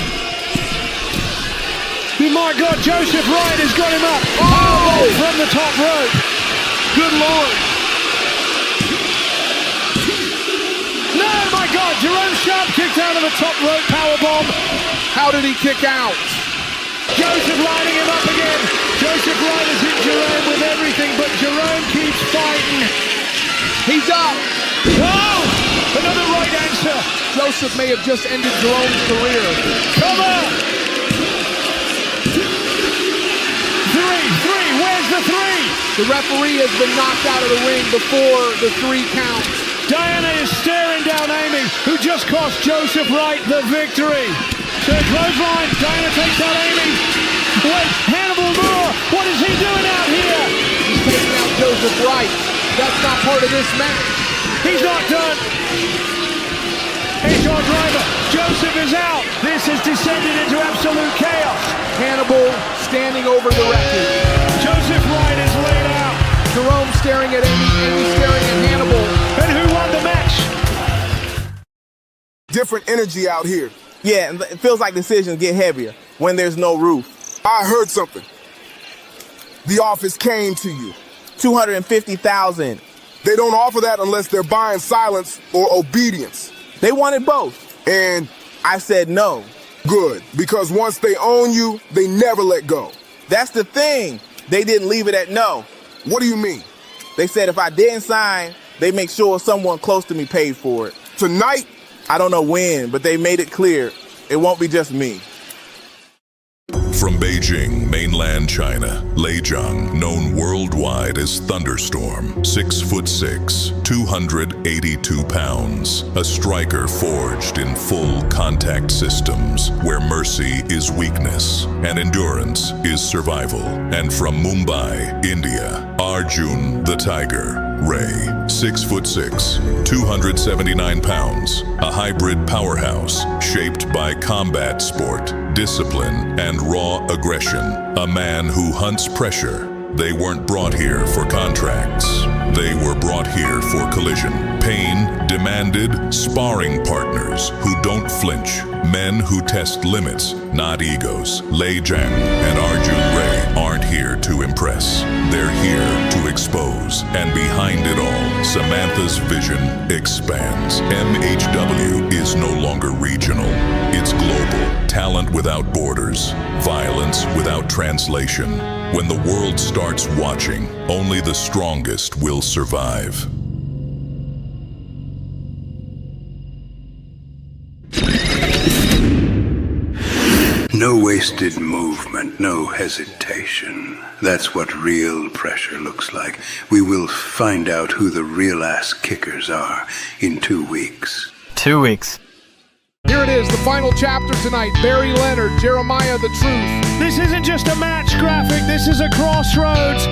Oh my God, Joseph Wright has got him up. Oh! From the top rope. Good Lord. No, my God, Jerome Sharp kicked out of the top rope powerbomb. How did he kick out? Joseph lining him up again. Joseph Wright has hit Jerome with everything, but Jerome keeps fighting. He's up. Oh! Another right answer. Joseph may have just ended Jerome's career. Come on! Three. Where's the three? The referee has been knocked out of the ring before the 3 counts. Dyalla is staring down Amy, who just cost Joseph Wright the victory. To the clothesline, Dyalla takes out Amy. Wait, Hannibal Moore, what is he doing out here? He's taking out Joseph Wright. That's not part of this match. He's not done. HR driver, Joseph is out. This has descended into absolute chaos. Hannibal standing over the wreckage. Joseph Wright is laid out. Jerome staring at Amy, Amy staring at Hannibal. And who won the match? Different energy out here. Yeah, it feels like decisions get heavier when there's no roof. I heard something. The office came to you. 250,000. They don't offer that unless they're buying silence or obedience. They wanted both. And I said no. Good, because once they own you, they never let go. That's the thing. They didn't leave it at no. What do you mean? They said if I didn't sign, they make sure someone close to me paid for it. Tonight? I don't know when, but they made it clear it won't be just me. From Beijing, mainland China, Leizhang, known worldwide as Thunderstorm, 6'6", 282 pounds, a striker forged in full contact systems, where mercy is weakness and endurance is survival. And from Mumbai, India, Arjun the Tiger, Ray, 6'6", 279 pounds, a hybrid powerhouse shaped by combat sport, discipline, and raw aggression. A man who hunts pressure. They weren't brought here for contracts. They were brought here for collision. Pain demanded sparring partners who don't flinch. Men who test limits, not egos. Lei Zhang and Arjun Ray aren't here to impress. They're here to expose. And behind it all, Samantha's vision expands. MHW is no longer regional. It's global. Talent without borders. Violence without translation. When the world starts watching, only the strongest will survive. No wasted movement, no hesitation. That's what real pressure looks like. We will find out who the real ass kickers are in 2 weeks. 2 weeks. Here it is, the final chapter tonight. Barry Leonard, Jeremiah the Truth. This isn't just a match graphic, this is a crossroads.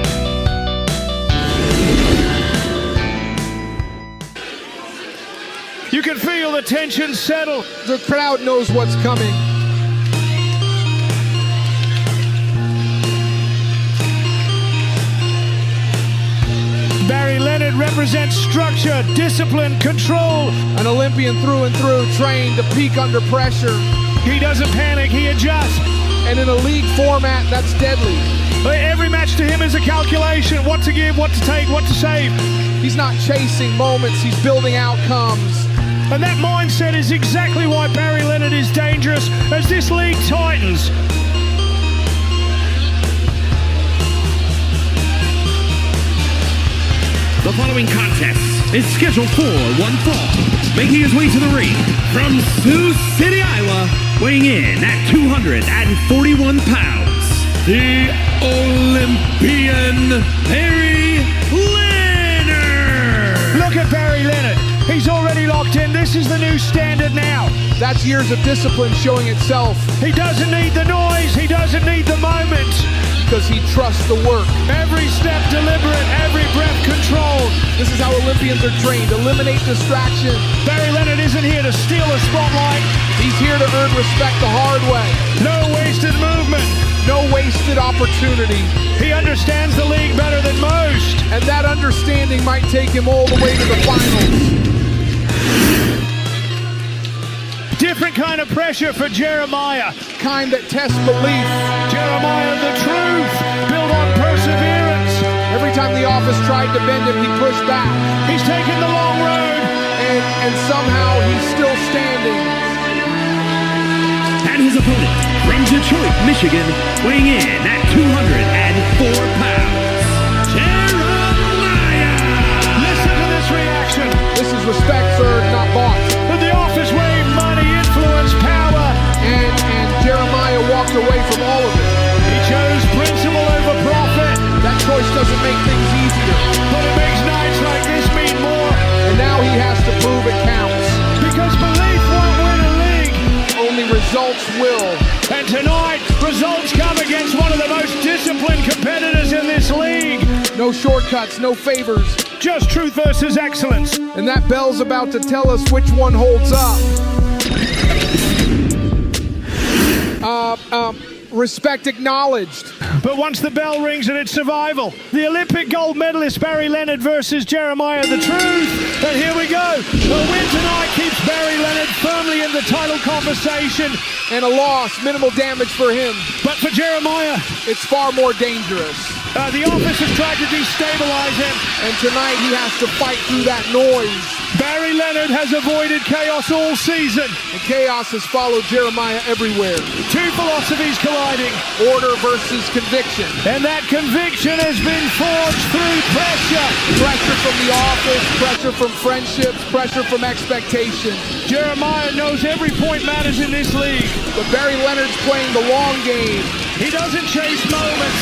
You can feel the tension settle. The crowd knows what's coming. Barry Leonard represents structure, discipline, control. An Olympian through and through, trained to peak under pressure. He doesn't panic, he adjusts. And in a league format, that's deadly. Every match to him is a calculation. What to give, what to take, what to save. He's not chasing moments, he's building outcomes. And that mindset is exactly why Barry Leonard is dangerous as this league tightens. The following contest is scheduled for one fall. Making his way to the ring from Sioux City, Iowa, weighing in at 241 pounds, the Olympian Barry Leonard. Look at Barry Leonard. He's already locked in. This is the new standard now. That's years of discipline showing itself. He doesn't need the noise. He doesn't need the moment. Because he trusts the work. Every step deliberate, every breath controlled. This is how Olympians are trained. Eliminate distraction. Barry Leonard isn't here to steal a spotlight. He's here to earn respect the hard way. No wasted movement. No wasted opportunity. He understands the league better than most. And that understanding might take him all the way to the finals. Different kind of pressure for Jeremiah. Kind that tests belief. Jeremiah the Truth, built on perseverance. Every time the office tried to bend him, he pushed back. He's taken the long road. And somehow he's still standing. And his opponent, from Detroit, Michigan, weighing in at 204 pounds, Jeremiah! Listen to this reaction. This is respect earned, not bought. But the office wave, money, influence, power. And Jeremiah walked away from all of it. He chose principle over shortcuts, no favors. Just truth versus excellence. And that bell's about to tell us which one holds up. Respect acknowledged. But once the bell rings and it's survival, the Olympic gold medalist Barry Leonard versus Jeremiah the Truth. And here we go. A win tonight keeps Barry Leonard firmly in the title conversation. And a loss, minimal damage for him. But for Jeremiah, it's far more dangerous. The office has tried to destabilize him. And tonight he has to fight through that noise. Barry Leonard has avoided chaos all season. And chaos has followed Jeremiah everywhere. Two philosophies colliding. Order versus conviction. And that conviction has been forged through pressure. Pressure from the office, pressure from friendships, pressure from expectation. Jeremiah knows every point matters in this league. But Barry Leonard's playing the long game. He doesn't chase moments.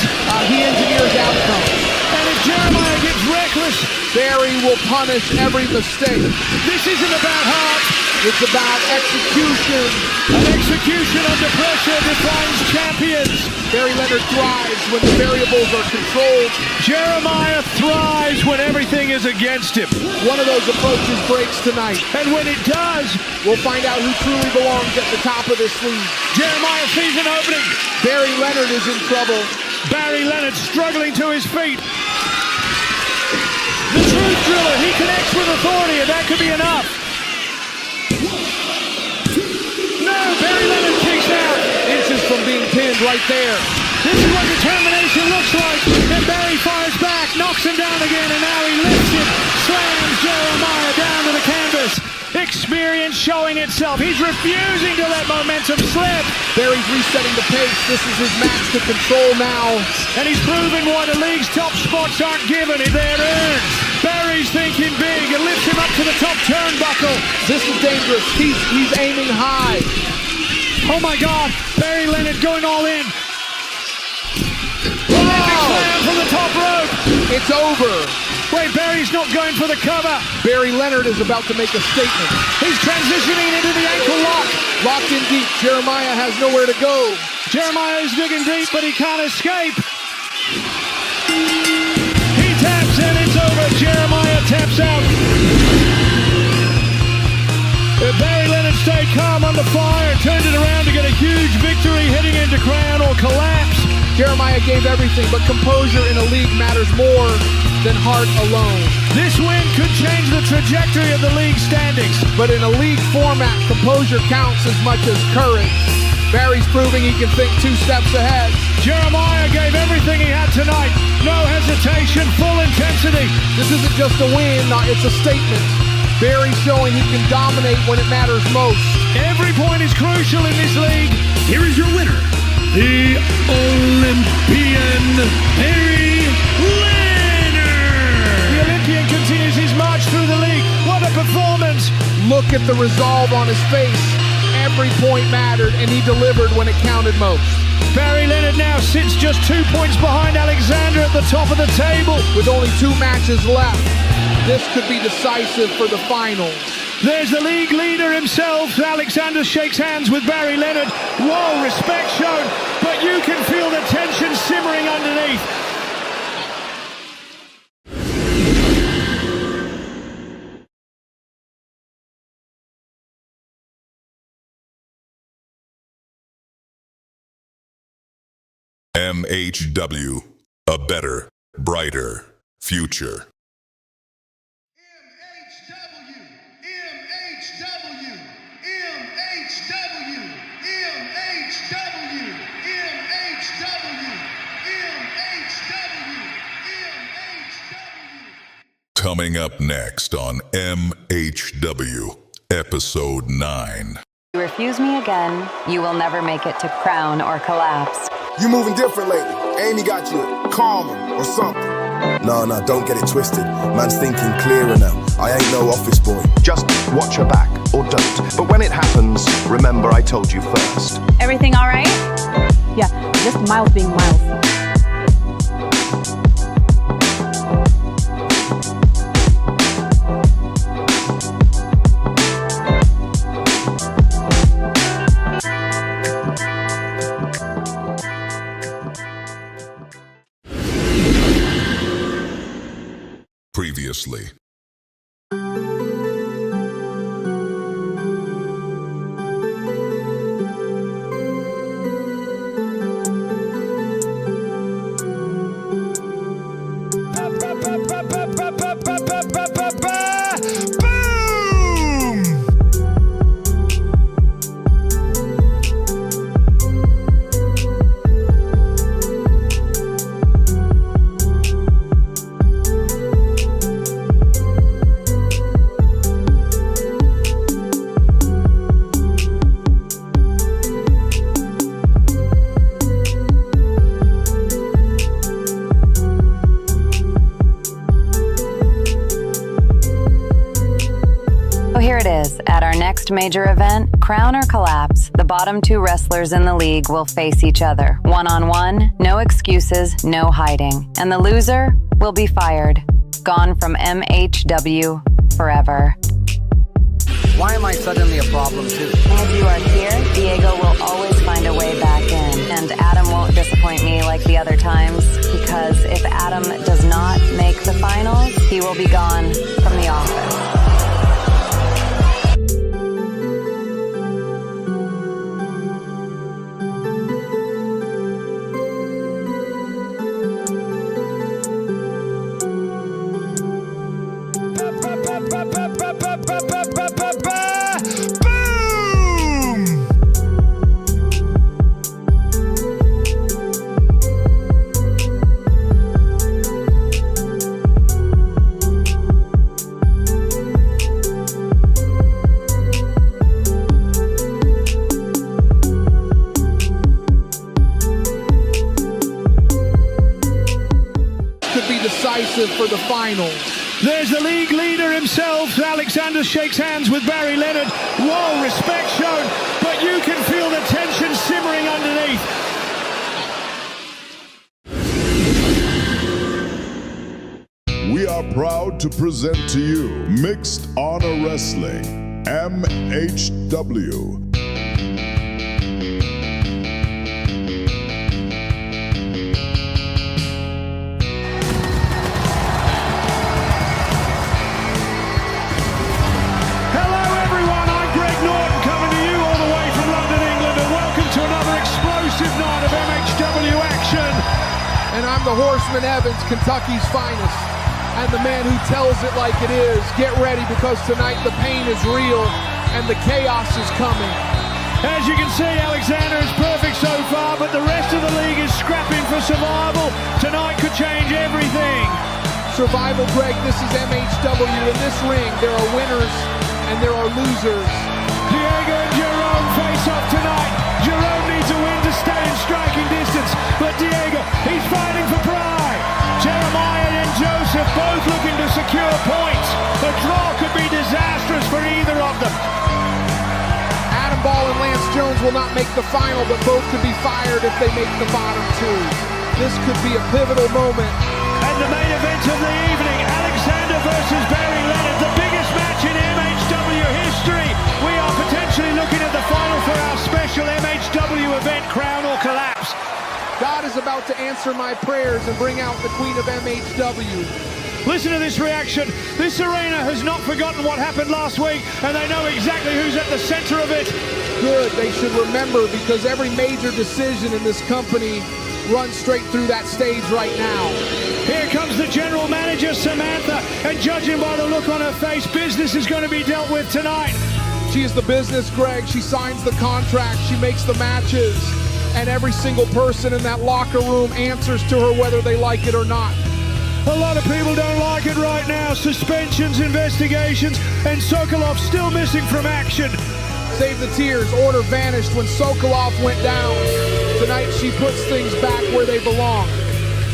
He engineers outcomes. And if Jeremiah gets reckless, Barry will punish every mistake. This isn't about heart. It's about execution. And execution under pressure defines champions. Barry Leonard thrives when the variables are controlled. Jeremiah thrives when everything is against him. One of those approaches breaks tonight. And when it does, we'll find out who truly belongs at the top of this league. Jeremiah sees an opening. Barry Leonard is in trouble. Barry Leonard struggling to his feet. The truth driller, he connects with authority, and that could be enough. No, Barry Leonard kicks out. Inches from being pinned right there. This is what determination looks like. And Barry fires back, knocks him down again, and now he lifts him, slams Jeremiah down to the canvas. Experience showing itself. He's refusing to let momentum slip. Barry's resetting the pace. This is his match to control now. And he's proving why the league's top spots aren't given, they're earned. Barry's thinking big and lifts him up to the top turnbuckle. This is dangerous. He's aiming high. Oh my God, Barry Leonard going all in. Slam from the top rope. It's over. Wait, Barry's not going for the cover. Barry Leonard is about to make a statement. He's transitioning into the ankle lock. Locked in deep. Jeremiah has nowhere to go. Jeremiah is digging deep, but he can't escape. He taps and it's over. Jeremiah taps out. Barry Leonard stayed calm under fire and turned it around to get a huge victory heading into crown or collapse. Jeremiah gave everything, but composure in a league matters more than heart alone. This win could change the trajectory of the league standings. But in a league format, composure counts as much as courage. Barry's proving he can think 2 steps ahead. Jeremiah gave everything he had tonight. No hesitation, full intensity. This isn't just a win, it's a statement. Barry's showing he can dominate when it matters most. Every point is crucial in this league. Here is your winner, the Olympian Barry Leonard. The Olympian continues his march through the league. What a performance. Look at the resolve on his face. Every point mattered, and he delivered when it counted most. Barry Leonard now sits just 2 points behind Alexander at the top of the table. With only 2 matches left, this could be decisive for the finals. There's the league leader himself. Alexander shakes hands with Barry Leonard. Whoa, respect shown, but you can feel the tension simmering underneath. MHW, a better, brighter future. Coming up next on MHW, Episode 9. You refuse me again, you will never make it to crown or collapse. You moving different lately. Amy got you calmer or something. No, don't get it twisted. Man's thinking clearer now. I ain't no office boy. Just watch your back, or don't. But when it happens, remember I told you first. Everything all right? Yeah, just Miles being Miles. Previously. Major event, Crown or Collapse, the bottom two wrestlers in the league will face each other. One-on-one, no excuses, no hiding. And the loser will be fired. Gone from MHW forever. Why am I suddenly a problem too? As you are here, Diego will always find a way back in. And Adam won't disappoint me like the other times, because if Adam does not make the finals, he will be gone from the office. For the finals. There's the league leader himself. Alexander shakes hands with Barry Leonard. Whoa, respect shown, but you can feel the tension simmering underneath. We are proud to present to you Mixed Honor Wrestling, MHW. And I'm the Horseman Evans, Kentucky's finest, and the man who tells it like it is. Get ready, because tonight the pain is real and the chaos is coming. As you can see, Alexander is perfect so far, but the rest of the league is scrapping for survival. Tonight could change everything. Survival, Greg, this is MHW. In this ring, there are winners and there are losers. Diego and Jerome face off tonight. Jerome needs a win to stay in striking distance, but Diego, he's fighting for pride. Jeremiah and Joseph both looking to secure points. A draw could be disastrous for either of them. Adam Ball and Lance Jones will not make the final, but both could be fired if they make the bottom two. This could be a pivotal moment. And the main event of the evening, Alexander versus Barry Leonard, the biggest match in MHW history. We are potentially looking at the final for our special MHW event, Crown or Collapse. God is about to answer my prayers and bring out the Queen of MHW. Listen to this reaction. This arena has not forgotten what happened last week, and they know exactly who's at the center of it. Good, they should remember, because every major decision in this company runs straight through that stage right now. Here comes the general manager, Samantha, and judging by the look on her face, business is going to be dealt with tonight. She is the business, Greg. She signs the contract, she makes the matches, and every single person in that locker room answers to her whether they like it or not. A lot of people don't like it right now. Suspensions, investigations, and Sokolov still missing from action. Save the tears. Order vanished when Sokolov went down. Tonight she puts things back where they belong.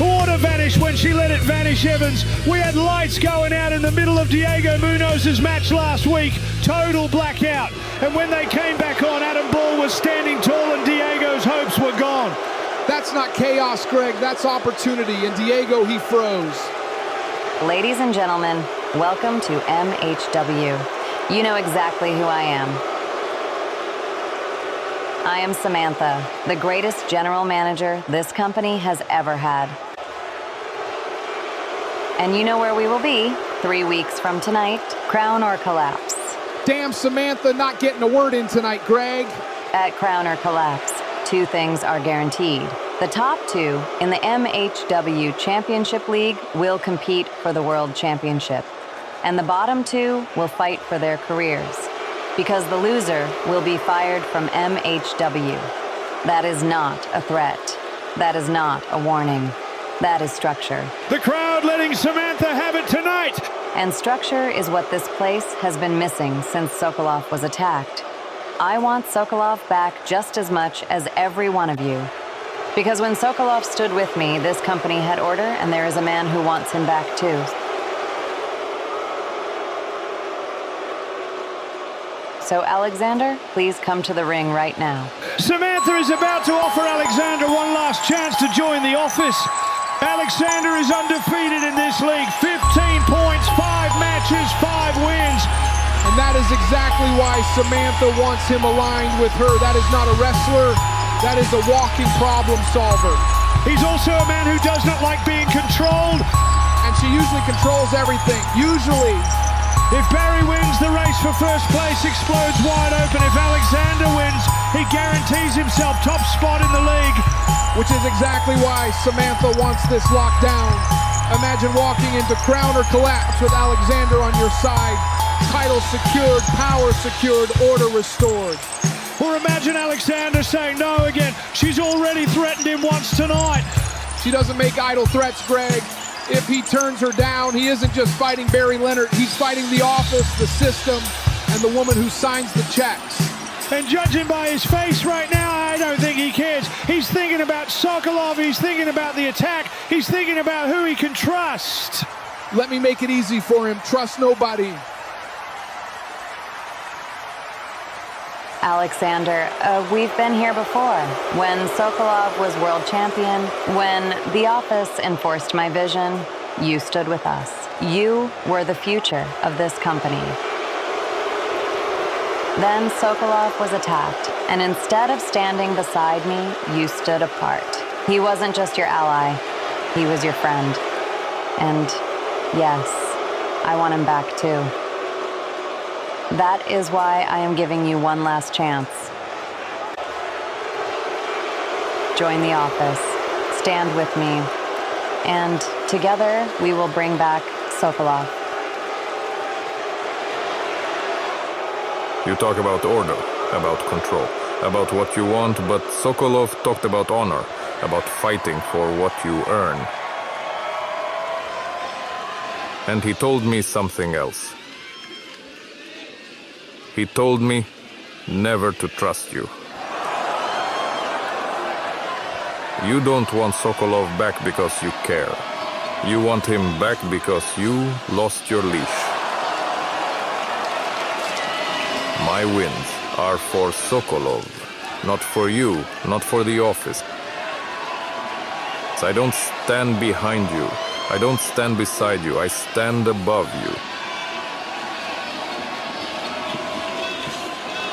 Order vanished when she let it vanish, Evans. We had lights going out in the middle of Diego Munoz's match last week. Total blackout. And when they came back on, Adam Ball was standing tall and Diego's hopes were gone. That's not chaos, Greg. That's opportunity. And Diego, he froze. Ladies and gentlemen, welcome to MHW. You know exactly who I am. I am Samantha, the greatest general manager this company has ever had. And you know where we will be 3 weeks from tonight. Crown or collapse. Damn Samantha not getting a word in tonight, Greg. At Crown or collapse, 2 things are guaranteed. The top 2 in the MHW Championship League will compete for the World Championship. And the bottom 2 will fight for their careers. Because the loser will be fired from MHW. That is not a threat. That is not a warning. That is structure. The crowd letting Samantha have it tonight. And structure is what this place has been missing since Sokolov was attacked. I want Sokolov back just as much as every one of you. Because when Sokolov stood with me, this company had order, and there is a man who wants him back too. So Alexander, please come to the ring right now. Samantha is about to offer Alexander one last chance to join the office. Alexander is undefeated in this league. 15 points, 5 matches, 5 wins. And that is exactly why Samantha wants him aligned with her. That is not a wrestler. That is a walking problem solver. He's also a man who does not like being controlled. And she usually controls everything. Usually. If Barry wins, the race for first place explodes wide open. If Alexander wins, he guarantees himself top spot in the league. Which is exactly why Samantha wants this locked down. Imagine walking into Crown or Collapse with Alexander on your side. Title secured, power secured, order restored. Or imagine Alexander saying no again. She's already threatened him once tonight. She doesn't make idle threats, Greg. If he turns her down, he isn't just fighting Barry Leonard. He's fighting the office, the system, and the woman who signs the checks. And judging by his face right now, I don't think he cares. He's thinking about Sokolov. He's thinking about the attack. He's thinking about who he can trust. Let me make it easy for him. Trust nobody. Alexander, we've been here before. When Sokolov was world champion, when the office enforced my vision, you stood with us. You were the future of this company. Then Sokolov was attacked, and instead of standing beside me, you stood apart. He wasn't just your ally, he was your friend. And yes, I want him back too. That is why I am giving you one last chance. Join the office, stand with me, and together we will bring back Sokolov. You talk about order, about control, about what you want, but Sokolov talked about honor, about fighting for what you earn. And he told me something else. He told me never to trust you. You don't want Sokolov back because you care. You want him back because you lost your leash. My wins are for Sokolov, not for you, not for the office. I don't stand behind you. I don't stand beside you. I stand above you.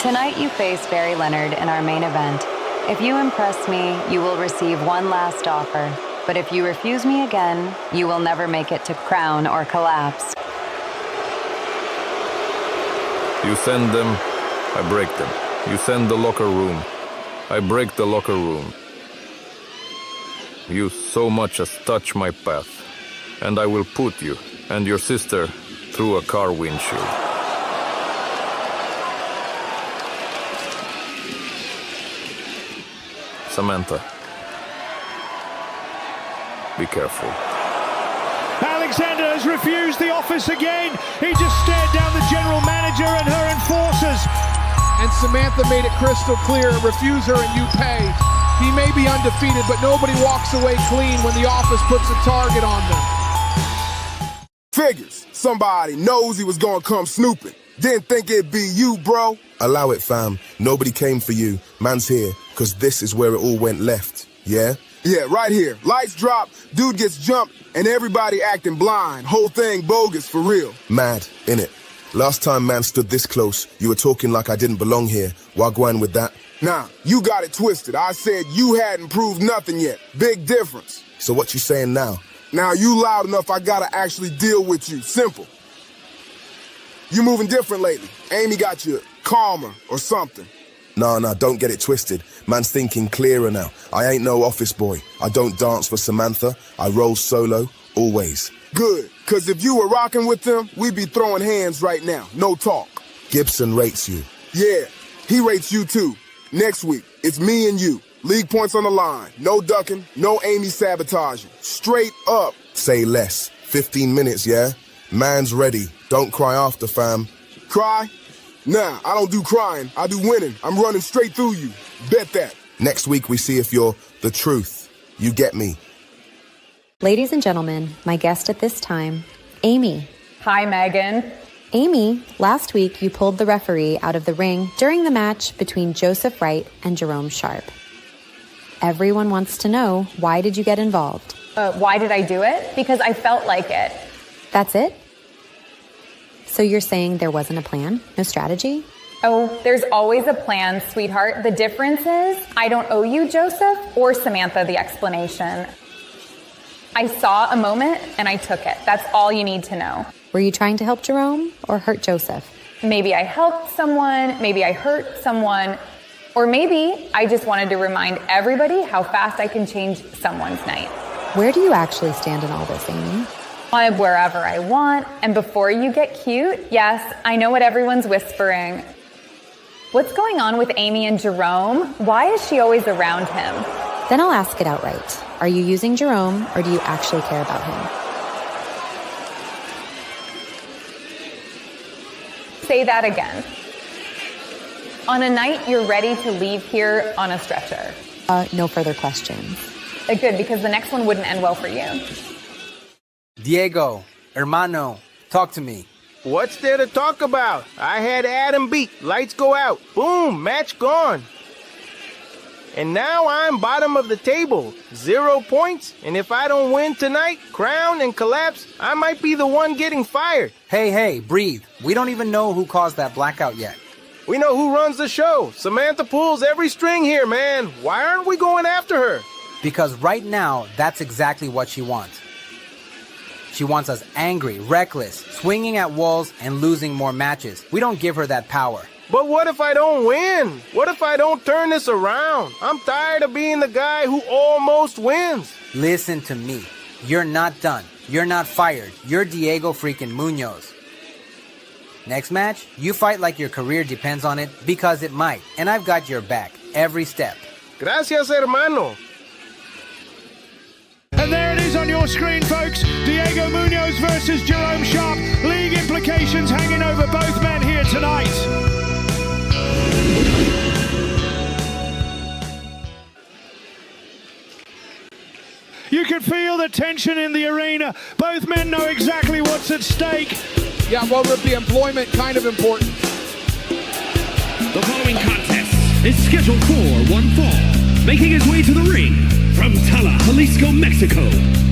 Tonight you face Barry Leonard in our main event. If you impress me, you will receive one last offer. But if you refuse me again, you will never make it to Crown or Collapse. You send them, I break them. You send the locker room, I break the locker room. You so much as touch my path, and I will put you and your sister through a car windshield. Samantha, be careful. Alexander has refused the office again. He just stared down the general manager and her enforcers. And Samantha made it crystal clear, refuse her and you pay. He may be undefeated, but nobody walks away clean when the office puts a target on them. Figures. Somebody knows he was gonna come snooping. Didn't think it'd be you, bro. Allow it, fam. Nobody came for you. Man's here, because this is where it all went left. Yeah? Yeah, right here. Lights drop, dude gets jumped, and everybody acting blind. Whole thing bogus, for real. Mad, innit? Last time man stood this close, you were talking like I didn't belong here. Wagwan with that? Nah, you got it twisted. I said you hadn't proved nothing yet. Big difference. So what you saying now? Now you loud enough, I gotta actually deal with you. Simple. You moving different lately. Amy got you calmer or something. Nah, don't get it twisted. Man's thinking clearer now. I ain't no office boy. I don't dance for Samantha. I roll solo, always. Good, cause if you were rocking with them, we'd be throwing hands right now. No talk. Gibson rates you. Yeah, he rates you too. Next week, it's me and you. League points on the line. No ducking, no Amy sabotaging. Straight up. Say less. 15 minutes, yeah? Man's ready. Don't cry after, fam. Cry? Nah, I don't do crying. I do winning. I'm running straight through you. Bet that. Next week we see if you're the truth. You get me. Ladies and gentlemen, my guest at this time, Amy. Hi, Megan. Amy, last week you pulled the referee out of the ring during the match between Joseph Wright and Jerome Sharp. Everyone wants to know, why did you get involved? Why did I do it? Because I felt like it. That's it? So you're saying there wasn't a plan? No strategy? Oh, there's always a plan, sweetheart. The difference is I don't owe you, Joseph, or Samantha the explanation. I saw a moment and I took it. That's all you need to know. Were you trying to help Jerome or hurt Joseph? Maybe I helped someone, maybe I hurt someone, or maybe I just wanted to remind everybody how fast I can change someone's night. Where do you actually stand in all this, Amy? I'm wherever I want, and before you get cute, yes, I know what everyone's whispering. What's going on with Amy and Jerome? Why is she always around him? Then I'll ask it outright. Are you using Jerome, or do you actually care about him? Say that again. On a night you're ready to leave here on a stretcher. No further questions. Good, because the next one wouldn't end well for you. Diego, hermano, talk to me. What's there to talk about? I had Adam beat. Lights go out. Boom, match gone. And now I'm bottom of the table. 0 points. And if I don't win tonight, crown and collapse, I might be the one getting fired. Hey, breathe. We don't even know who caused that blackout yet. We know who runs the show. Samantha pulls every string here, man. Why aren't we going after her? Because right now, that's exactly what she wants. She wants us angry, reckless, swinging at walls, and losing more matches. We don't give her that power. But what if I don't win? What if I don't turn this around? I'm tired of being the guy who almost wins. Listen to me. You're not done. You're not fired. You're Diego freaking Munoz. Next match, you fight like your career depends on it, because it might. And I've got your back, every step. Gracias, hermano. And there it is on your screen, folks. Diego Munoz versus Jerome Sharp. League implications hanging over both men here tonight. You can feel the tension in the arena. Both men know exactly what's at stake. Yeah, well, with the employment kind of important. The following contest is scheduled for one fall. Making his way to the ring from Tala, Jalisco, Mexico,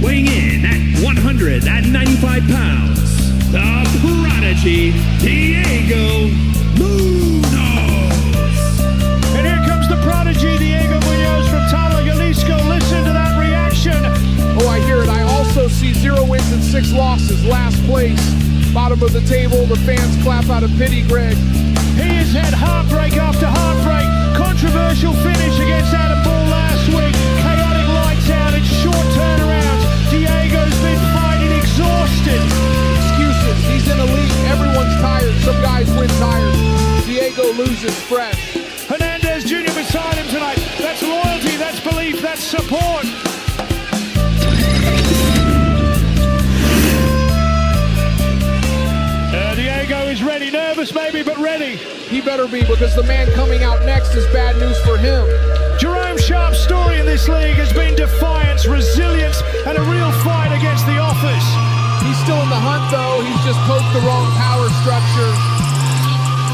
weighing in at 195 pounds, the prodigy, Diego Munoz. And here comes the prodigy, Diego Munoz from Tala, Jalisco. Listen to that reaction. Oh, I hear it. I also see 0 wins and 6 losses. Last place. Bottom of the table. The fans clap out of pity, Greg. He has had heartbreak after heartbreak. Controversial finish against Adam Ball last week. Chaotic lights out and short turnarounds. Diego's been fighting exhausted. Excuses. He's in a league. Everyone's tired. Some guys win tired. Diego loses fresh. Hernandez Jr. beside him tonight. That's loyalty, that's belief, that's support. Diego is ready. Nervous maybe, but ready. He better be, because the man coming out next is bad news for him. Jerome Sharp's story in this league has been defiance, resilience, and a real fight against the office. He's still in the hunt, though. He's just poked the wrong power structure.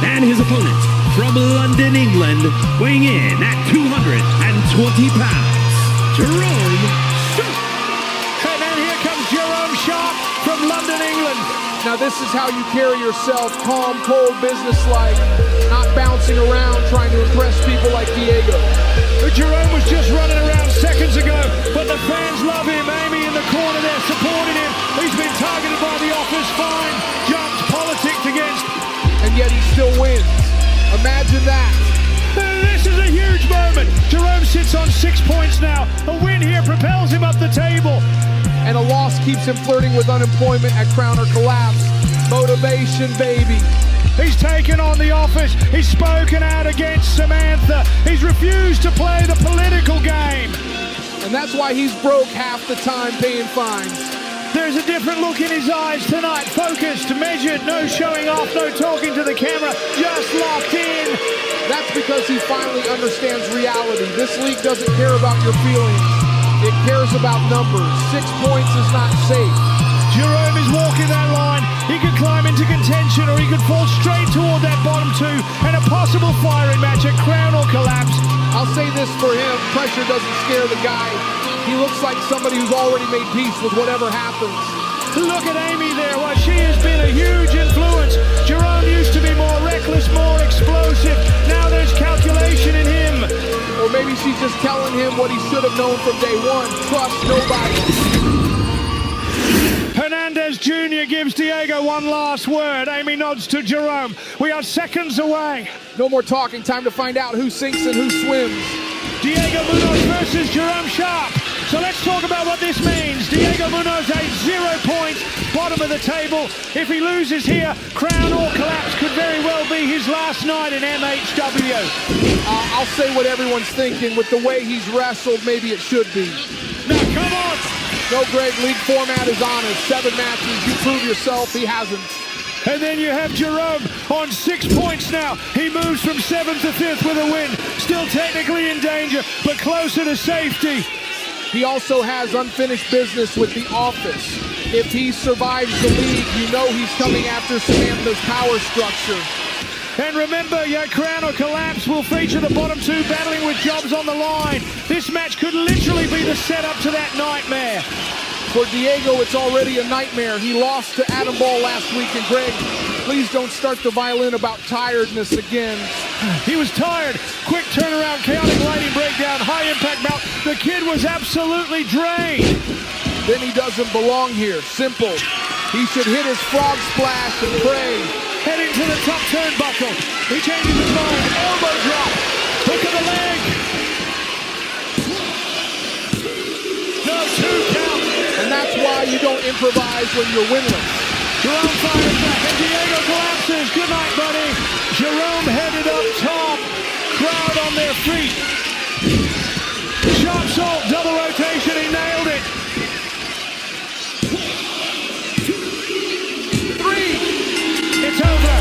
And his opponent from London, England, weighing in at 220 pounds, Jerome Sharp. And then here comes Jerome Sharp from London, England. Now this is how you carry yourself, calm, cold, businesslike, not bouncing around trying to impress people like Diego. Jerome was just running around seconds ago, but the fans love him. Amy in the corner there supporting him. He's been targeted by the office, fine, jumped, politicked against. And yet he still wins. Imagine that. This is a huge moment. Jerome sits on 6 points now. A win here propels him up the table. And a loss keeps him flirting with unemployment at Crown or Collapse. Motivation, baby. He's taken on the office. He's spoken out against Samantha. He's refused to play the political game. And that's why he's broke half the time paying fines. There's a different look in his eyes tonight. Focused, measured, no showing off, no talking to the camera, just locked in. That's because he finally understands reality. This league doesn't care about your feelings. It cares about numbers. 6 points is not safe. Jerome is walking that line. He could climb into contention or he could fall straight toward that bottom two and a possible firing match at Crown or Collapse. I'll say this for him, pressure doesn't scare the guy. He looks like somebody who's already made peace with whatever happens. Look at Amy there. Well, she has been a huge influence. Jerome used to be more reckless, more explosive. Now there's calculation in him. Or maybe she's just telling him what he should have known from day one. Trust nobody. Hernandez Jr. gives Diego one last word. Amy nods to Jerome. We are seconds away. No more talking. Time to find out who sinks and who swims. Diego Munoz versus Jerome Sharp. So let's talk about what this means. Diego Munoz has 0 points, bottom of the table. If he loses here, Crown or Collapse could very well be his last night in MHW. I'll say what everyone's thinking. With the way he's wrestled, maybe it should be. Now, come on. No, Greg, league format is honest. 7 matches, you prove yourself, he hasn't. And then you have Jerome on 6 points now. He moves from 7th to 5th with a win. Still technically in danger, but closer to safety. He also has unfinished business with the office. If he survives the league, you know he's coming after Samantha's power structure. And remember, your Crown or Collapse will feature the bottom two battling with jobs on the line. This match could literally be the setup to that nightmare. For Diego, it's already a nightmare. He lost to Adam Ball last week, and Greg, please don't start the violin about tiredness again. He was tired. Quick turnaround, chaotic lighting breakdown, high impact mount. The kid was absolutely drained. Then he doesn't belong here. Simple. He should hit his frog splash and pray. Heading to the top turnbuckle. He changes his mind. Elbow drop. Hook of the leg. No, 2 count. And that's why you don't improvise when you're winless. Jerome fires back and Diego collapses. Good night, buddy. Jerome headed up top. Crowd on their feet. Sharp salt, double rotation. He nailed it. 3. It's over.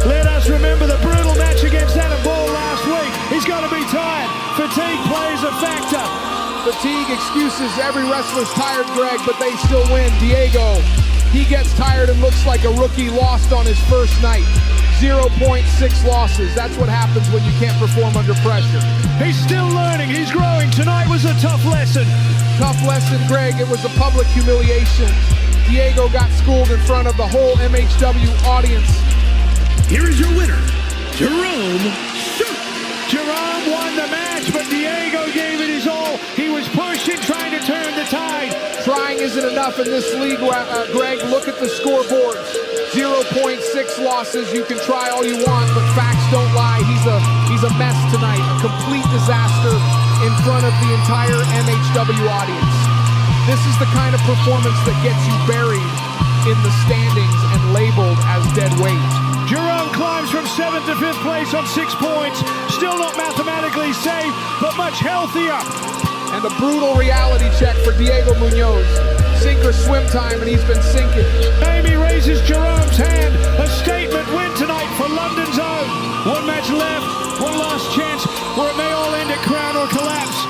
Let us remember the brutal match against Adam Ball last week. He's got to be tired. Fatigue plays a factor. Fatigue excuses every wrestler's tired, Greg, but they still win. Diego, he gets tired and looks like a rookie lost on his first night. 0.6 losses. That's what happens when you can't perform under pressure. He's still learning. He's growing. Tonight was a tough lesson. Tough lesson, Greg. It was a public humiliation. Diego got schooled in front of the whole MHW audience. Here is your winner, Jerome Sharp. Jerome won the match, but Diego gave it his all. He was pushing, trying to turn the tide. Trying isn't enough in this league, Greg. Look at the scoreboards. 0.6 losses. You can try all you want, but facts don't lie. He's a mess tonight. A complete disaster in front of the entire MHW audience. This is the kind of performance that gets you buried in the standings and labeled as dead weight. Jerome climbs from 7th to 5th place on 6 points. Still not mathematically safe, but much healthier. And a brutal reality check for Diego Munoz. Sink or swim time, and he's been sinking. Amy raises Jerome's hand. A statement win tonight for London's own. One match left, one last chance, where it may all end at Crown or Collapse.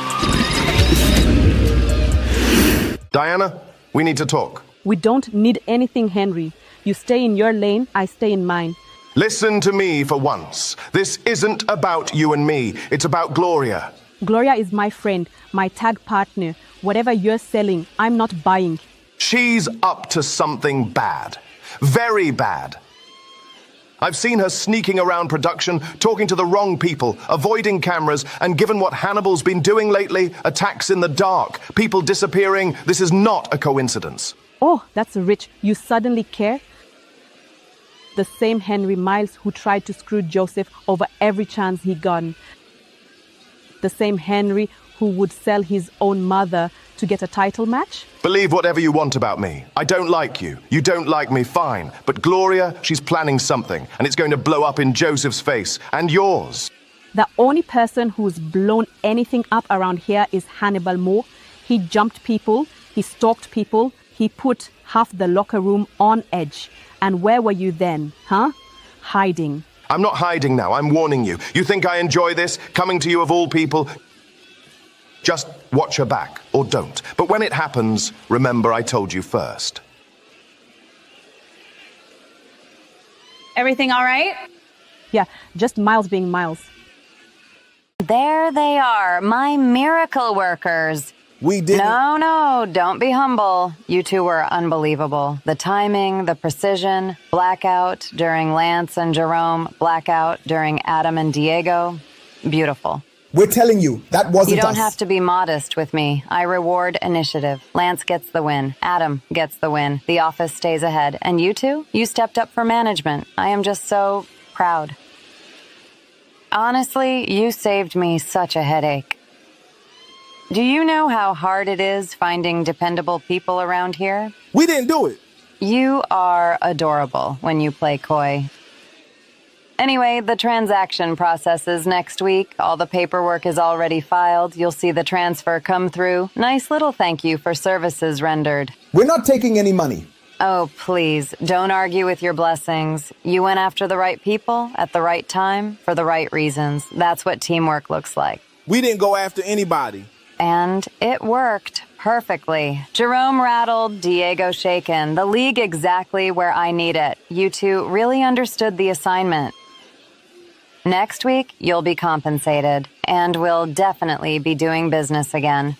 Diana, we need to talk. We don't need anything, Henry. You stay in your lane, I stay in mine. Listen to me for once. This isn't about you and me. It's about Gloria. Gloria is my friend, my tag partner. Whatever you're selling, I'm not buying. She's up to something bad. Very bad. I've seen her sneaking around production, talking to the wrong people, avoiding cameras, and given what Hannibal's been doing lately, attacks in the dark, people disappearing, this is not a coincidence. Oh, that's rich. You suddenly care? The same Henry Miles who tried to screw Joseph over every chance he got. The same Henry who would sell his own mother to get a title match? Believe whatever you want about me. I don't like you. You don't like me, fine. But Gloria, she's planning something, and it's going to blow up in Joseph's face, and yours. The only person who's blown anything up around here is Hannibal Moore. He jumped people, he stalked people, he put half the locker room on edge. And where were you then, huh? Hiding. I'm not hiding now, I'm warning you. You think I enjoy this, coming to you of all people? Just watch your back, or don't. But when it happens, remember I told you first. Everything all right? Yeah, just Miles being Miles. There they are, my miracle workers. We didn't... No, don't be humble. You two were unbelievable. The timing, the precision, blackout during Lance and Jerome, blackout during Adam and Diego. Beautiful. We're telling you, that wasn't us. You don't have to be modest with me. I reward initiative. Lance gets the win. Adam gets the win. The office stays ahead. And you two? You stepped up for management. I am just so proud. Honestly, you saved me such a headache. Do you know how hard it is finding dependable people around here? We didn't do it. You are adorable when you play coy. Anyway, the transaction process is next week. All the paperwork is already filed. You'll see the transfer come through. Nice little thank you for services rendered. We're not taking any money. Oh, please, don't argue with your blessings. You went after the right people at the right time for the right reasons. That's what teamwork looks like. We didn't go after anybody. And it worked perfectly. Jerome rattled, Diego shaken. The league exactly where I need it. You two really understood the assignment. Next week, you'll be compensated, and we'll definitely be doing business again.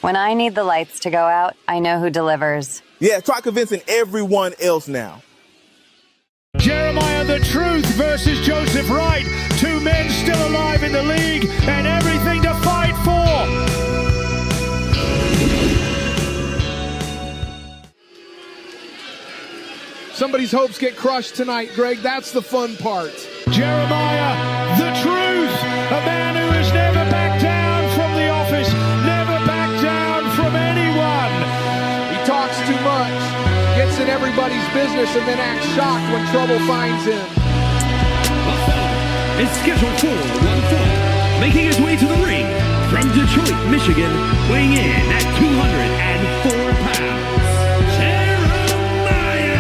When I need the lights to go out, I know who delivers. Yeah, try convincing everyone else now. Jeremiah the Truth versus Joseph Wright. Two men still alive in the league and everything to fight for. Somebody's hopes get crushed tonight, Greg. That's the fun part. Jeremiah the Truth, a man who has never backed down from the office, never backed down from anyone. He talks too much, gets in everybody's business, and then acts shocked when trouble finds him. Is scheduled for one fall, making his way to the ring from Detroit, Michigan, weighing in at 204 pounds, Jeremiah!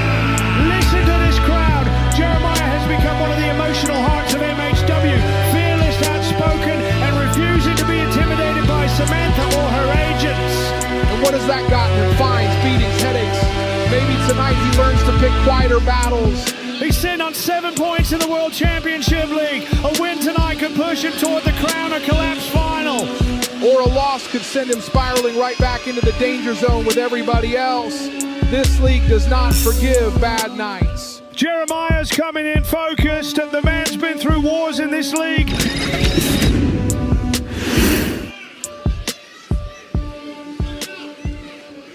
Listen to this crowd. Jeremiah has become one of the emotional hearts of MHW, fearless, outspoken, and refusing to be intimidated by Samantha or her agents. And what has that gotten him? Fines, beatings, headaches. Maybe tonight he learns to pick quieter battles. He's sitting on 7 points in the World Championship League. A win tonight could push him toward the Crown or Collapse final. Or a loss could send him spiraling right back into the danger zone with everybody else. This league does not forgive bad nights. Jeremiah's coming in focused, and the man's been through wars in this league.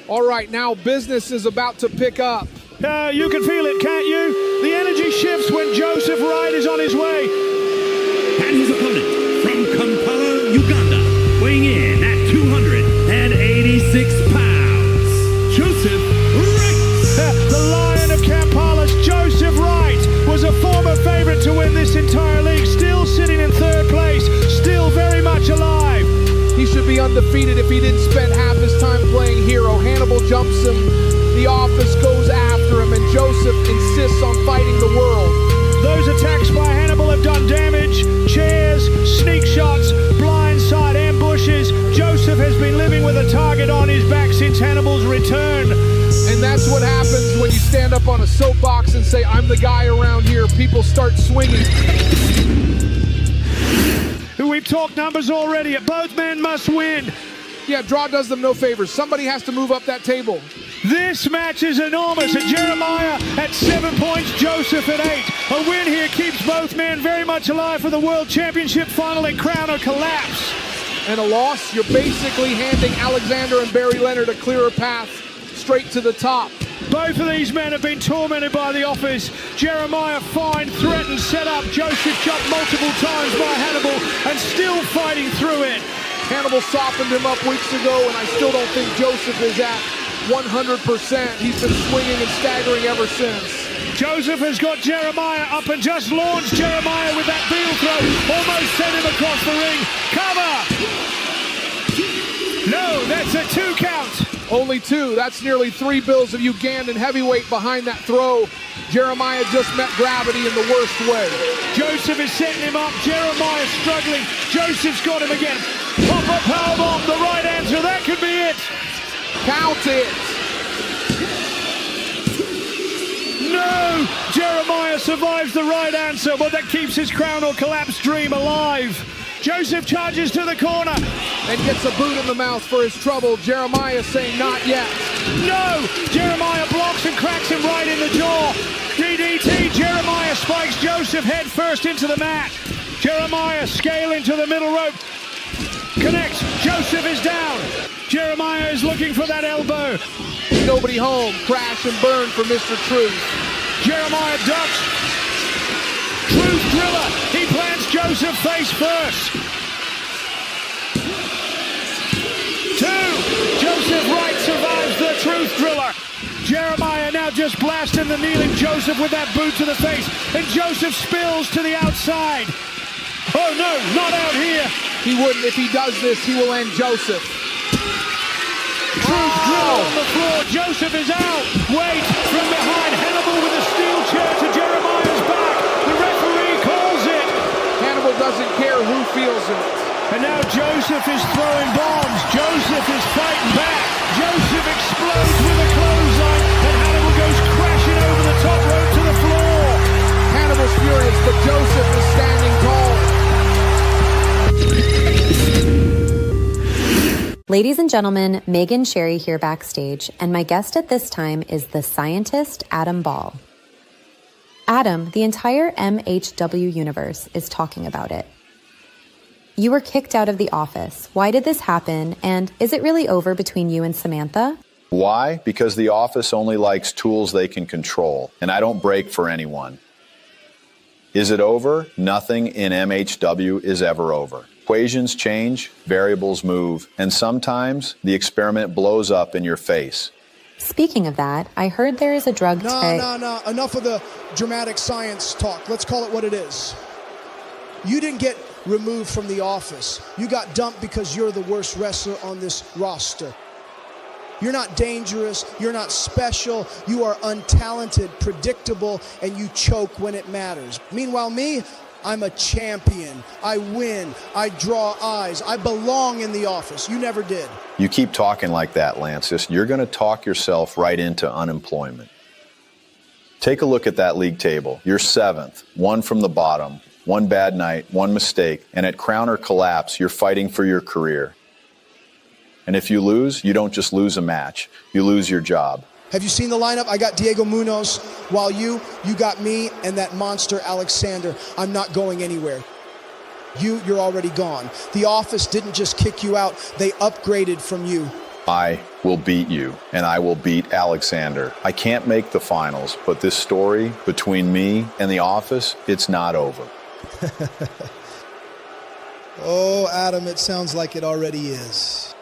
All right, now business is about to pick up. You can feel it, can't you? The energy shifts when Joseph Wright is on his way. And his opponent from Kampala, Uganda, weighing in at 286 pounds, Joseph Wright. The Lion of Kampala's Joseph Wright was a former favorite to win this entire league, still sitting in third place, still very much alive. He should be undefeated if he didn't spend half his time playing hero. Hannibal jumps him, the office goes after him, and Joseph insists on fighting the world. Those attacks by Hannibal have done damage. Chairs, sneak shots, blindside ambushes. Joseph has been living with a target on his back since Hannibal's return. And that's what happens when you stand up on a soapbox and say, I'm the guy around here. People start swinging. We've talked numbers already. Both men must win. Yeah, draw does them no favors. Somebody has to move up that table. This match is enormous. Jeremiah at 7 points, Joseph at 8. A win here keeps both men very much alive for the World Championship final at Crown or Collapse. And a loss, you're basically handing Alexander and Barry Leonard a clearer path straight to the top. Both of these men have been tormented by the office. Jeremiah fined, threatened, set up. Joseph jumped multiple times by Hannibal and still fighting through it. Hannibal softened him up weeks ago, and I still don't think Joseph is at 100%. He's been swinging and staggering ever since. Joseph has got Jeremiah up and just launched Jeremiah with that heel throw. Almost sent him across the ring. Cover! No, that's a 2 count. Only 2. That's nearly 3 bills of Ugandan heavyweight behind that throw. Jeremiah just met gravity in the worst way. Joseph is setting him up. Jeremiah struggling. Joseph's got him again. Pop-up powerbomb, the right answer. That could be it. Count it. No! Jeremiah survives the right answer, but that keeps his Crown or Collapse dream alive. Joseph charges to the corner. And gets a boot in the mouth for his trouble. Jeremiah saying not yet. No! Jeremiah blocks and cracks him right in the jaw. DDT, Jeremiah spikes Joseph head first into the mat. Jeremiah scaling to the middle rope. Connects, Joseph is down. Jeremiah is looking for that elbow. Nobody home, crash and burn for Mr. Truth. Jeremiah ducks. Truth driller, he plants Joseph face first. 2, Joseph Wright survives the Truth driller. Jeremiah now just blasting the kneeling Joseph with that boot to the face, and Joseph spills to the outside. Oh no, not out here. He wouldn't. If he does this, he will end Joseph. Truth drill on the floor. Joseph is out. Wait, from behind, Hannibal with a steel chair to Jeremiah's back. The referee calls it. Hannibal doesn't care who feels it. And now Joseph is throwing bombs. Joseph is fighting back. Joseph explodes with a clothesline, and Hannibal goes crashing over the top rope to the floor. Hannibal's furious, but Joseph is standing tall. Ladies and gentlemen, Megan Sherry here backstage, and my guest at this time is the scientist Adam Ball. Adam, the entire MHW universe is talking about it. You were kicked out of the office. Why did this happen, and is it really over between you and Samantha? Why? Because the office only likes tools they can control, and I don't break for anyone. Is it over? Nothing in MHW is ever over. Equations change, variables move, and sometimes the experiment blows up in your face. Speaking of that, I heard there is a drug No. Enough of the dramatic science talk. Let's call it what it is. You didn't get removed from the office. You got dumped because you're the worst wrestler on this roster. You're not dangerous. You're not special. You are untalented, predictable, and you choke when it matters. Meanwhile, me, I'm a champion. I win. I draw eyes. I belong in the office. You never did. You keep talking like that, Lancis. You're going to talk yourself right into unemployment. Take a look at that league table. You're 7th, 1 from the bottom, 1 bad night, 1 mistake, and at Crown or Collapse, you're fighting for your career. And if you lose, you don't just lose a match, you lose your job. Have you seen the lineup? I got Diego Munoz, while you got me and that monster Alexander. I'm not going anywhere. You're already gone. The office didn't just kick you out, they upgraded from you. I will beat you, and I will beat Alexander. I can't make the finals, but this story between me and the office, it's not over. Oh, Adam, it sounds like it already is.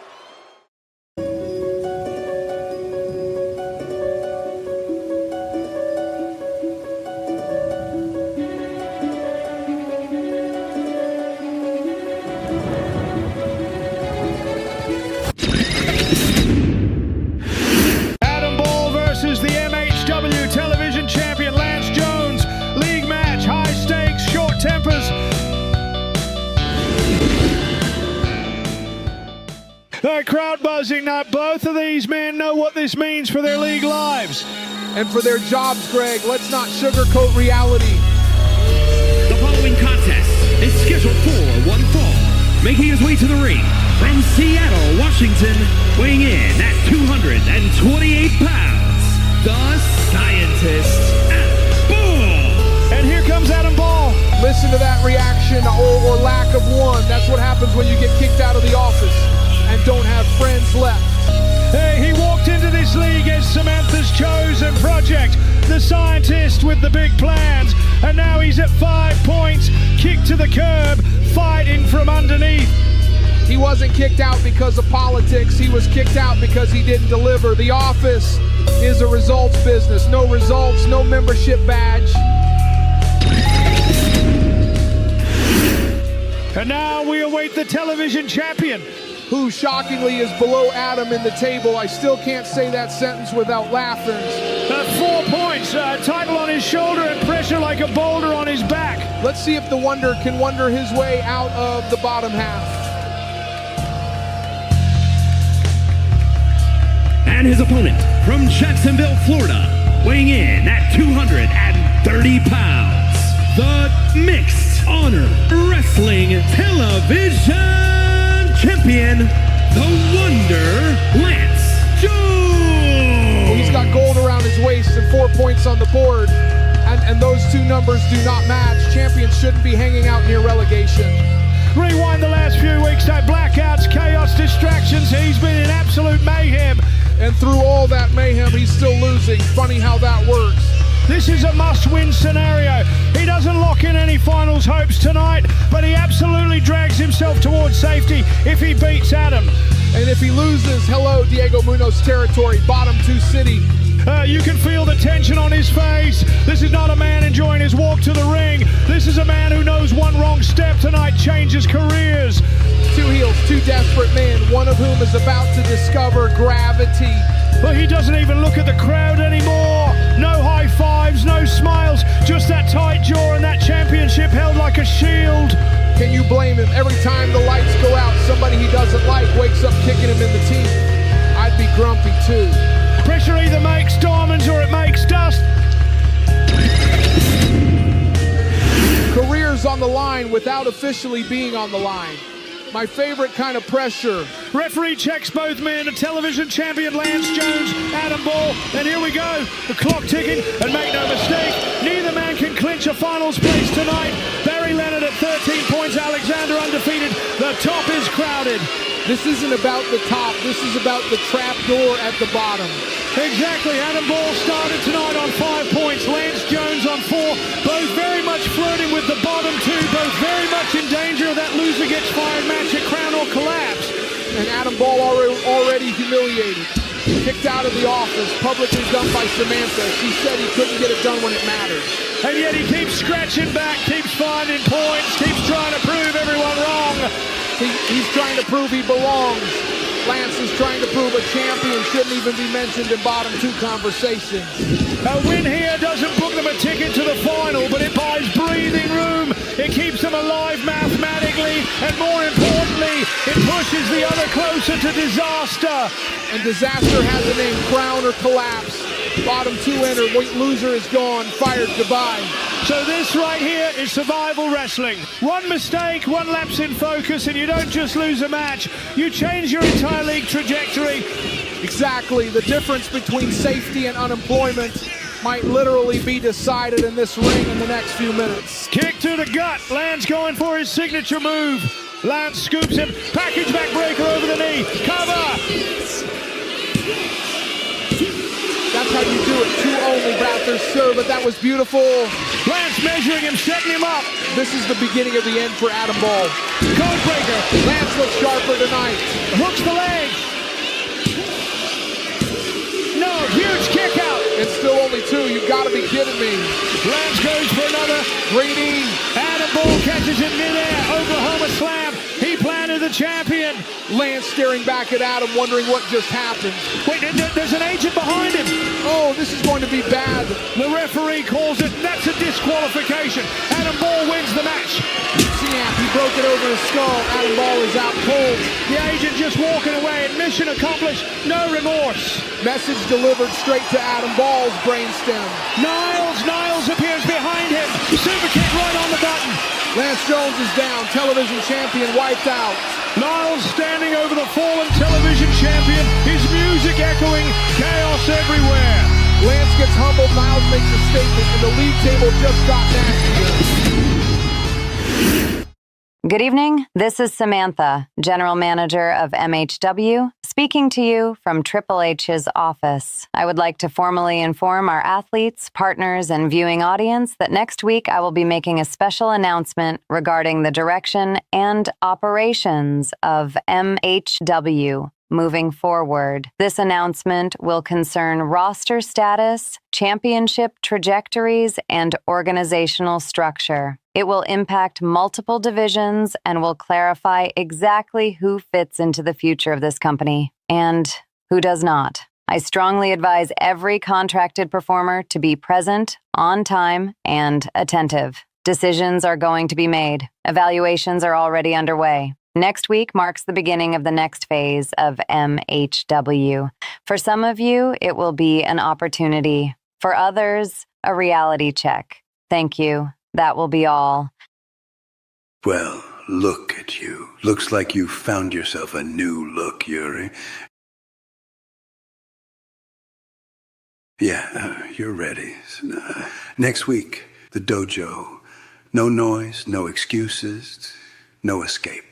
Adam Ball versus the MHW television champion Lance Jones. League match, high stakes, short tempers. The crowd buzzing. Now both of these men know what this means for their league lives. And for their jobs, Greg. Let's not sugarcoat reality. The following contest is scheduled for one fall. Making his way to the ring From Seattle, Washington, weighing in at 228 pounds, the scientist, Adam Ball. And here comes Adam Ball. Listen to that reaction or lack of one. That's what happens when you get kicked out of the office and don't have friends left. Hey, he walked into this league as Samantha's chosen project, the scientist with the big plans, and now he's at 5 points, kicked to the curb, fighting from underneath. He wasn't kicked out because of politics. He was kicked out because he didn't deliver. The office is a results business. No results, no membership badge. And now we await the television champion, who shockingly is below Adam in the table. I still can't say that sentence without laughing. 4 points, title on his shoulder and pressure like a boulder on his back. Let's see if the Wonder can wonder his way out of the bottom half. And his opponent from Jacksonville, Florida, weighing in at 230 pounds, the Mixed Honor Wrestling Television Champion, the Wonder, Lance Jones. Well, he's got gold around his waist and 4 points on the board, and those two numbers do not match. Champions shouldn't be hanging out near relegation. Rewind the last few weeks, no blackouts, chaos, distractions. He's been in absolute mayhem. And through all that mayhem, he's still losing. Funny how that works. This is a must-win scenario. He doesn't lock in any finals hopes tonight, but he absolutely drags himself towards safety if he beats Adam. And if he loses, hello, Diego Munoz territory, bottom 2 city. You can feel the tension on his face. This is not a man enjoying his walk to the ring. This is a man who knows one wrong step tonight changes careers. 2 heels, 2 desperate men, one of whom is about to discover gravity. But he doesn't even look at the crowd anymore. No high fives, no smiles, just that tight jaw and that championship held like a shield. Can you blame him? Every time the lights go out, somebody he doesn't like wakes up kicking him in the teeth. I'd be grumpy too. Pressure either makes diamonds or it makes dust. Careers on the line without officially being on the line. My favorite kind of pressure. Referee checks both men. A television champion, Lance Jones, Adam Ball. And here we go. The clock ticking. And make no mistake, neither man can clinch a finals place tonight. Barry Leonard at 13 points. Alexander undefeated. The top is crowded. This isn't about the top. This is about the trap door at the bottom. Exactly. Adam Ball started tonight on 5 points. Lance Jones on 4. Both very much flirting with the bottom 2. Both very much in danger of that loser gets fired match at Crown or Collapse. And Adam Ball already humiliated. Kicked out of the office, publicly dumped by Samantha. She said he couldn't get it done when it mattered. And yet he keeps scratching back, keeps finding points, keeps trying to prove everyone wrong. He's trying to prove he belongs. Lance is trying to prove a champion shouldn't even be mentioned in bottom 2 conversations. A win here doesn't book them a ticket to the final, but it buys breathing room. It keeps them alive mathematically, and more importantly, it pushes the other closer to disaster. And disaster has a name, Crown or Collapse. Bottom 2 enter, loser is gone, fired, goodbye. So this right here is survival wrestling. One mistake, one lapse in focus, and you don't just lose a match, you change your entire league trajectory. Exactly, the difference between safety and unemployment might literally be decided in this ring in the next few minutes. Kick to the gut, Lance going for his signature move. Lance scoops him, package backbreaker over the knee, cover! That's how you do it. 2 only, Bathurst, sir, but that was beautiful. Lance measuring him, setting him up. This is the beginning of the end for Adam Ball. Codebreaker. Lance looks sharper tonight. Hooks the leg. No, huge kick out. And still only 2. You've got to be kidding me. Lance goes for another. Greedy. Adam Ball catches in midair. Oklahoma slam. He planted the champion. Lance staring back at Adam, wondering what just happened. Wait, there's an agent behind him. Oh, this is going to be bad. The referee calls it. That's a disqualification. Adam Ball wins the match. Snap, he broke it over his skull. Adam Ball is out cold. The agent just walking away and mission accomplished. No remorse. Message delivered straight to Adam Ball's brainstem. Niles appears behind him. Super kick right on the button. Lance Jones is down. Television champion wiped out. Niles standing over the fallen television champion. His music echoing, chaos everywhere. Lance gets humbled. Niles makes a statement, and the league table just got nasty. Good evening. This is Samantha, General Manager of MHW, speaking to you from Triple H's office. I would like to formally inform our athletes, partners, and viewing audience that next week I will be making a special announcement regarding the direction and operations of MHW. Moving forward, this announcement will concern roster status, championship trajectories, and organizational structure. It will impact multiple divisions and will clarify exactly who fits into the future of this company and who does not. I strongly advise every contracted performer to be present, on time, and attentive. Decisions are going to be made. Evaluations are already underway. Next week marks the beginning of the next phase of MHW. For some of you, it will be an opportunity. For others, a reality check. Thank you. That will be all. Well, look at you. Looks like you found yourself a new look, Yuri. Yeah, you're ready. Next week, the dojo. No noise, no excuses, no escape.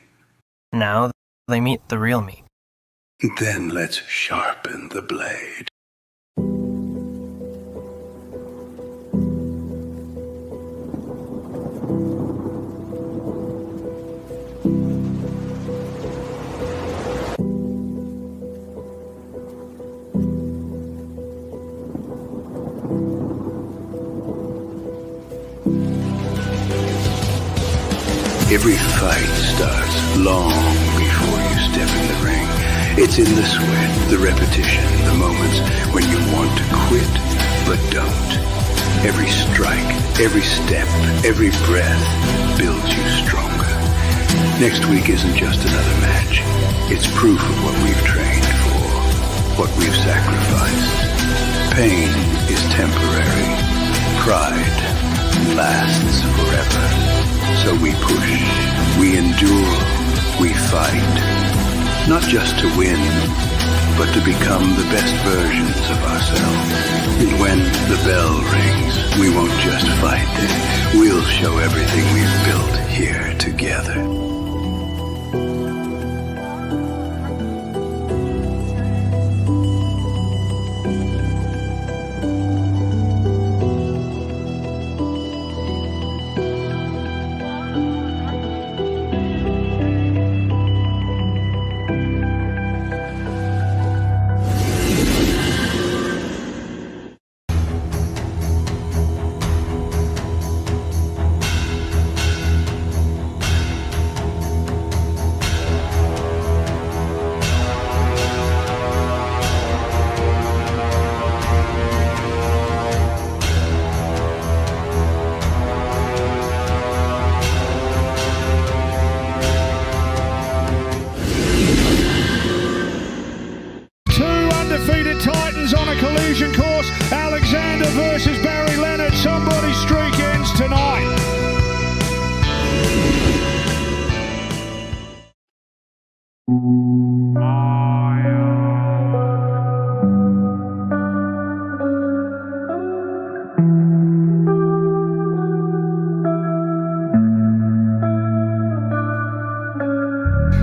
Now they meet the real me. Then let's sharpen the blade. Every fight starts long before you step in the ring. It's in the sweat, the repetition, the moments when you want to quit, but don't. Every strike, every step, every breath builds you stronger. Next week isn't just another match. It's proof of what we've trained for, what we've sacrificed. Pain is temporary. Pride lasts forever. So we push, we endure, we fight. Not just to win, but to become the best versions of ourselves. And when the bell rings, we won't just fight it. We'll show everything we've built here together.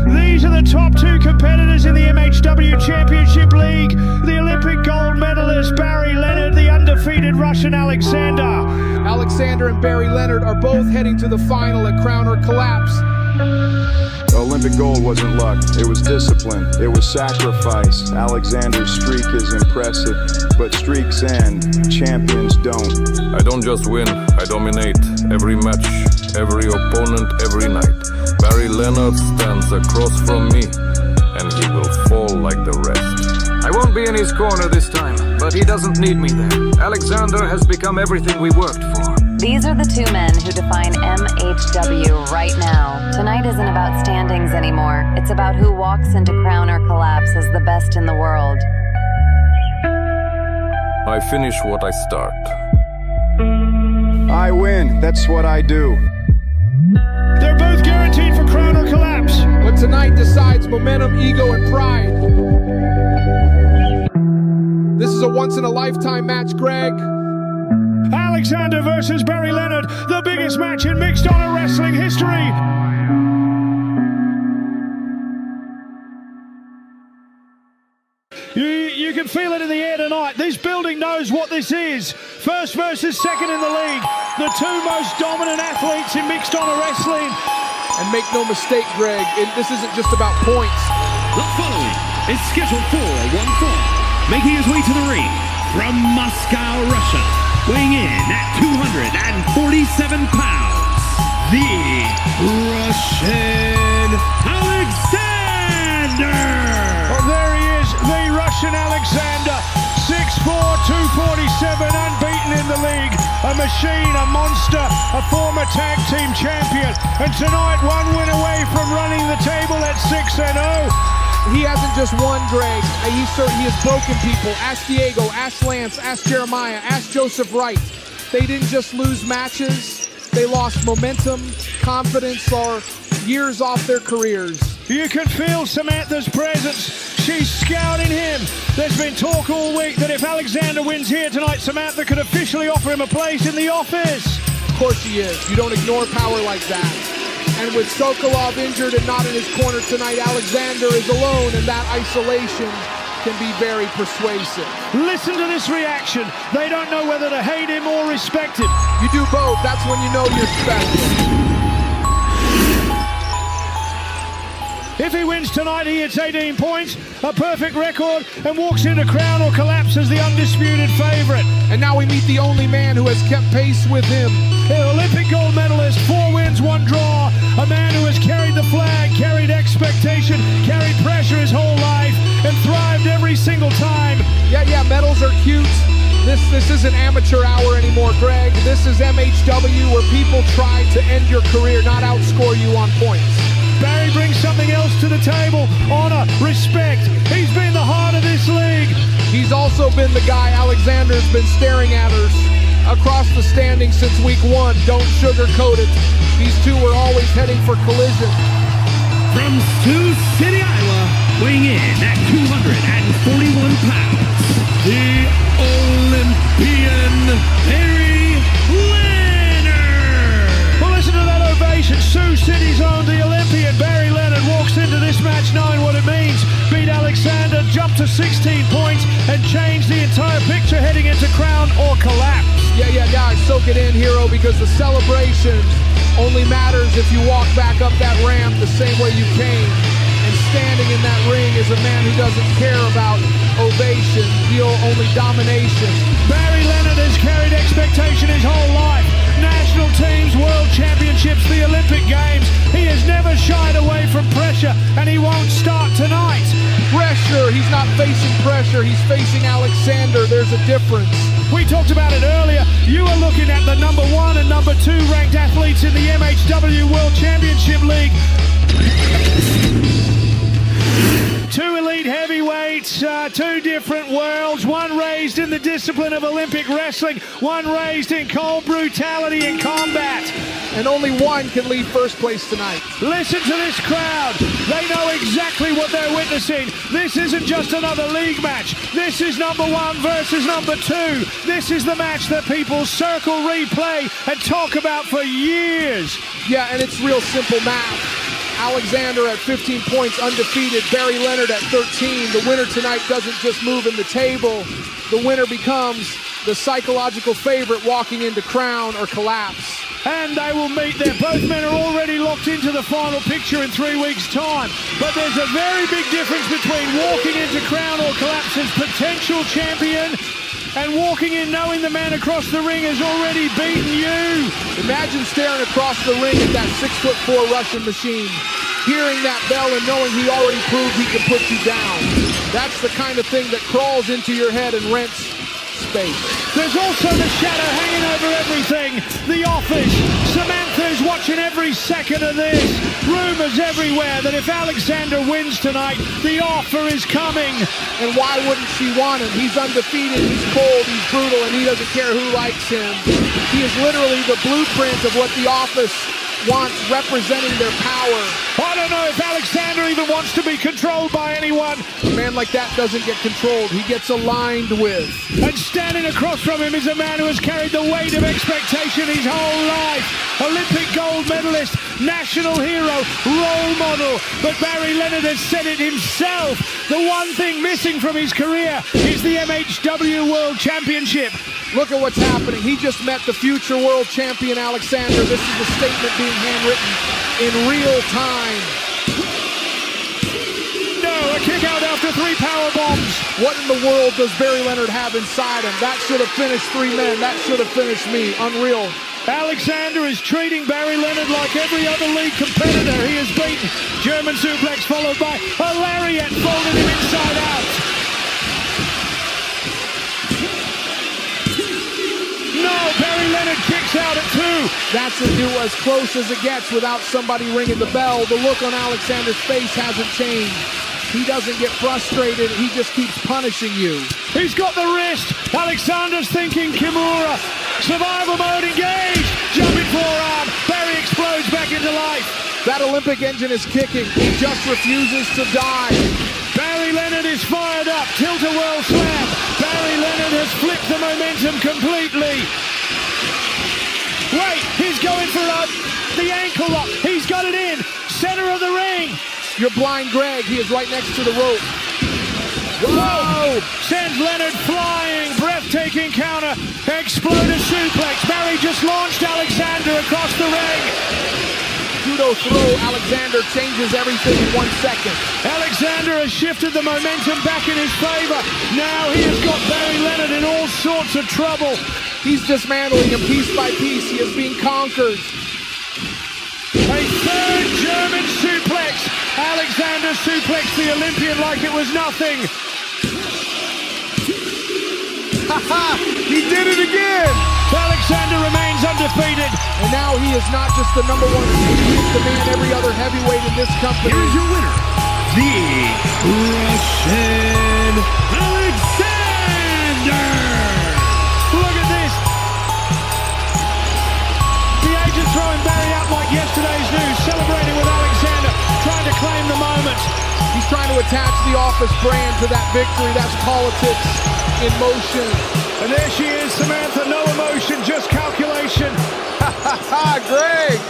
These are the top two competitors in the MHW Championship League. The Olympic gold medalist Barry Leonard, the undefeated Russian Alexander. Alexander and Barry Leonard are both heading to the final at Crown or Collapse. Olympic gold wasn't luck, it was discipline, it was sacrifice. Alexander's streak is impressive, but streaks end, champions don't. I don't just win, I dominate. Every match, every opponent, every night. Barry Leonard stands across from me, and he will fall like the rest. I won't be in his corner this time, but he doesn't need me there. Alexander has become everything we worked for. These are the two men who define MHW right now. Tonight isn't about standings anymore. It's about who walks into Crown or Collapse as the best in the world. I finish what I start. I win, that's what I do. collapse. But tonight decides momentum, ego, and pride. This is a once-in-a-lifetime match, Greg. Alexander versus Barry Leonard, the biggest match in mixed honor wrestling history. You can feel it in the air tonight. This building knows what this is. First versus second in the league. The two most dominant athletes in mixed honor wrestling. And make no mistake, Greg, this isn't just about points. The following is scheduled for one fall. Making his way to the ring from Moscow, Russia. Weighing in at 247 pounds. The Russian Alexander. Oh, there he is, the Russian Alexander. 6'4", 247, unbeaten in the league. A machine, a monster, a former tag team champion. And tonight, one win away from running the table at 6-0. He hasn't just won, Greg. He has broken people. Ask Diego, ask Lance, ask Jeremiah, ask Joseph Wright. They didn't just lose matches. They lost momentum, confidence, or years off their careers. You can feel Samantha's presence. She's scouting him. There's been talk all week that if Alexander wins here tonight, Samantha could officially offer him a place in the office. Of course she is. You don't ignore power like that. And with Sokolov injured and not in his corner tonight, Alexander is alone, and that isolation can be very persuasive. Listen to this reaction. They don't know whether to hate him or respect him. You do both. That's when you know you're special. If he wins tonight, he hits 18 points, a perfect record, and walks into crown or collapse as the undisputed favorite. And now we meet the only man who has kept pace with him. The Olympic gold medalist, 4 wins, 1 draw. A man who has carried the flag, carried expectation, carried pressure his whole life, and thrived every single time. Yeah, medals are cute. This isn't amateur hour anymore, Greg. This is MHW, where people try to end your career, not outscore you on points. Barry brings something else to the table. Honor, respect. He's been the heart of this league. He's also been the guy Alexander's been staring at us across the standings since week 1. Don't sugarcoat it. These two were always heading for collision. From Sioux City, Iowa, weighing in at 241 pounds, the Olympian Barry Leonard. Well, listen to that ovation. Sioux City's own, the Olympian Barry Leonard, walks into this match knowing what it means. Beat Alexander, jump to 16 points, and change the entire picture heading into crown or collapse. Yeah, soak it in, hero, because the celebration only matters if you walk back up that ramp the same way you came. And standing in that ring is a man who doesn't care about ovation, only domination. Barry Leonard has carried expectation his whole life. National teams, world championships, the Olympic Games. He has never shied away from pressure, and he won't start tonight. Pressure, he's not facing pressure, he's facing Alexander. There's a difference. We talked about it earlier. You are looking at the number 1 and number 2 ranked athletes in the MHW World Championship League. 2 elite heavyweights, 2 different worlds, one raised in the discipline of Olympic wrestling, one raised in cold brutality and combat. And only one can leave first place tonight. Listen to this crowd. They know exactly what they're witnessing. This isn't just another league match. This is number 1 versus number 2. This is the match that people circle, replay, and talk about for years. Yeah, and it's real simple math. Alexander at 15 points, undefeated. Barry Leonard at 13. The winner tonight doesn't just move in the table. The winner becomes the psychological favorite walking into crown or collapse. And they will meet there. Both men are already locked into the final picture in 3 weeks' time. But there's a very big difference between walking into crown or collapse as potential champion and walking in knowing the man across the ring has already beaten you. Imagine staring across the ring at that 6'4" Russian machine, hearing that bell and knowing he already proved he can put you down. That's the kind of thing that crawls into your head and rents space. There's also the shadow hanging over everything. The office. Samantha's watching every second of this. Rumors everywhere that if Alexander wins tonight, the offer is coming. And why wouldn't she want him? He's undefeated, he's cold, he's brutal, and he doesn't care who likes him. He is literally the blueprint of what the office wants representing their power. I don't know if Alexander even wants to be controlled by anyone. A man like that doesn't get controlled. He gets aligned with. And standing across from him is a man who has carried the weight of expectation his whole life. Olympic gold medalist, national hero, role model. But Barry Leonard has said it himself. The one thing missing from his career is the MHW World Championship. Look at what's happening. He just met the future world champion, Alexander. This is the statement being handwritten in real time. No, a kick out after 3 power bombs. What in the world does Barry Leonard have inside him? That should have finished 3 men. That should have finished me. Unreal. Alexander is treating Barry Leonard like every other league competitor he has beaten. German suplex followed by a lariat, folding him inside out. No, Barry Leonard kicks out at 2. That's as close as it gets without somebody ringing the bell. The look on Alexander's face hasn't changed. He doesn't get frustrated. He just keeps punishing you. He's got the wrist. Alexander's thinking Kimura. Survival mode engaged. Jumping forearm. Barry explodes back into life. That Olympic engine is kicking. He just refuses to die. Barry Leonard is fired up. Tilt-a-whirl slam. Barry Leonard has flipped the momentum completely. Wait, he's going for the ankle lock. He's got it in. Center of the ring. You're blind Greg. He is right next to the rope. Whoa! Sends Leonard flying. Breathtaking counter. Exploder suplex. Barry just launched Alexander across the ring. Judo throw. Alexander changes everything in 1 second. Alexander has shifted the momentum back in his favor. Now he has got Barry Leonard in all sorts of trouble. He's dismantling him piece by piece. He is being conquered. A third German suplex. Alexander suplexed the Olympian like it was nothing. He did it again. Alexander remains undefeated. And now he is not just the #1 seed. He is the man every other heavyweight in this company. Here's your winner, the Russian Alexander. Look at this. The agent throwing Barry out like yesterday's news, celebrating with Alexander, trying to claim the moment. He's trying to attach the Office brand to that victory. That's politics in motion. And there she is, Samantha. No emotion, just calculation. Greg!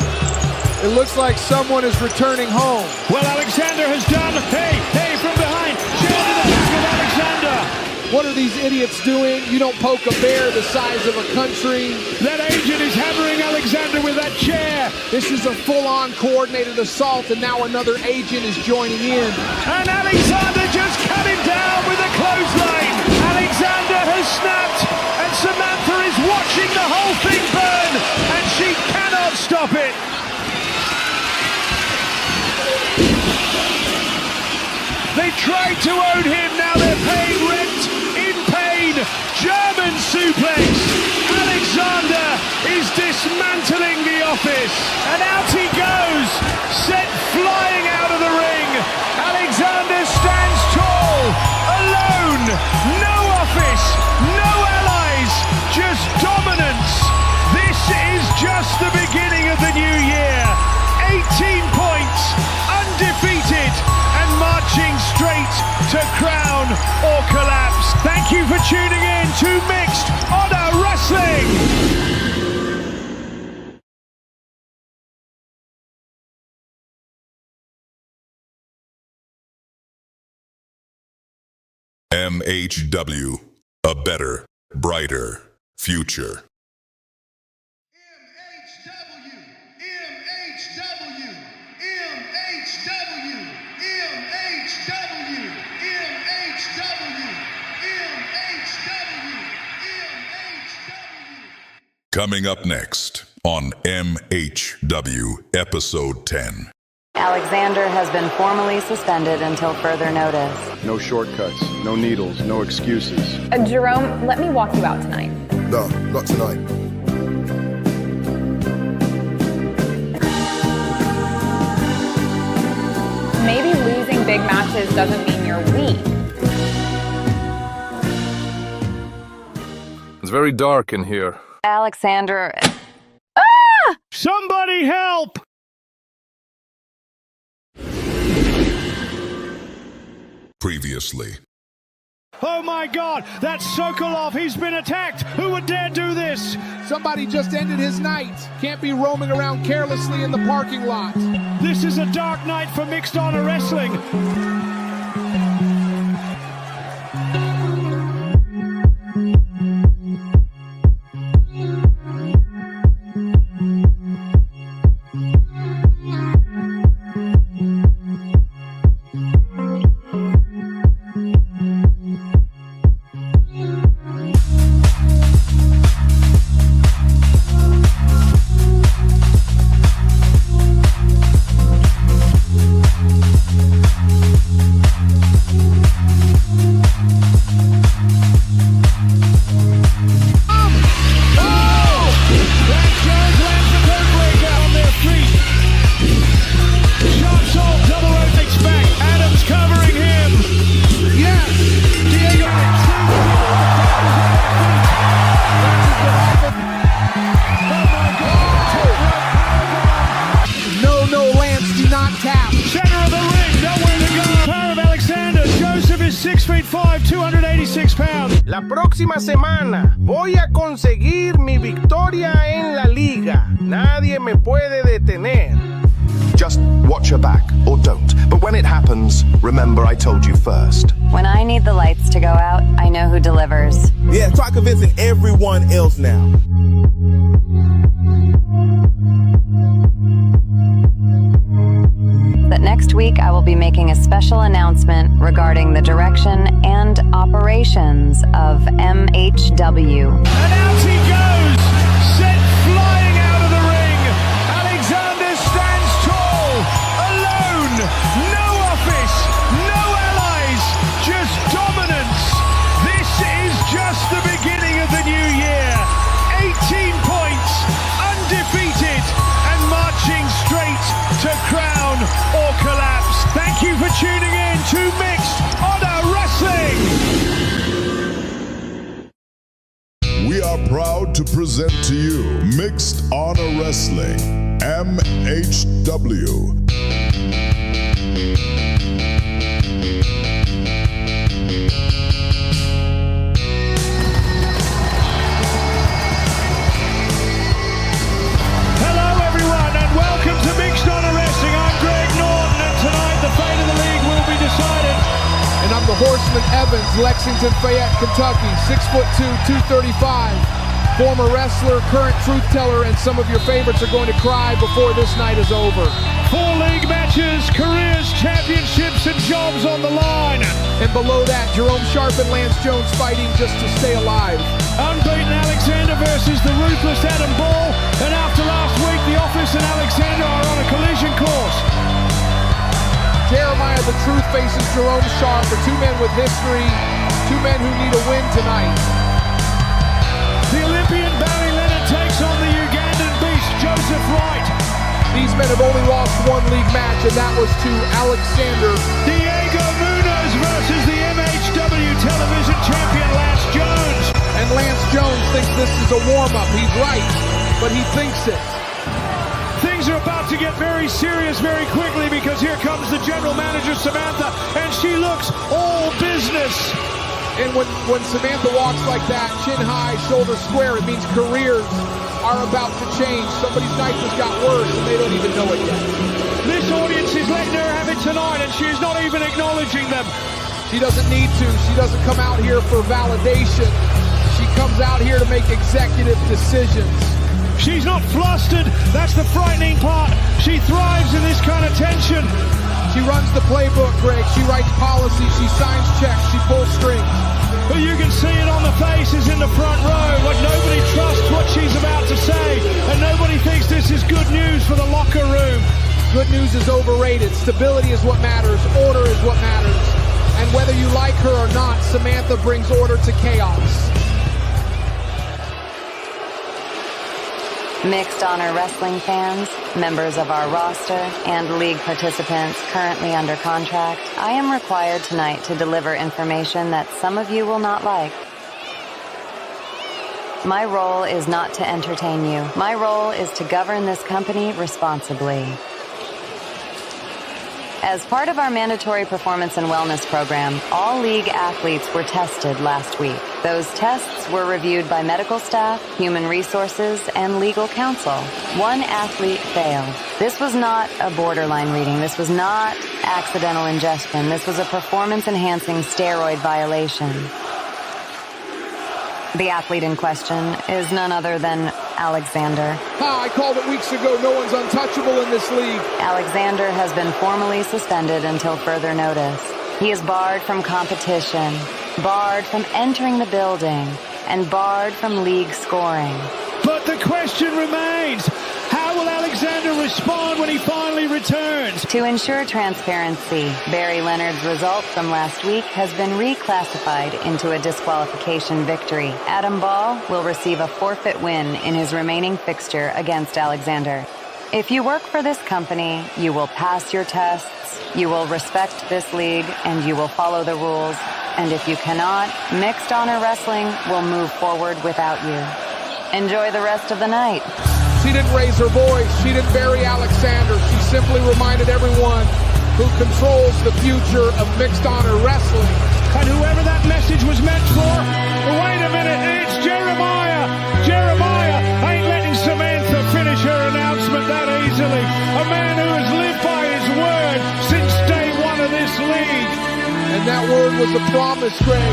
It looks like someone is returning home. Well, Alexander has done. Hey, from behind. Chair to the back of Alexander. What are these idiots doing? You don't poke a bear the size of a country. That agent is hammering Alexander with that chair. This is a full-on coordinated assault, and now another agent is joining in. And Alexander just cut him down with a clothesline. Alexander has snapped, and Samantha is watching the whole thing burn, and she cannot stop it. They tried to own him, now they're paying rent in pain. German suplex. Alexander is dismantling the Office. And out he goes, sent flying out of the ring. Alexander stands tall, alone. No Office, no allies, just dominance. This is just the beginning of the new year. 18 points, undefeated, and marching straight to crown or collapse. Thank you for tuning in to Mixed Honor Wrestling. MHW, a better, brighter future. Coming up next on MHW Episode 10. Alexander has been formally suspended until further notice. No shortcuts, no needles, no excuses. Jerome, let me walk you out tonight. No, not tonight. Maybe losing big matches doesn't mean you're weak. It's very dark in here. Alexander... Somebody help! Previously. Oh my God, that's Sokolov. He's been attacked. Who would dare do this? Somebody just ended his night. Can't be roaming around carelessly in the parking lot. This is a dark night for mixed honor wrestling. La próxima semana voy a conseguir mi victoria en la liga. Nadie me puede detener. Just watch your back, or don't. But when it happens, remember I told you first. When I need the lights to go out, I know who delivers. Yeah, try convincing everyone else now. That next week I will be making a special announcement regarding the direction and operations of MHW. And out he goes, sent flying out of the ring. Alexander stands tall, alone, no office, no allies, just dominance. This is just the beginning of the new year. 18 points, undefeated, and marching straight to crown or collapse. Thank you for tuning in to Mixed Honor Wrestling. We are proud to present to you Mixed Honor Wrestling, MHW. Hello everyone and welcome to Mixed Honor Wrestling. I'm Greg Norton and tonight the fate of the league will be decided. And I'm the Horseman Evans, Lexington, Fayette, Kentucky, 6'2", 235. Former wrestler, current truth teller, and some of your favorites are going to cry before this night is over. 4 league matches, careers, championships, and jobs on the line. And below that, Jerome Sharp and Lance Jones fighting just to stay alive. Unbeaten Alexander versus the ruthless Adam Ball. And after last week, the Office and Alexander are on a collision course. Jeremiah the Truth faces Jerome Sharp, for 2 men with history, 2 men who need a win tonight. The Olympian Barry Leonard takes on the Ugandan beast, Joseph Wright. These men have only lost 1 league match, and that was to Alexander. Diego Munoz versus the MHW television champion, Lance Jones. And Lance Jones thinks this is a warm-up. He's right, but he thinks it. Things are about to get very serious very quickly because here comes the general manager, Samantha, and she looks all business. And when Samantha walks like that, chin high, shoulder square, it means careers are about to change. Somebody's night just got worse and they don't even know it yet. This audience is letting her have it tonight and she's not even acknowledging them. She doesn't need to. She doesn't come out here for validation. She comes out here to make executive decisions. She's not flustered. That's the frightening part. She thrives in this kind of tension. She runs the playbook, Greg. She writes policy. She signs checks. She pulls strings. But you can see it on the faces in the front row. But nobody trusts what she's about to say. And nobody thinks this is good news for the locker room. Good news is overrated. Stability is what matters. Order is what matters. And whether you like her or not, Samantha brings order to chaos. Mixed Honor Wrestling fans, members of our roster, and league participants currently under contract, I am required tonight to deliver information that some of you will not like. My role is not to entertain you. My role is to govern this company responsibly. As part of our mandatory performance and wellness program, all league athletes were tested last week. Those tests were reviewed by medical staff, human resources, and legal counsel. One athlete failed. This was not a borderline reading. This was not accidental ingestion. This was a performance-enhancing steroid violation. The athlete in question is none other than Alexander. I called it weeks ago. No one's untouchable in this league. Alexander has been formally suspended until further notice. He is barred from competition, barred from entering the building, and barred from league scoring. But the question remains, how will Alexander respond when he finally returns? To ensure transparency, Barry Leonard's result from last week has been reclassified into a disqualification victory. Adam Ball will receive a forfeit win in his remaining fixture against Alexander. If you work for this company, you will pass your tests, you will respect this league, and you will follow the rules. And if you cannot, Mixed Honor Wrestling will move forward without you. Enjoy the rest of the night. She didn't raise her voice. She didn't bury Alexander. She simply reminded everyone who controls the future of Mixed Honor Wrestling. And whoever that message was meant for, wait a minute, it's Jeremiah. Jeremiah ain't letting Samantha finish her announcement that easily. A man who has lived by his word since day one of this league. And that word was a promise, Greg.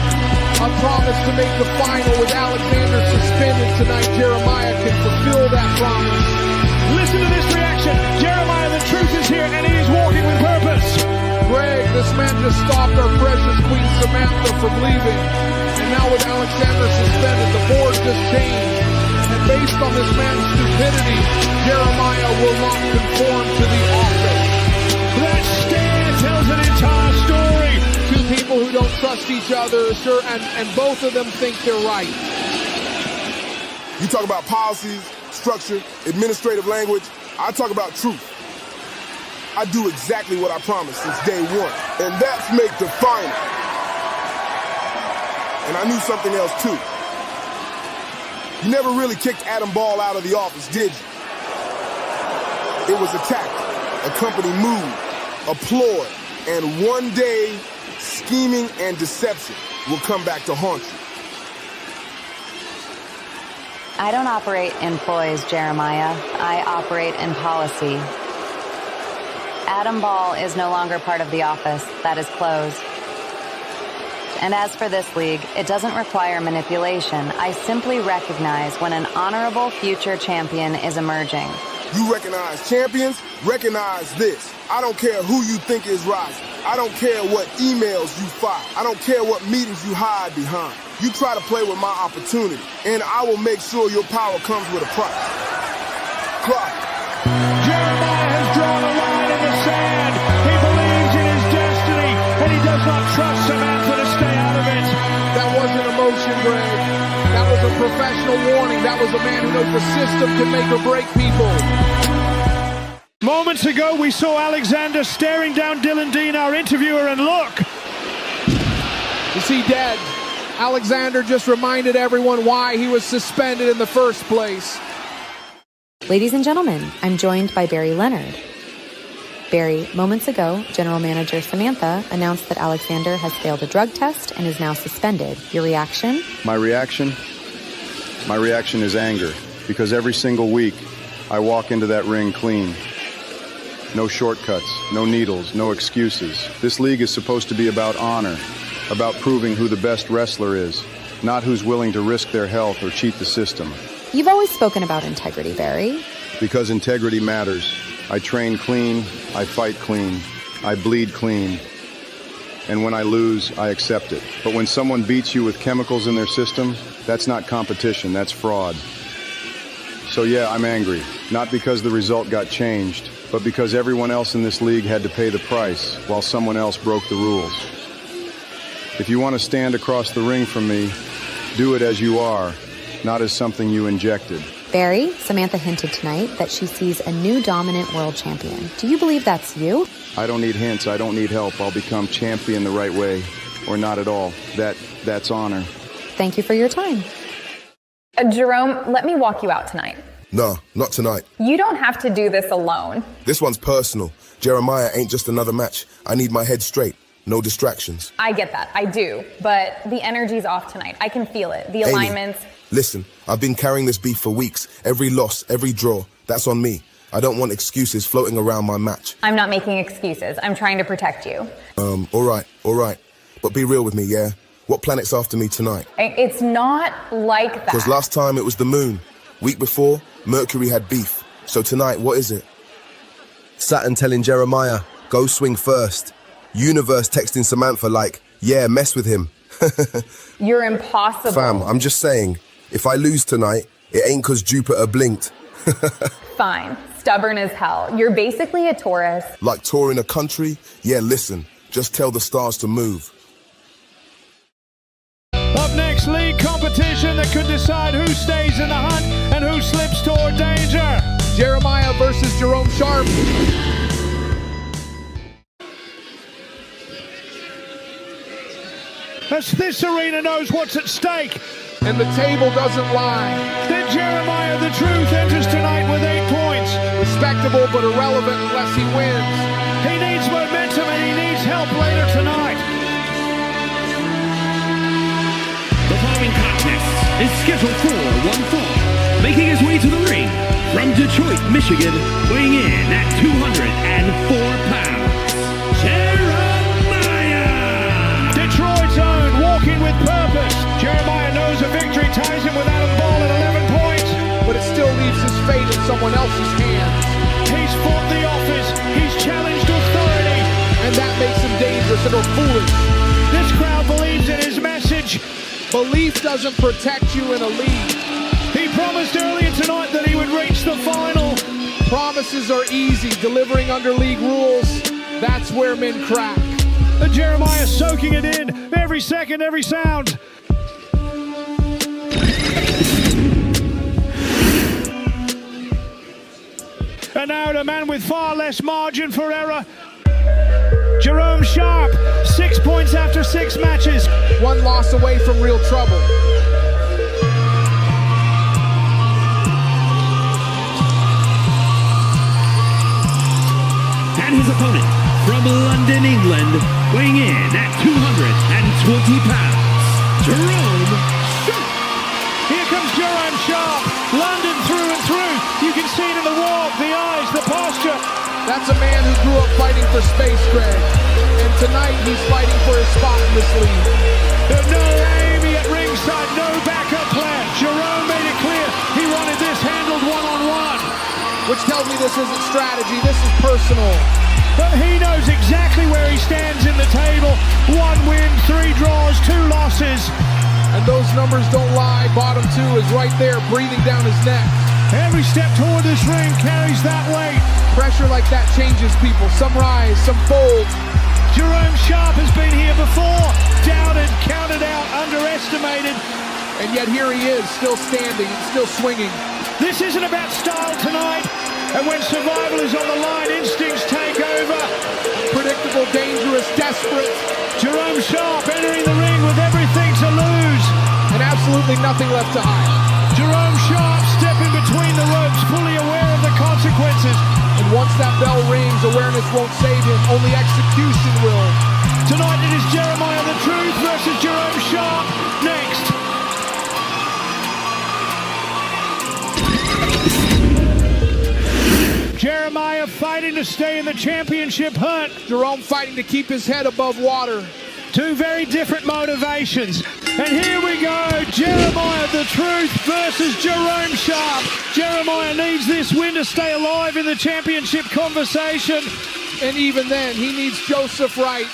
A promise to make the final with Alexander suspended tonight. Jeremiah can fulfill that promise. Listen to this reaction. Jeremiah, the truth is here, and he is walking with purpose. Greg, this man just stopped our precious Queen Samantha from leaving. And now with Alexander suspended, the board just changed. And based on this man's stupidity, Jeremiah will not conform to the office. That stare tells an entire story. Two people who don't trust each other, sure, and both of them think they're right. You talk about policies, structure, administrative language. I talk about truth. I do exactly what I promised since day one, and that's make the final. And I knew something else too. You never really kicked Adam Ball out of the office, did you? It was a tactic, a company move, a ploy, and one day, scheming and deception will come back to haunt you. I don't operate in ploys, Jeremiah. I operate in policy. Adam Ball is no longer part of the office. That is closed. And as for this league, it doesn't require manipulation. I simply recognize when an honorable future champion is emerging. You recognize champions? Recognize this. I don't care who you think is rising. I don't care what emails you file. I don't care what meetings you hide behind. You try to play with my opportunity, and I will make sure your power comes with a price. Clock. Jeremiah has drawn a line in the sand. He believes in his destiny, and he does not trust Samantha to stay out of it. That wasn't emotion, Greg. That was a professional warning. That was a man who knows the system can make or break people. Moments ago, we saw Alexander staring down Dylan Dean, our interviewer, and look. Is he dead? Alexander just reminded everyone why he was suspended in the first place. Ladies and gentlemen, I'm joined by Barry Leonard. Barry, moments ago, General Manager Samantha announced that Alexander has failed a drug test and is now suspended. Your reaction? My reaction is anger, because every single week I walk into that ring clean. No shortcuts, no needles, no excuses. This league is supposed to be about honor, about proving who the best wrestler is, not who's willing to risk their health or cheat the system. You've always spoken about integrity, Barry. Because integrity matters. I train clean, I fight clean, I bleed clean. And when I lose, I accept it. But when someone beats you with chemicals in their system, that's not competition, that's fraud. So yeah, I'm angry. Not because the result got changed, but because everyone else in this league had to pay the price while someone else broke the rules. If you want to stand across the ring from me, do it as you are, not as something you injected. Barry, Samantha hinted tonight that she sees a new dominant world champion. Do you believe that's you? I don't need hints, I don't need help. I'll become champion the right way, or not at all. That's honor. Thank you for your time. Jerome, let me walk you out tonight. No, not tonight. You don't have to do this alone. This one's personal. Jeremiah ain't just another match. I need my head straight. No distractions. I get that, I do. But the energy's off tonight. I can feel it. The Amy, alignments. Listen, I've been carrying this beef for weeks. Every loss, every draw, that's on me. I don't want excuses floating around my match. I'm not making excuses. I'm trying to protect you. All right. But be real with me, yeah? What planet's after me tonight? It's not like that. Because last time it was the moon. Week before, Mercury had beef. So tonight, what is it? Saturn telling Jeremiah, go swing first. Universe texting Samantha like, yeah, mess with him. You're impossible. Fam, I'm just saying, if I lose tonight, it ain't because Jupiter blinked. Fine. Stubborn as hell. You're basically a Taurus. Like touring a country? Yeah, listen, just tell the stars to move. Up next, league competition that could decide who stays in the hunt and who slips toward danger. Jeremiah versus Jerome Sharp. As this arena knows what's at stake. And the table doesn't lie. Then Jeremiah the Truth enters tonight with 8 points. Respectable but irrelevant unless he wins. He needs momentum and he needs help later tonight. The following contest is scheduled for one fall. Making his way to the ring from Detroit, Michigan, weighing in at 204 pounds, Jeremiah! Detroit's own, walking with purpose. Jeremiah knows a victory ties him with Adam Ball at 11 points. But it still leaves his fate in someone else's hands. He's fought the office, he's challenged authority. And that makes him dangerous and foolish. This crowd believes in his message. Belief doesn't protect you in a league. He promised earlier tonight that he would reach the final. Promises are easy. Delivering under league rules, that's where men crack. Jeremiah soaking it in, every second, every sound. And now the man with far less margin for error, Jerome Sharp, 6 points after 6 matches. One loss away from real trouble. And his opponent from London, England, weighing in at 220 pounds, Jerome Sharp. Here comes Jerome Sharp, London through and through. You can see it in the walk, the eyes, the posture. That's a man who grew up fighting for space, Greg. And tonight he's fighting for his spot in this league. No Amy at ringside, no backup plan. Jerome made it clear he wanted this handled one-on-one. Which tells me this isn't strategy, this is personal. But he knows exactly where he stands in the table. 1 win, 3 draws, 2 losses. And those numbers don't lie. Bottom 2 is right there, breathing down his neck. Every step toward this ring carries that weight. Pressure like that changes people. Some rise, some fold. Jerome Sharp has been here before. Doubted, counted out, underestimated. And yet here he is, still standing and still swinging. This isn't about style tonight. And when survival is on the line, instincts take over. Predictable, dangerous, desperate. Jerome Sharp entering the ring with everything to lose. And absolutely nothing left to hide. Jerome Sharp stepping between the ropes, fully aware of the consequences. And once that bell rings, awareness won't save him, only execution will. Tonight it is Jeremiah the Truth versus Jerome Sharp. Next. Jeremiah fighting to stay in the championship hunt. Jerome fighting to keep his head above water. 2 very different motivations. And here we go, Jeremiah the Truth versus Jerome Sharp. Jeremiah needs this win to stay alive in the championship conversation. And even then, he needs Joseph Wright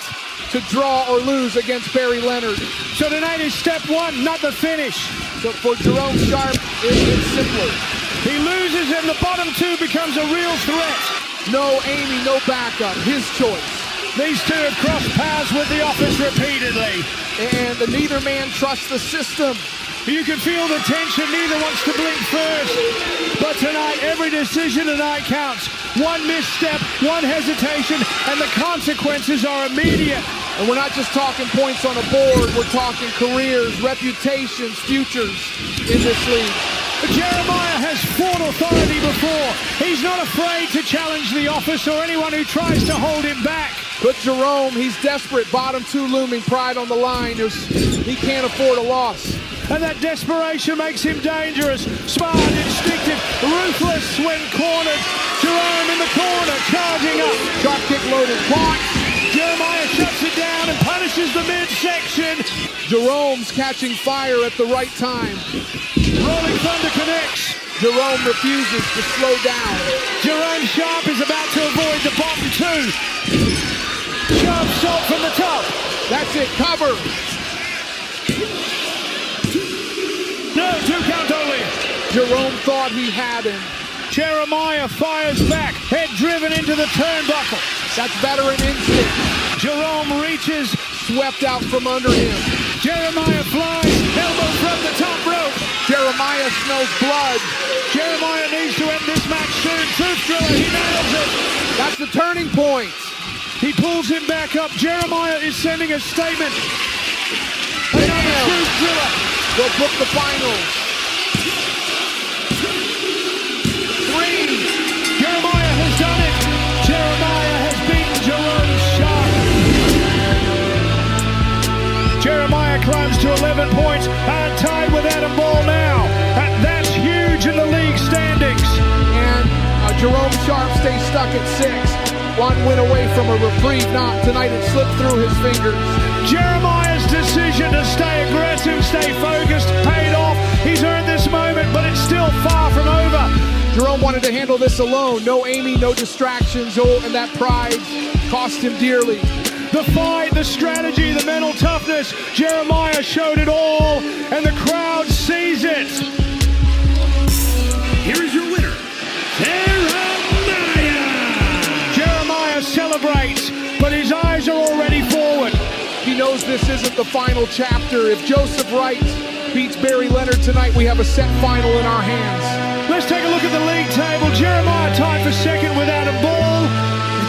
to draw or lose against Barry Leonard. So tonight is step 1, not the finish. So for Jerome Sharp, it's simpler. He loses and the bottom 2 becomes a real threat. No Amy, no backup, his choice. These 2 have crossed paths with the office repeatedly. And neither man trusts the system. You can feel the tension, neither wants to blink first. But tonight, every decision tonight counts. 1 misstep, 1 hesitation, and the consequences are immediate. And we're not just talking points on a board, we're talking careers, reputations, futures in this league. Jeremiah has fought authority before. He's not afraid to challenge the office or anyone who tries to hold him back. But Jerome, he's desperate. Bottom two looming, pride on the line. He can't afford a loss. And that desperation makes him dangerous. Smart, instinctive, ruthless when cornered. Jerome in the corner, charging up. Drop kick loaded, caught. Jeremiah shuts it down and punishes the midsection. Jerome's catching fire at the right time. Rolling Thunder connects. Jerome refuses to slow down. Jerome Sharp is about to avoid the bottom two. Sharp shot from the top. That's it, cover. No, 2 count only. Jerome thought he had him. Jeremiah fires back, head driven into the turnbuckle. That's veteran instinct. Jerome reaches, swept out from under him. Jeremiah flies, elbow from the top rope. Jeremiah smells blood. Jeremiah needs to end this match soon. Truth Driller, he nails it. That's the turning point. He pulls him back up. Jeremiah is sending a statement. Another Truth Driller. They'll book the finals. 3. Jeremiah has done it. Jeremiah has beaten Jerome Sharp. Jeremiah climbs to 11 points and tied with Adam Ball now. And that's huge in the league standings. And Jerome Sharp stays stuck at 6. One win away from a reprieve. Not tonight, it slipped through his fingers. Jeremiah's decision to stay aggressive, stay focused, paid off. He's earned this moment, but it's still far from over. Jerome wanted to handle this alone. No Amy, no distractions. Oh, and that pride cost him dearly. The fight, the strategy, the mental toughness. Jeremiah showed it all, and the crowd sees it. Here is your winner, Jeremiah celebrates, but his eyes are already forward. He knows this isn't the final chapter. If Joseph Wright beats Barry Leonard tonight, we have a set final in our hands. Let's take a look at the league table. Jeremiah tied for second with Adam Ball.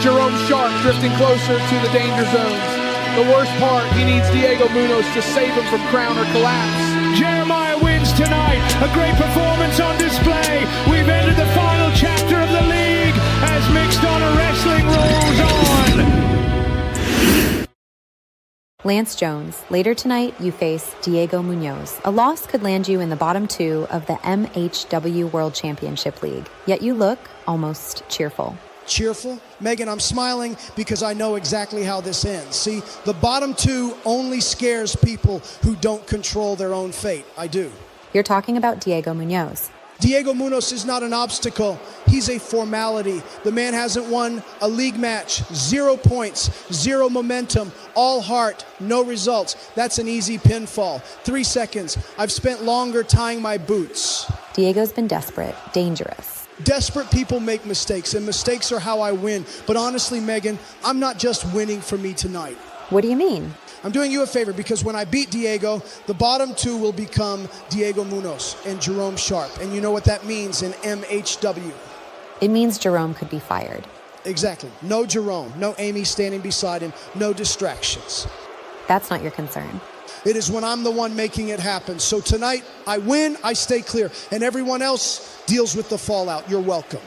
Jerome Sharp drifting closer to the danger zones. The worst part, he needs Diego Munoz to save him from crown or collapse. Jeremiah wins tonight. A great performance on display. We've entered the final chapter of the league as Mixed Honor Wrestling rolls on. Lance Jones, later tonight you face Diego Munoz. A loss could land you in the bottom two of the MHW World Championship League, yet you look almost cheerful. Cheerful? Megan, I'm smiling because I know exactly how this ends. See, the bottom two only scares people who don't control their own fate. I do. You're talking about Diego Munoz. Diego Munoz is not an obstacle. He's a formality. The man hasn't won a league match. 0 points, 0 momentum, all heart, no results. That's an easy pinfall. 3 seconds. I've spent longer tying my boots. Diego's been desperate, dangerous. Desperate people make mistakes, and mistakes are how I win. But honestly, Megan, I'm not just winning for me tonight. What do you mean? I'm doing you a favor because when I beat Diego, the bottom two will become Diego Munoz and Jerome Sharp. And you know what that means in MHW. It means Jerome could be fired. Exactly. No Jerome, no Amy standing beside him, no distractions. That's not your concern. It is when I'm the one making it happen. So tonight, I win, I stay clear, and everyone else deals with the fallout. You're welcome.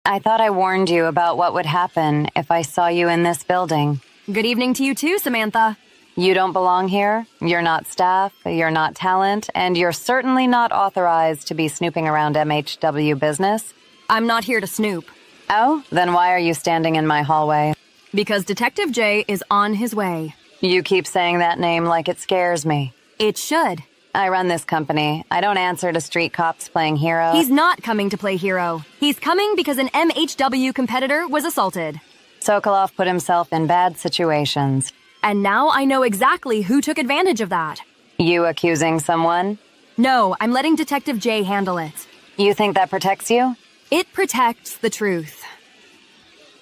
I thought I warned you about what would happen if I saw you in this building. Good evening to you too, Samantha. You don't belong here. You're not staff, you're not talent, and you're certainly not authorized to be snooping around MHW business. I'm not here to snoop. Oh? Then why are you standing in my hallway? Because Detective J is on his way. You keep saying that name like it scares me. It should. I run this company. I don't answer to street cops playing hero. He's not coming to play hero. He's coming because an MHW competitor was assaulted. Sokolov put himself in bad situations. And now I know exactly who took advantage of that. You accusing someone? No, I'm letting Detective J handle it. You think that protects you? It protects the truth.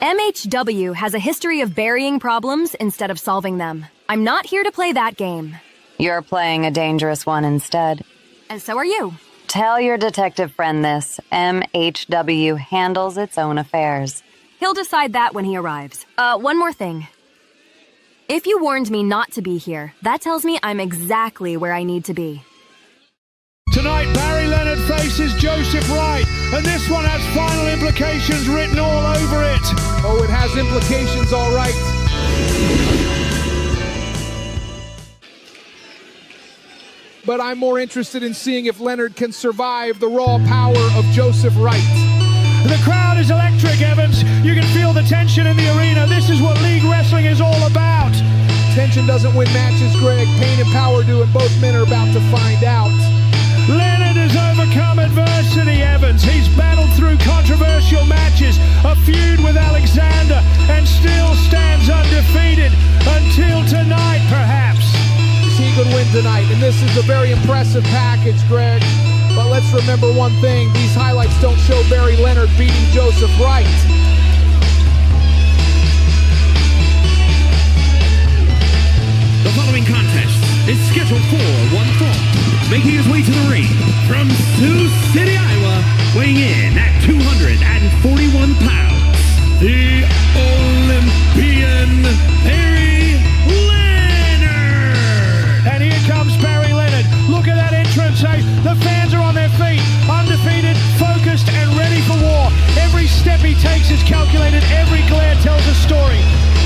MHW has a history of burying problems instead of solving them. I'm not here to play that game. You're playing a dangerous one instead. And so are you. Tell your detective friend this. MHW handles its own affairs. He'll decide that when he arrives. One more thing. If you warned me not to be here, that tells me I'm exactly where I need to be. Tonight, Barry Leonard faces Joseph Wright, and this one has final implications written all over it. Oh, it has implications, all right. But I'm more interested in seeing if Leonard can survive the raw power of Joseph Wright. The crowd is electric, Evans. You can feel the tension in the arena. This is what League Wrestling is all about. Tension doesn't win matches, Greg. Pain and power do, and both men are about to find out. Leonard has overcome adversity, Evans. He's battled through controversial matches, a feud with Alexander, and still stands undefeated until tonight, perhaps. He could win tonight, and this is a very impressive package, Greg. But let's remember one thing. These highlights don't show Barry Leonard beating Joseph Wright. The following contest is scheduled for one fall. Making his way to the ring from Sioux City, Iowa, weighing in at 241 pounds, the Olympian Barry Leonard. And here comes Barry Leonard. Look at that entrance, eh? The fans are on their feet, undefeated, focused, and ready for war. Every step he takes is calculated. Every glare tells a story.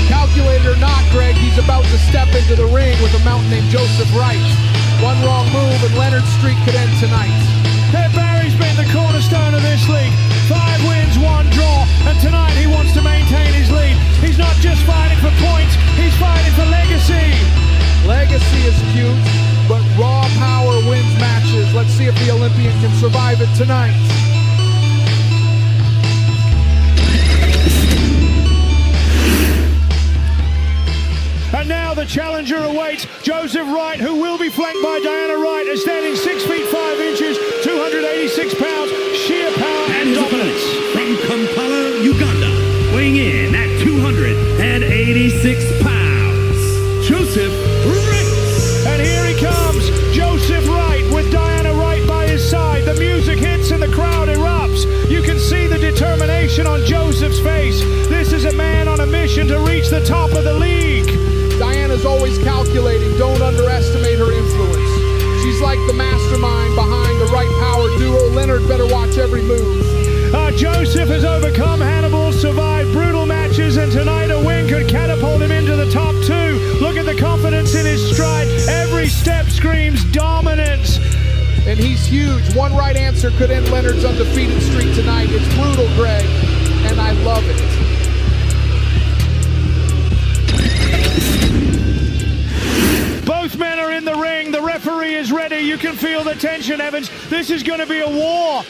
Calculated or not, Greg, he's about to step into the ring with a mountain named Joseph Wright. One wrong move and Leonard's streak could end tonight. Hey, Barry's been the cornerstone of this league. 5 wins, 1 draw, and tonight he wants to maintain his lead. He's not just fighting for points, he's fighting for legacy. Legacy is cute, but raw power wins matches. Let's see if the Olympian can survive it tonight. And now the challenger awaits, Joseph Wright, who will be flanked by Dyalla Wright, is standing 6 feet 5 inches, 286 pounds, sheer power and dominance. From Kampala, Uganda, weighing in at 286 pounds, Joseph Wright. And here he comes, Joseph Wright, with Dyalla Wright by his side. The music hits and the crowd erupts. You can see the determination on Joseph's face. This is a man on a mission to reach the top of the league. Diana's always calculating. Don't underestimate her influence. She's like the mastermind behind the Wright power duo. Leonard better watch every move. Joseph has overcome Hannibal, survived brutal matches, and tonight a win could catapult him into the top 2. Look at the confidence in his stride. Every step screams dominance. And he's huge. One right answer could end Leonard's undefeated streak tonight. It's brutal, Greg, and I love it. Both men are in the ring. The referee is ready. You can feel the tension, Evans. This is going to be a war.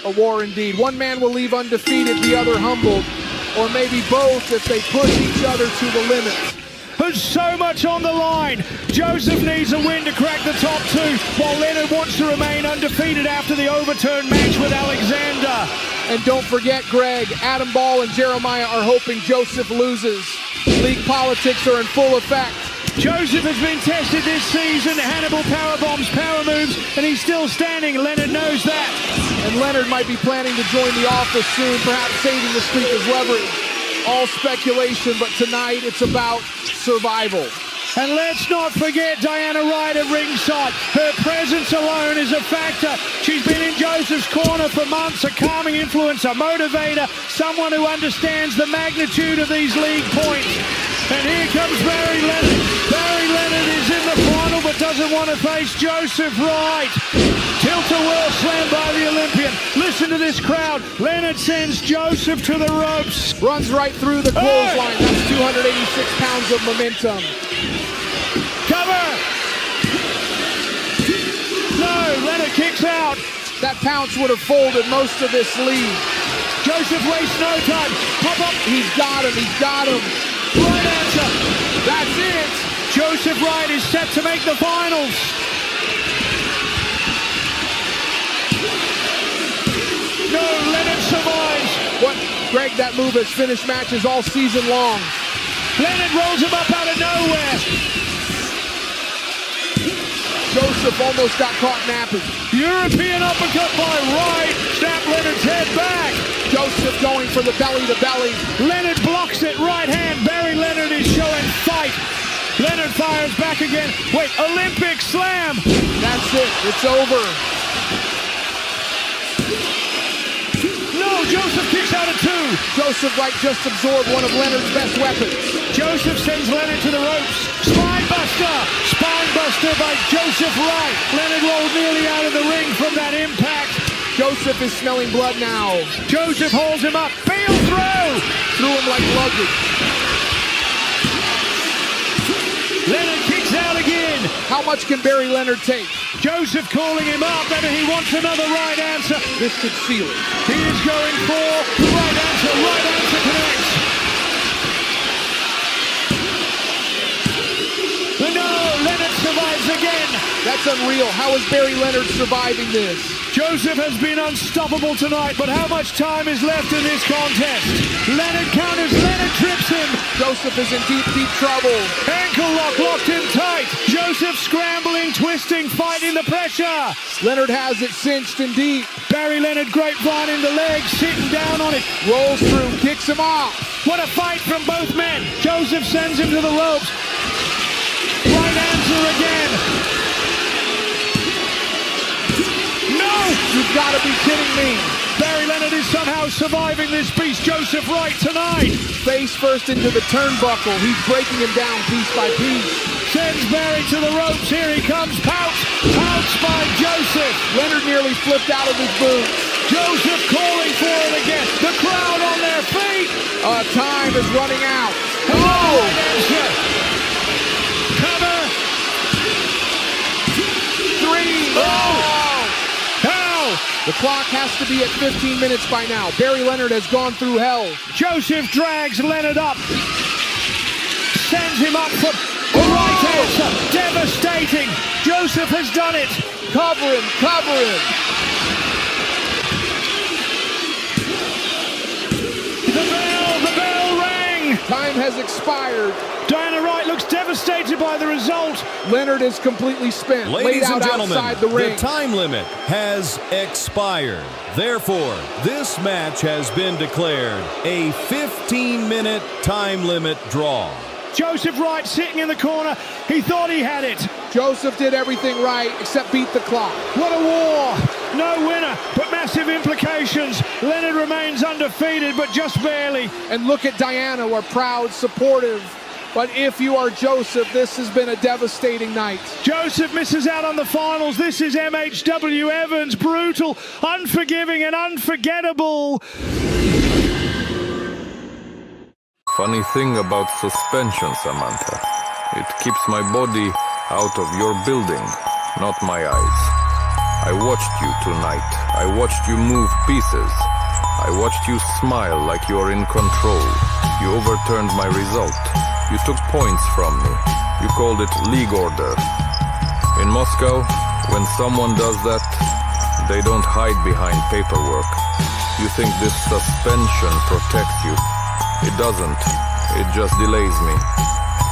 A war indeed. One man will leave undefeated, the other humbled. Or maybe both if they push each other to the limit. There's so much on the line. Joseph needs a win to crack the top 2, while Leonard wants to remain undefeated after the overturned match with Alexander. And don't forget, Greg, Adam Ball and Jeremiah are hoping Joseph loses. League politics are in full effect. Joseph has been tested this season. Hannibal powerbombs, power moves, and he's still standing. Leonard knows that. And Leonard might be planning to join the office soon, perhaps saving the streak as leverage. All speculation, but tonight it's about survival. And let's not forget Dyalla Wright at ringside. Her presence alone is a factor. She's been in Joseph's corner for months, a calming influence, a motivator, someone who understands the magnitude of these league points. And here comes Barry Leonard. Barry Leonard is in the final but doesn't want to face Joseph Wright. Tilt-a-whirl slam by the Olympian. Listen to this crowd. Leonard sends Joseph to the ropes. Runs right through the clothesline. That's 286 pounds of momentum. Cover! No, Leonard kicks out. That pounce would have folded most of this lead. Joseph wastes no time. Pop up. He's got him. He's got him. Right answer. That's it. Joseph Wright is set to make the finals. No, Leonard survives. What? Greg, that move has finished matches all season long. Leonard rolls him up out of nowhere. Joseph almost got caught napping. European uppercut by Wright. Snap Leonard's head back. Joseph going for the belly to belly. Leonard blocks it. Right hand. Barry Leonard is showing fight. Leonard fires back again. Wait, Olympic slam. That's it. It's over. No, Joseph kicks out at 2. Joseph Wright just absorbed one of Leonard's best weapons. Joseph sends Leonard to the ropes. Spine buster. Spine buster by Joseph Wright. Leonard rolled nearly out of the ring from that impact. Joseph is smelling blood now. Joseph holds him up. Fail throw. Threw him like luggage. Leonard kicks out again. How much can Barry Leonard take? Joseph calling him up. Maybe he wants another right answer. This could seal it. He is going for the right answer. Right answer connects. No, Leonard survives again. That's unreal. How is Barry Leonard surviving this? Joseph has been unstoppable tonight, but how much time is left in this contest? Leonard counters, Leonard trips him. Joseph is in deep, deep trouble. Ankle lock locked in tight. Joseph scrambling, twisting, fighting the pressure. Leonard has it cinched and deep. Barry Leonard grapevine in the leg, sitting down on it. Rolls through, kicks him off. What a fight from both men. Joseph sends him to the ropes. Right answer again. No! You've got to be kidding me. Barry Leonard is somehow surviving this beast, Joseph Wright, tonight. Face first into the turnbuckle. He's breaking him down piece by piece. Sends Barry to the ropes. Here he comes. Pounce. Pounce by Joseph. Leonard nearly flipped out of his boots. Joseph calling for it again. The crowd on their feet. Time is running out. Oh! Cover. 3. Oh! The clock has to be at 15 minutes by now. Barry Leonard has gone through hell. Joseph drags Leonard up. Sends him up for the right answer. Devastating. Joseph has done it. Cover him, cover him. The bell rang. Time has expired. Diana Wright looks devastated by the result. Leonard is completely spent. Ladies laid out and gentlemen, outside the ring. The time limit has expired. Therefore, this match has been declared a 15-minute time limit draw. Joseph Wright sitting in the corner. He thought he had it. Joseph did everything right except beat the clock. What a war. No winner, but massive implications. Leonard remains undefeated, but just barely. And look at Diana, we're proud, supportive. But if you are Joseph, this has been a devastating night. Joseph misses out on the finals. This is MHW Evans. Brutal, unforgiving, and unforgettable. Funny thing about suspension, Samantha. It keeps my body out of your building, not my eyes. I watched you tonight. I watched you move pieces. I watched you smile like you're in control. You overturned my result. You took points from me. You called it league order. In Moscow, when someone does that, they don't hide behind paperwork. You think this suspension protects you. It doesn't. It just delays me.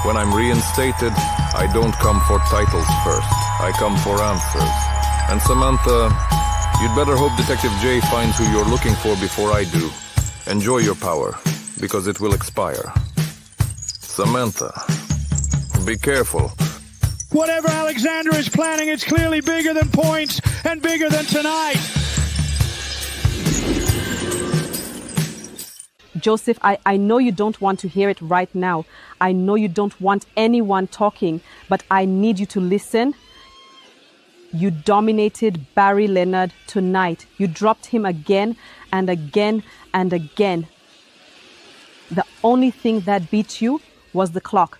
When I'm reinstated, I don't come for titles first. I come for answers. And Samantha, you'd better hope Detective J finds who you're looking for before I do. Enjoy your power, because it will expire. Samantha, be careful. Whatever Alexander is planning, it's clearly bigger than points and bigger than tonight. Joseph, I know you don't want to hear it right now. I know you don't want anyone talking, but I need you to listen. You dominated Barry Leonard tonight. You dropped him again and again and again. The only thing that beat you was the clock.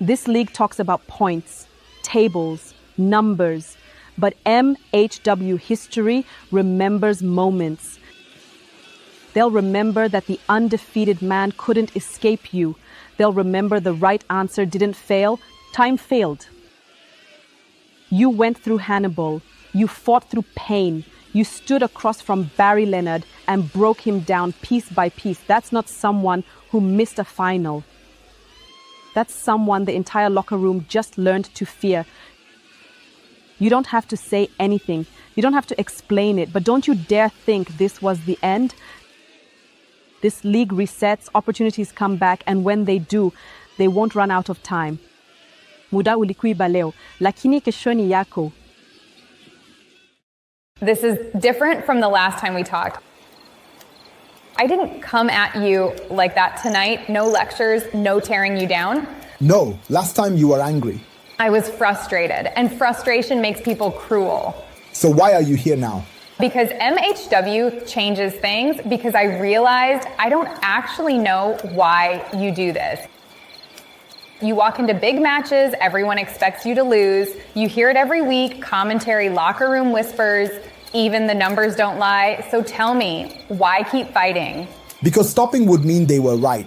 This league talks about points, tables, numbers, but MHW history remembers moments. They'll remember that the undefeated man couldn't escape you. They'll remember the right answer didn't fail. Time failed. You went through Hannibal. You fought through pain. You stood across from Barry Leonard and broke him down piece by piece. That's not someone who missed a final. That's someone the entire locker room just learned to fear. You don't have to say anything. You don't have to explain it. But don't you dare think this was the end. This league resets, opportunities come back, and when they do, They won't run out of time. Muda ulikuiba leo, lakini kesho ni yako. This is different from the last time we talked. I didn't come at you like that tonight. No lectures, no tearing you down. No, last time you were angry. I was frustrated, and frustration makes people cruel. So why are you here now? Because MHW changes things, because I realized I don't actually know why you do this. You walk into big matches, everyone expects you to lose. You hear it every week, commentary, locker room whispers, even the numbers don't lie. So tell me, why keep fighting? Because stopping would mean they were right.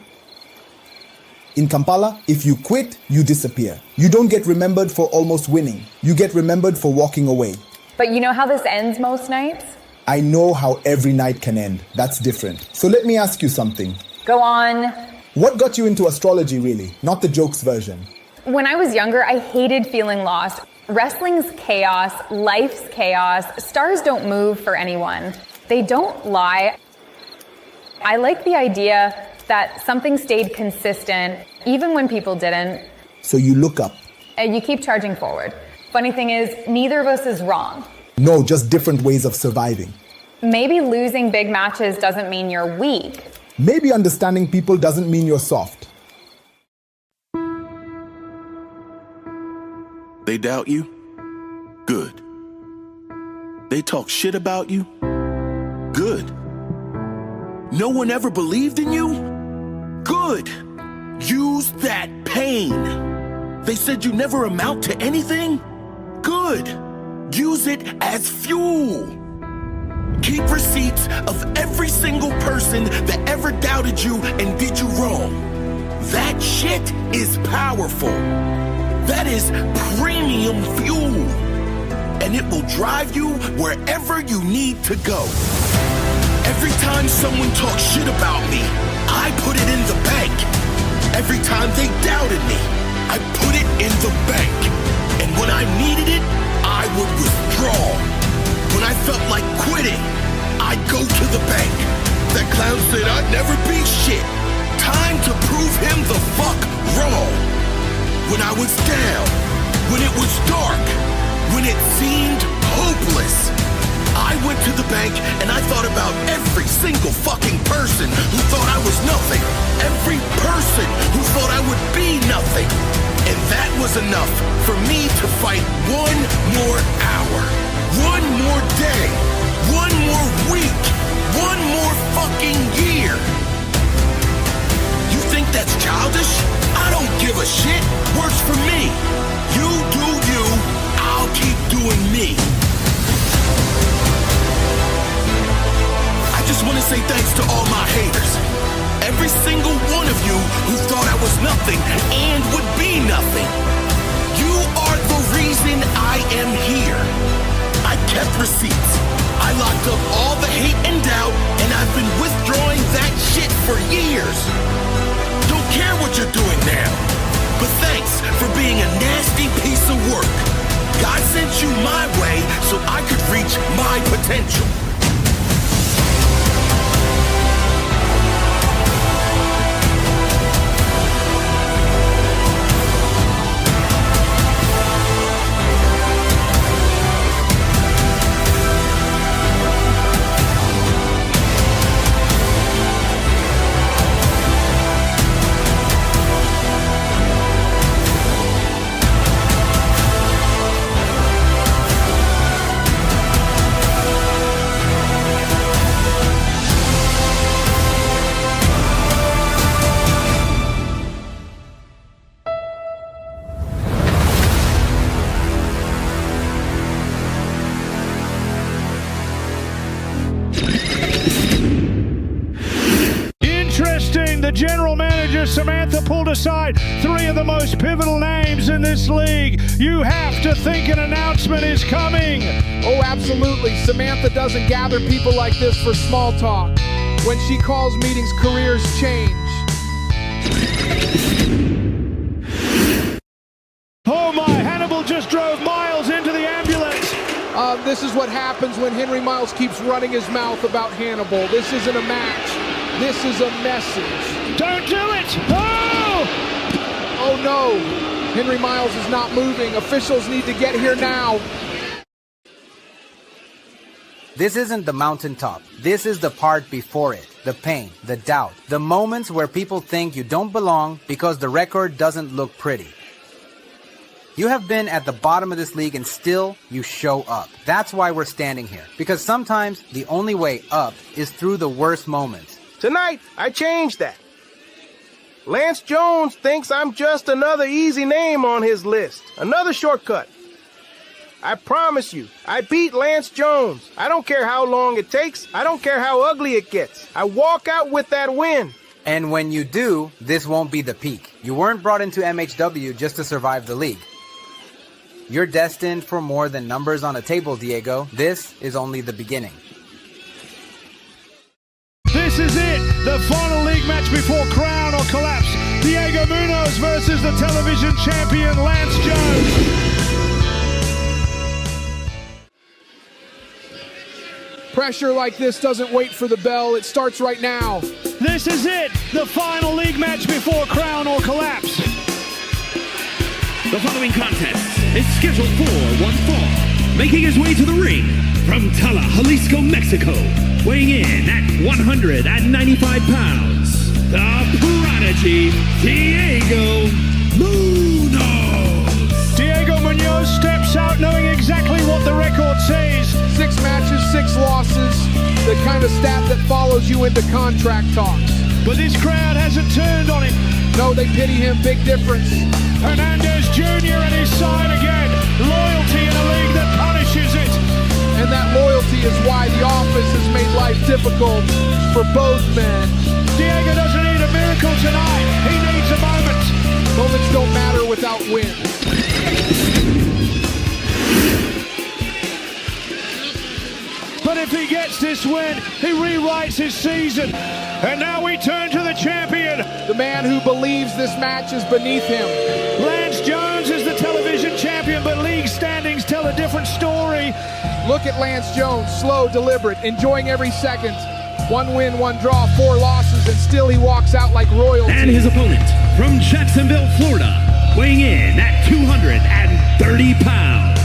In Kampala, if you quit, you disappear. You don't get remembered for almost winning. You get remembered for walking away. But you know how this ends most nights? I know how every night can end. That's different. So let me ask you something. Go on. What got you into astrology, really? Not the jokes version. When I was younger, I hated feeling lost. Wrestling's chaos, life's chaos. Stars don't move for anyone. They don't lie. I like the idea that something stayed consistent, even when people didn't. So you look up. And you keep charging forward. Funny thing is, neither of us is wrong. No, just different ways of surviving. Maybe losing big matches doesn't mean you're weak. Maybe understanding people doesn't mean you're soft. They doubt you? Good. They talk shit about you? Good. No one ever believed in you? Good. Use that pain. They said you never amount to anything? Good. Use it as fuel. Keep receipts of every single person that ever doubted you and did you wrong. That shit is powerful. That is premium fuel. And it will drive you wherever you need to go. Every time someone talks shit about me, I put it in the bank. Every time they doubted me, I put it in the bank. And when I needed it, I would withdraw. When I felt like quitting, I'd go to the bank. That clown said I'd never be shit. Time to prove him the fuck wrong. When I was down, when it was dark, when it seemed hopeless, I went to the bank and I thought about every single fucking person who thought I was nothing. Every person who thought I would be nothing. And that was enough for me to fight one more hour, one more day, one more week, one more fucking year. You think that's childish? I don't give a shit. Works for me. You do you, I'll keep doing me. I just want to say thanks to all my haters. Every single one of you who thought I was nothing and would be nothing. You are the reason I am here. I kept receipts. I locked up all the hate and doubt, and I've been withdrawing that shit for years. Don't care what you're doing now, but thanks for being a nasty piece of work. God sent you my way so I could reach my potential. The general manager, Samantha, pulled aside three of the most pivotal names in this league. You have to think an announcement is coming. Oh, absolutely. Samantha doesn't gather people like this for small talk. When she calls meetings, careers change. Oh my, Hannibal just drove Miles into the ambulance. This is what happens when Henry Miles keeps running his mouth about Hannibal. This isn't a match. This is a message. Don't do it! Oh! Oh no, Henry Miles is not moving. Officials need to get here now. This isn't the mountaintop. This is the part before it. The pain, the doubt, the moments where people think you don't belong because the record doesn't look pretty. You have been at the bottom of this league and still you show up. That's why we're standing here. Because sometimes the only way up is through the worst moments. Tonight, I changed that. Lance Jones thinks I'm just another easy name on his list. Another shortcut. I promise you, I beat Lance Jones. I don't care how long it takes. I don't care how ugly it gets. I walk out with that win. And when you do, this won't be the peak. You weren't brought into MHW just to survive the league. You're destined for more than numbers on a table, Diego. This is only the beginning. This is it, the final league match before crown or collapse. Diego Munoz versus the television champion Lance Jones. Pressure like this doesn't wait for the bell. It starts right now. This is it, the final league match before crown or collapse. The following contest is scheduled for one fall. Making his way to the ring from Tala, Jalisco, Mexico, weighing in at 195 pounds, the prodigy, Diego Munoz. Diego Munoz steps out knowing exactly what the record says. 6 matches, 6 losses, the kind of stat that follows you into contract talks. But this crowd hasn't turned on him. No, they pity him, big difference. Hernandez Jr. at his side again. Loyalty in a league that punishes it. And that loyalty is why the office has made life difficult for both men. Diego doesn't need a miracle tonight. He needs a moment. Moments don't matter without wins. But if he gets this win, he rewrites his season. And now we turn to the champion. The man who believes this match is beneath him. Lance Jones is the television champion, but league standings tell a different story. Look at Lance Jones, slow, deliberate, enjoying every second. 1 win, 1 draw, 4 losses, and still he walks out like royalty. And his opponent from Jacksonville, Florida, weighing in at 230 pounds,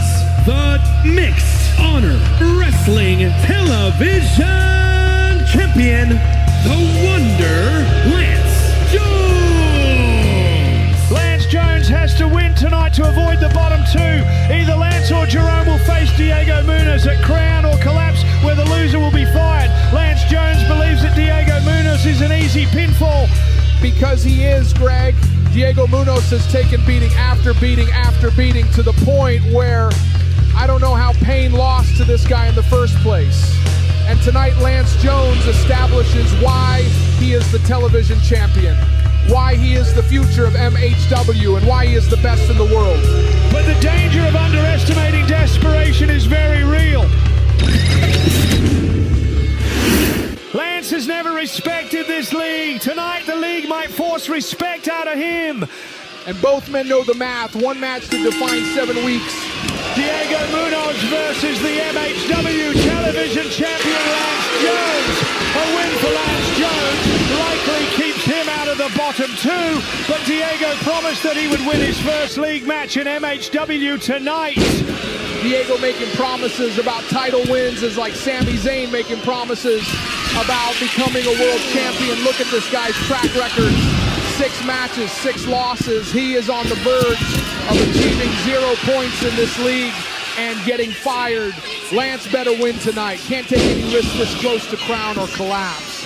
the Mixed Honor Wrestling Television Champion, the Wonder Lance Jones. Lance Jones has to win tonight to avoid the bottom 2. Either Lance or Jerome will face Diego Munoz at crown or collapse, where the loser will be fired. Lance Jones believes that Diego Munoz is an easy pinfall. Because he is, Greg. Diego Munoz has taken beating after beating after beating to the point where I don't know how Payne lost to this guy in the first place. And tonight, Lance Jones establishes why he is the television champion, why he is the future of MHW, and why he is the best in the world. But the danger of underestimating desperation is very real. Lance has never respected this league. Tonight, the league might force respect out of him. And both men know the math. 1 match to define 7 weeks. Diego Munoz versus the MHW television champion Lance Jones. A win for Lance Jones likely keeps him out of the bottom 2, but Diego promised that he would win his first league match in MHW tonight. Diego making promises about title wins is like Sami Zayn making promises about becoming a world champion. Look at this guy's track record. 6 matches, 6 losses. He is on the verge of achieving 0 points in this league and getting fired. Lance better win tonight. Can't take any risks this close to crown or collapse.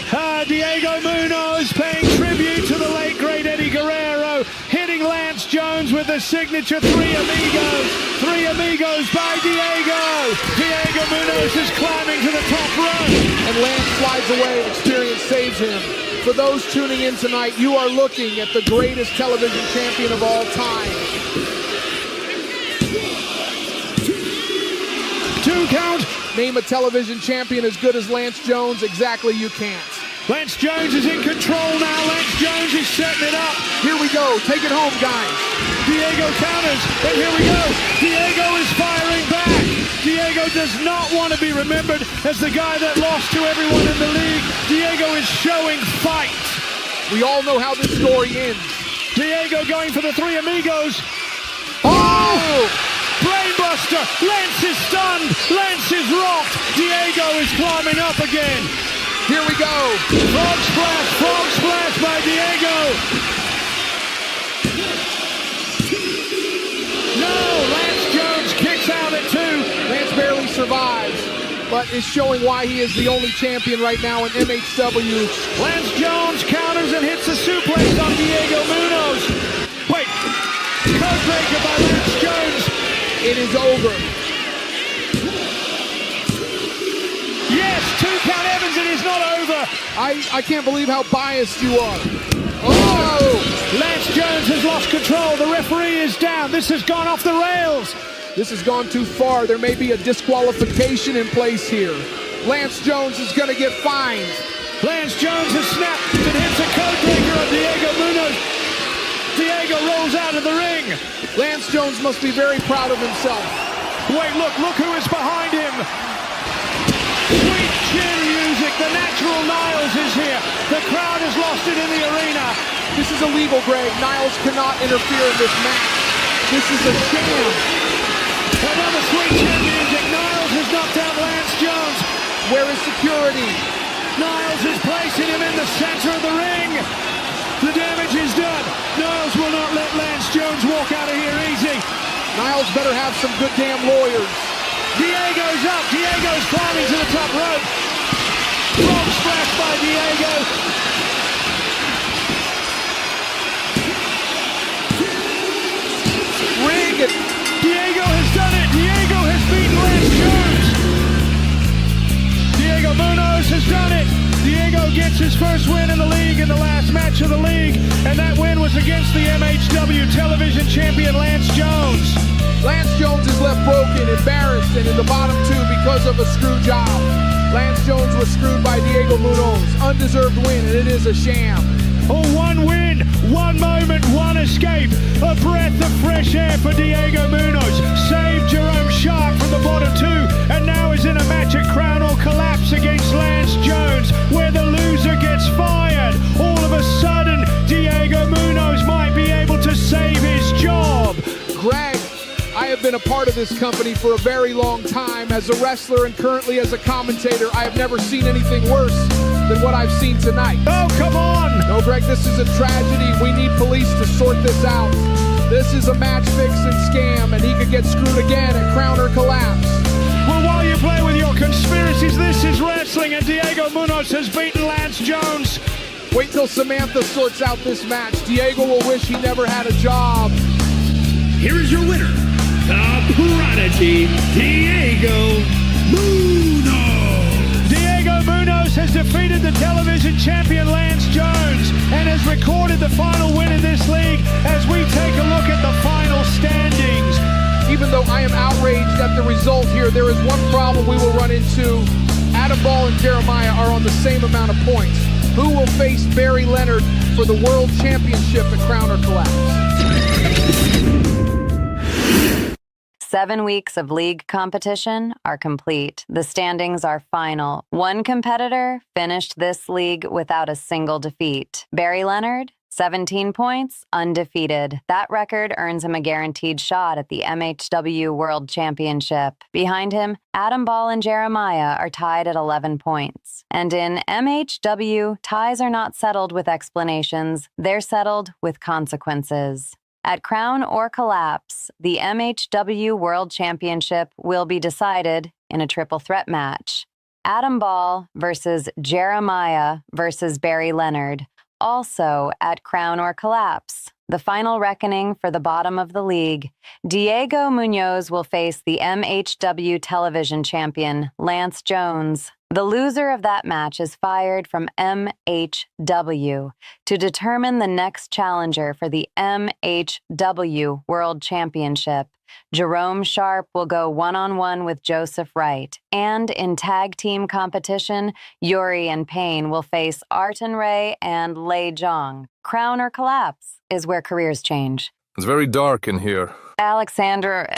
Diego Munoz paying tribute to the late great Eddie Guerrero, hitting Lance Jones with the signature 3 Amigos. 3 Amigos by Diego. Diego Munoz is climbing to the top run. And Lance slides away. Experience saves him. For those tuning in tonight, you are looking at the greatest television champion of all time. 2 count. Name a television champion as good as Lance Jones. Exactly, you can't. Lance Jones is in control now. Lance Jones is setting it up. Here we go. Take it home, guys. Diego counters, and here we go. Diego is firing back. Diego does not want to be remembered as the guy that lost to everyone in the league. Diego is showing fight. We all know how this story ends. Diego going for the three amigos. Oh! Brainbuster! Lance is stunned! Lance is rocked! Diego is climbing up again! Here we go! Frog splash by Diego! No! Lance Jones kicks out at 2! Lance barely survives, but is showing why he is the only champion right now in MHW. Lance Jones counters and hits a suplex on Diego Munoz. Wait! Codebreaker by Lance Jones! It is over. Yes, 2 count Evans, it is not over. I can't believe how biased you are. Oh! Lance Jones has lost control. The referee is down. This has gone off the rails. This has gone too far. There may be a disqualification in place here. Lance Jones is going to get fined. Lance Jones has snapped and hits a codebreaker on Diego Munoz. Diego rolls out of the ring. Lance Jones must be very proud of himself. Wait, look who is behind him. Sweet chin music. The natural Niles is here. The crowd has lost it in the arena. This is illegal, Greg. Niles cannot interfere in this match. This is a sham. Another sweet chin music. Niles has knocked out Lance Jones. Where is security? Niles is placing him in the center of the ring. The damage is done. Niles will not let Lance Jones walk out of here easy. Niles better have some good damn lawyers. Diego's up. Diego's climbing to the top rope. Frog splash by Diego. Ring it. Diego has done it. Diego has beaten Lance Jones. Diego Munoz has done it. Diego gets his first win in the league in the last match of the league, and that win was against the MHW television champion Lance Jones. Lance Jones is left broken, embarrassed, and in the bottom 2 because of a screw job. Lance Jones was screwed by Diego Munoz. Undeserved win, and it is a sham. Oh, 1 win, 1 moment, 1 escape. A breath of fresh air for Diego Munoz. Saved Jerome Sharp from the bottom 2, and now is in a match at Crown or Collapse against Lance Jones, where the loser gets fired. All of a sudden, Diego Munoz might be able to save his job. Greg, I have been a part of this company for a very long time. As a wrestler and currently as a commentator, I have never seen anything worse than what I've seen tonight. Oh, come on! No, Greg, this is a tragedy. We need police to sort this out. This is a match-fixing scam, and he could get screwed again at Crown or Collapse. Well, while you play with your conspiracies, this is wrestling, and Diego Munoz has beaten Lance Jones. Wait till Samantha sorts out this match. Diego will wish he never had a job. Here is your winner, the Prodigy, Diego Munoz. Diego Munoz has defeated the television champion Lance Jones and has recorded the final win in this league as we take a look at the final standings. Even though I am outraged at the result here, there is one problem we will run into. Adam Ball and Jeremiah are on the same amount of points. Who will face Barry Leonard for the World Championship at Crown or Collapse? 7 weeks of league competition are complete. The standings are final. One competitor finished this league without a single defeat. Barry Leonard, 17 points, undefeated. That record earns him a guaranteed shot at the MHW World Championship. Behind him, Adam Ball and Jeremiah are tied at 11 points. And in MHW, ties are not settled with explanations. They're settled with consequences. At Crown or Collapse, the MHW World Championship will be decided in a triple threat match. Adam Ball versus Jeremiah versus Barry Leonard. Also at Crown or Collapse, the final reckoning for the bottom of the league. Diego Munoz will face the MHW television champion, Lance Jones. The loser of that match is fired from MHW to determine the next challenger for the MHW World Championship. Jerome Sharp will go one-on-one with Joseph Wright. And in tag team competition, Yuri and Payne will face Arton Ray and Lei Zhang. Crown or Collapse is where careers change. It's very dark in here. Alexander...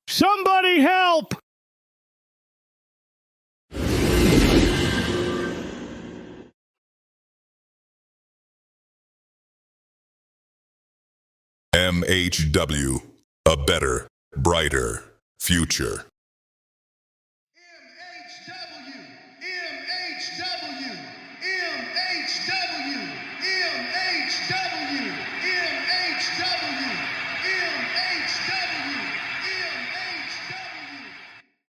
Somebody help! MHW, a better, brighter future.